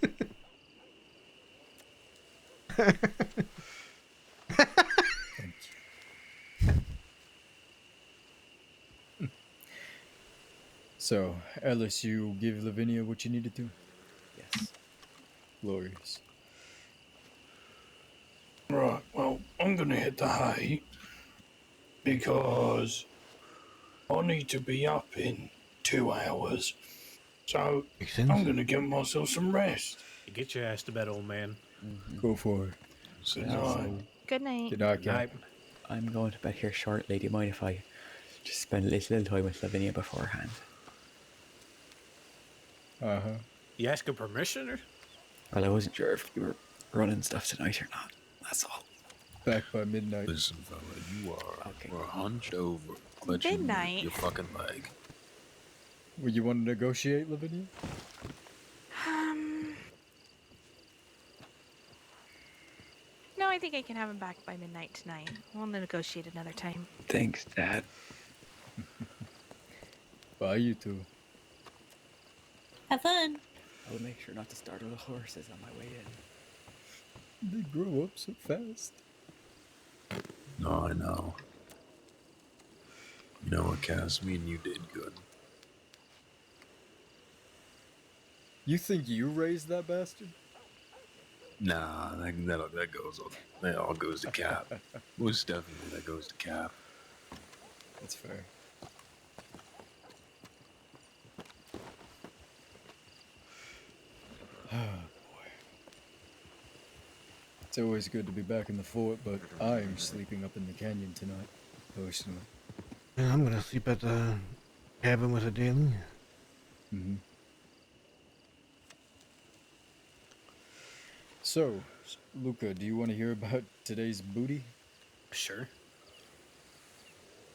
you. So, Ellis, you give Lavinia what you needed to? Yes. Glorious. Right, well, I'm gonna hit the hay because I need to be up in 2 hours. So I'm gonna give myself some rest. Get your ass to bed, old man. Go for it. Good night. Good night. Good night, Cap. I'm going to bed here shortly. Do you mind if I just spend a little time with Lavinia beforehand? Uh-huh. You asking permission, or? Well, I wasn't sure if you were running stuff tonight or not. That's all. Back by midnight. Listen, fella, you are hunched over, clutching Midnight? your fucking leg. Would you want to negotiate, Lavinia? No, I think I can have him back by midnight tonight. We'll negotiate another time. Thanks, Dad. Bye, you two. Have fun. I will make sure not to startle the horses on my way in. They grow up so fast. No, I know. You know what, Cass? Me and you did good. You think you raised that bastard? Nah, that goes on. That all goes to Cap. Most definitely, that goes to Cap. That's fair. Oh boy. It's always good to be back in the fort, but I'm sleeping up in the canyon tonight, personally. Yeah, I'm gonna sleep at the cabin with a daily. Mm-hmm. So, Luca, do you want to hear about today's booty? Sure.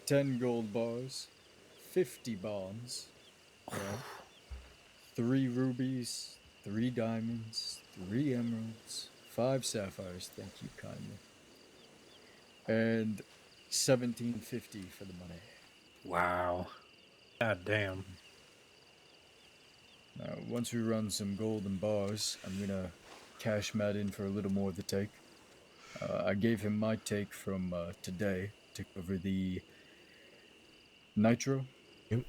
10 gold bars, 50 bonds, right? 3 rubies, 3 diamonds, 3 emeralds, 5 sapphires, thank you kindly, and 1750 for the money. Wow. God damn. Now, once we run some golden bars, I'm gonna cash Matt in for a little more of the take. I gave him my take from today to cover the nitro. Yep.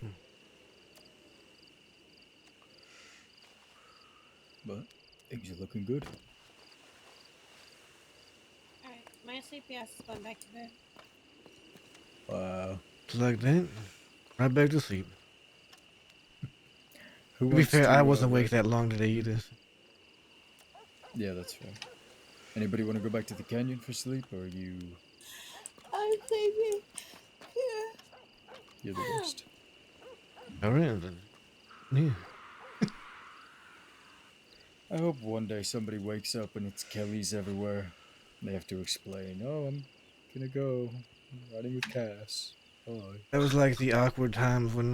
But things are looking good. Alright, my sleepy ass is going back to bed. Wow. Just like that, right back to sleep. Who To be wants fair, to, I wasn't awake that long today either. Yeah, that's fair. Anybody want to go back to the canyon for sleep, or are you... I'm sleepy. Yeah. You're the worst. Alright then. Yeah. I hope one day somebody wakes up and it's Kelly's everywhere. They have to explain, oh, I'm gonna go. I'm riding with Cass. Bye. That was like the awkward times when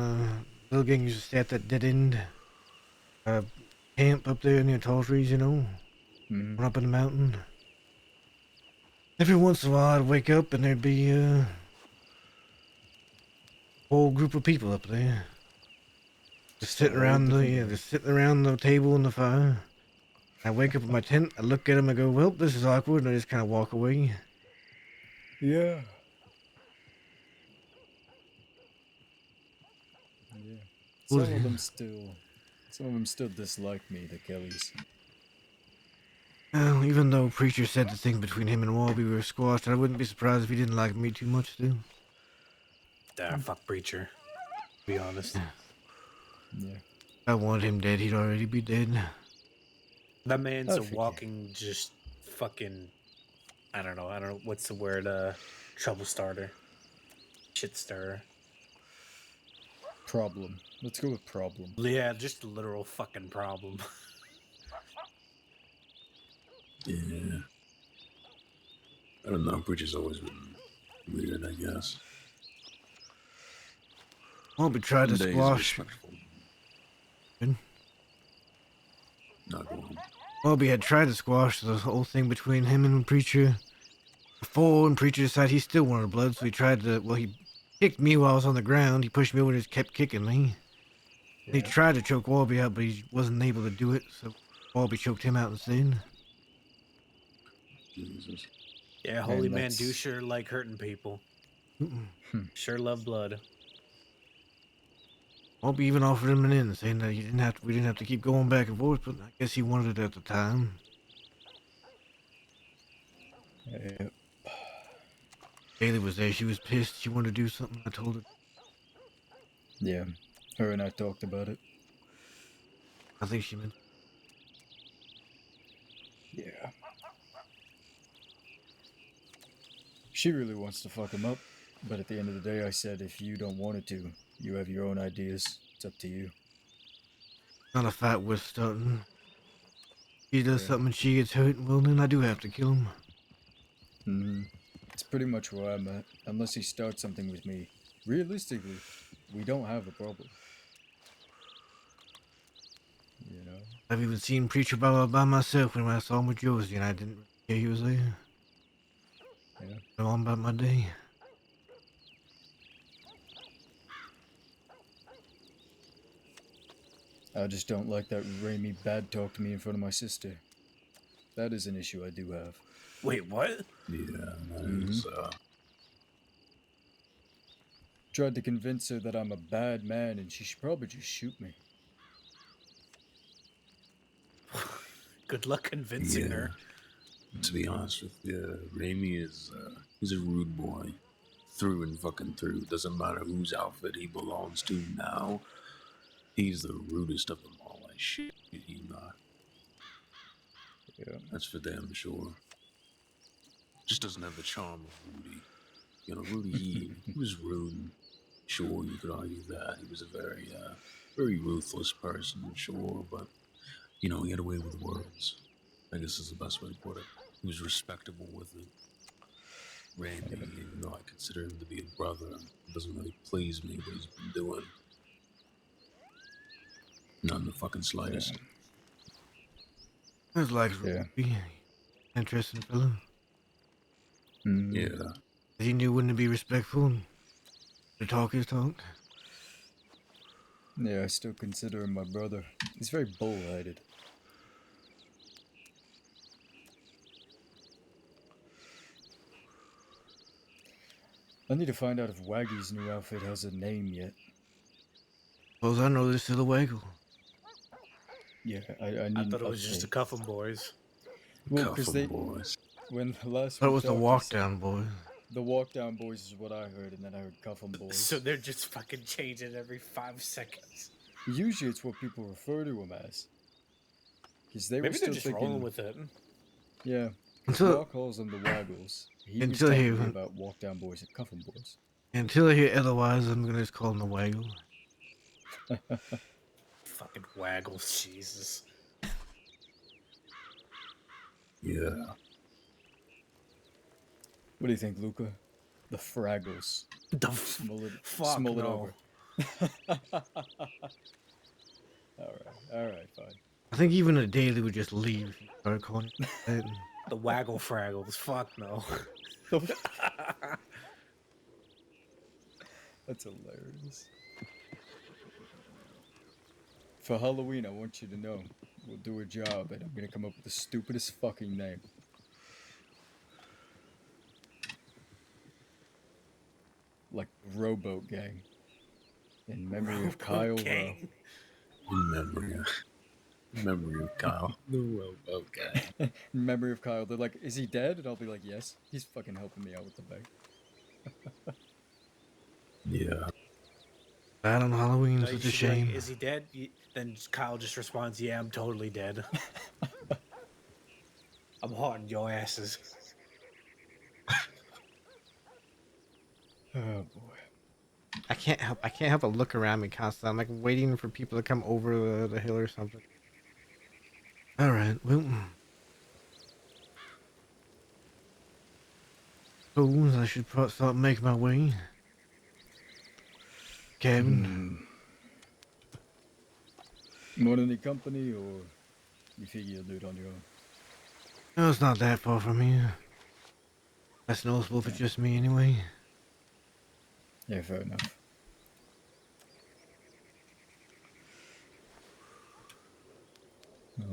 Little Gang used to stay at that dead end camp up there near tall trees, you know? Mm-hmm. Up in the mountain. Every once in a while I'd wake up and there'd be a whole group of people up there. Just sitting around the table and the fire. I wake up in my tent, I look at them, I go, well, this is awkward, and I just kind of walk away. Yeah. Yeah. Some of them still dislike me, the Kellys. Well, even though Preacher said the thing between him and Walby were squashed, I wouldn't be surprised if he didn't like me too much, too. Fuck Preacher. To be honest. Yeah. I wanted him dead, he'd already be dead. That man's a walking, just fucking, I don't know, what's the word, trouble starter. Shit stirrer. Problem. Let's go with problem. Yeah, just a literal fucking problem. Yeah. I don't know. Preacher's always been weird, I guess. Walby tried to squash. Good. Not going. Walby had tried to squash the whole thing between him and Preacher before, and Preacher decided he still wanted blood, so he tried to, well, he kicked me while I was on the ground. He pushed me over and just kept kicking me. Yeah. He tried to choke Walby out, but he wasn't able to do it, so Walby choked him out instead. Jesus. Yeah, holy man do sure like hurting people. Sure love blood. Walby even offered him an in, saying that we didn't have to keep going back and forth, but I guess he wanted it at the time. Yep. Kaylee was there. She was pissed. She wanted to do something. I told her. Yeah, her and I talked about it. I think she meant. Yeah. She really wants to fuck him up, but at the end of the day, I said, if you don't want it to, you have your own ideas. It's up to you. Not a fight worth starting. He does something and she gets hurt, well then I do have to kill him. Mm-hmm. It's pretty much where I'm at. Unless he starts something with me. Realistically, we don't have a problem. You know? I've even seen Preacher by myself when I saw him with Josie and I didn't care he was there. Yeah. Go on about my day. I just don't like that Raimi bad talked me in front of my sister. That is an issue I do have. Wait, what? Yeah, that is, Tried to convince her that I'm a bad man and she should probably just shoot me. Good luck convincing her. To be honest with you, Raimi is, he's a rude boy. Through and fucking through. Doesn't matter whose outfit he belongs to now. He's the rudest of them all. I shit you not. Yeah. That's for damn sure. Just doesn't have the charm of Rudy. You know, Rudy, he was rude. Sure, you could argue that. He was a very, very ruthless person, sure, but, you know, he had a way with words. I guess is the best way to put it. He was respectable with it. Randy, even though I consider him to be a brother, it doesn't really please me what he's been doing. Not in the fucking slightest. It's like Ruby. Interesting fellow. Yeah. He knew when to be respectful and to talk his talk. Yeah, I still consider him my brother. He's very bull-headed. I need to find out if Waggy's new outfit has a name yet. Suppose I know this is the Waggle. Yeah, I need. I thought it was just a Cuffin Boys. Well, because they when the last thought it we was the talked, Walk Down Boys. The Walk Down Boys is what I heard, and then I heard Cuffin Boys. So they're just fucking changing every 5 seconds. Usually, it's what people refer to them as. Because they Maybe were still they're just thinking, rolling with it. Yeah. Until Mark calls them the Waggles. He was until telling he me about Walk Down Boys and Cuffin Boys. Until I hear otherwise, I'm gonna just call him the Waggle. Fucking Waggles, Jesus. Yeah. What do you think, Luca? The Fraggles. The Smell it no. over. Alright, fine. I think even a daily would just leave if you started calling it that. The Waggle Fraggles. Fuck no. That's hilarious. For Halloween, I want you to know, we'll do a job and I'm gonna come up with the stupidest fucking name. Like Rowboat Gang. In memory of Kyle Rowe. In memory of Kyle. The Rowboat Gang. In memory of Kyle. They're like, is he dead? And I'll be like, yes. He's fucking helping me out with the bank. Yeah. Bad on Halloween, No, such you a should be like, shame. is he dead? Then Kyle just responds, yeah, I'm totally dead. I'm haunting your asses. Oh boy. I can't help but look around me constantly. I'm like waiting for people to come over the hill or something. Alright, well. Suppose I should start making my way. Cabin. Want any company, or you figure you'll do it on your own? No, it's not that far from here. That's noticeable if it's just me anyway. Yeah, fair enough.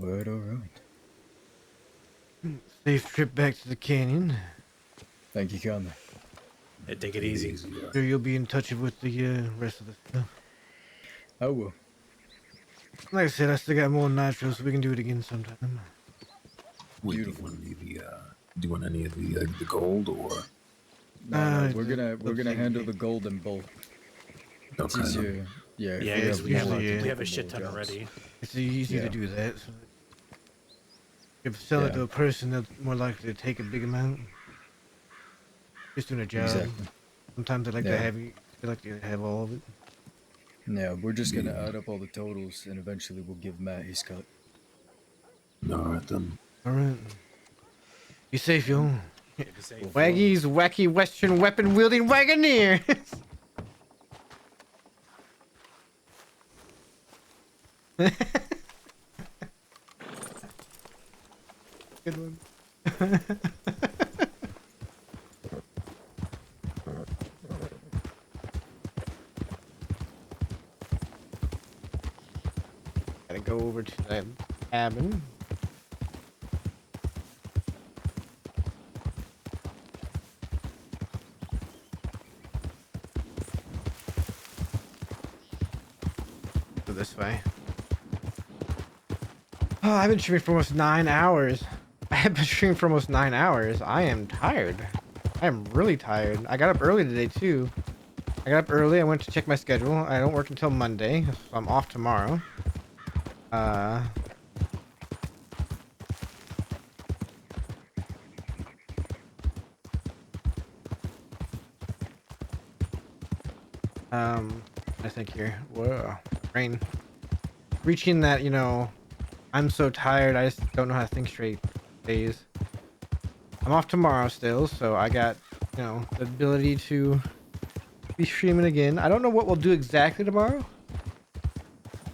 Alright. Safe trip back to the canyon. Thank you, Conley. Hey, take it easy. Sure you'll be in touch with the rest of the stuff. I will. Like I said, I still got more nitro, so we can do it again sometime. Wait, do you want any of the gold, or? No, we're gonna handle the gold in bulk. It's Okay. easier. Yeah, because we usually, have a shit ton already. It's easy to do that. So if you sell it to a person, that's more likely to take a big amount. Just doing a job. Exactly. Sometimes they like to have you. They like to have all of it. Yeah, we're just gonna add up all the totals, and eventually we'll give Matt his cut. Alright then. Alright. Be safe, yo. safe. Waggy's wacky western weapon wielding wagoneer. Good one. Gotta go over to the cabin. Go this way. Oh, I've been streaming for almost 9 hours. I have been streaming for almost 9 hours. I am tired. I am really tired. I got up early today too. I got up early. I went to check my schedule. I don't work until Monday, so I'm off tomorrow. I think here. Whoa, rain. Reaching that, you know, I'm so tired. I just don't know how to think straight days. I'm off tomorrow still, so I got, you know, the ability to be streaming again. I don't know what we'll do exactly tomorrow.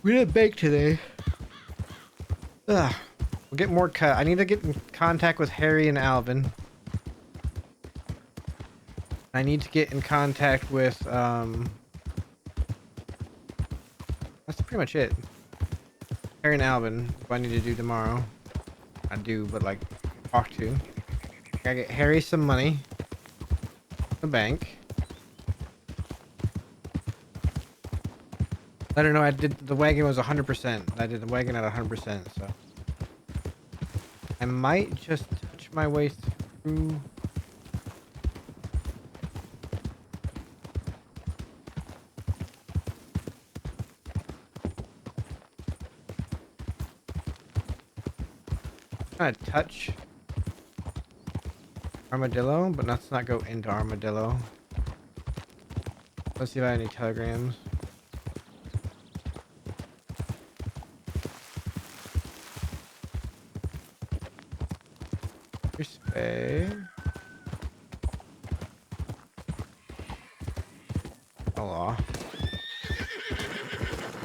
We didn't bake today. Ugh. We'll get more cut. I need to get in contact with Harry and Alvin. I need to get in contact with, that's pretty much it. Harry and Alvin, what I need to do tomorrow. I do, but like, talk to. Gotta get Harry some money. The bank. Let her know I did, the wagon was 100%. I did the wagon at 100%, so. I might just touch my way through. Trying to touch Armadillo, but let's not go into Armadillo. Let's see if I have any telegrams. Here's Faye. Hello.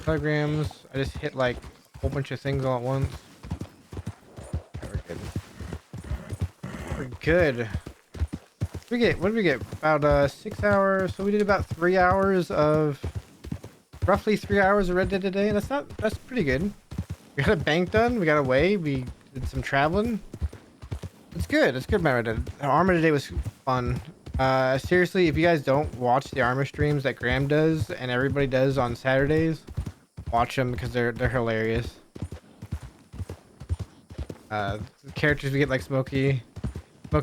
Telegrams. I just hit like a whole bunch of things all at once. We're good. What did we get? About 6 hours. So we did about 3 hours of, roughly 3 hours of Red Dead today. That's pretty good. We got a bank done. We got away. We did some traveling. It's good. It's good, Red Dead. The armor today was fun. Seriously, if you guys don't watch the armor streams that Graham does and everybody does on Saturdays, watch them because they're hilarious. The characters we get, like Smokey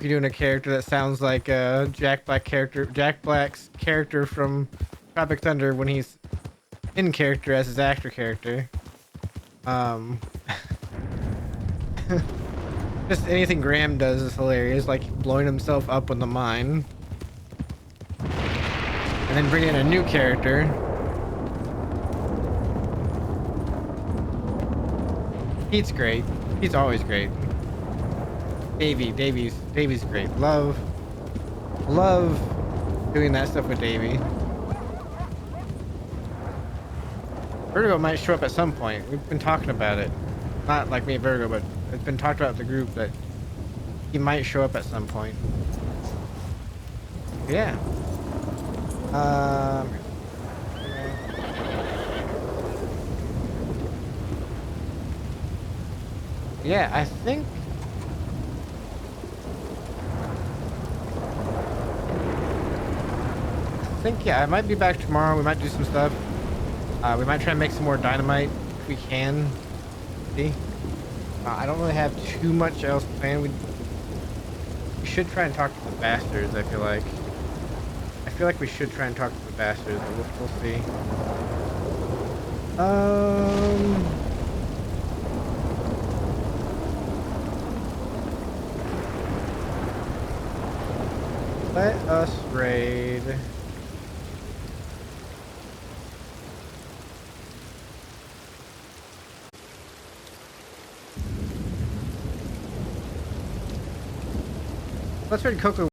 doing a character that sounds like Jack Black's character from Tropic Thunder when he's in character as his actor character. Just anything Graham does is hilarious, like blowing himself up in the mine. And then bringing in a new character. Pete's great. He's always great. Davy's great. Love doing that stuff with Davy. Vertigo might show up at some point. We've been talking about it. Not like me and Vertigo, but it's been talked about in the group that he might show up at some point. Yeah. Yeah, I think yeah, I might be back tomorrow. We might do some stuff. We might try and make some more dynamite if we can. See? I don't really have too much else planned. We should try and talk to the bastards, I feel like. I feel like we should try and talk to the bastards, but we'll see. Let us raid. Let's raid Coco.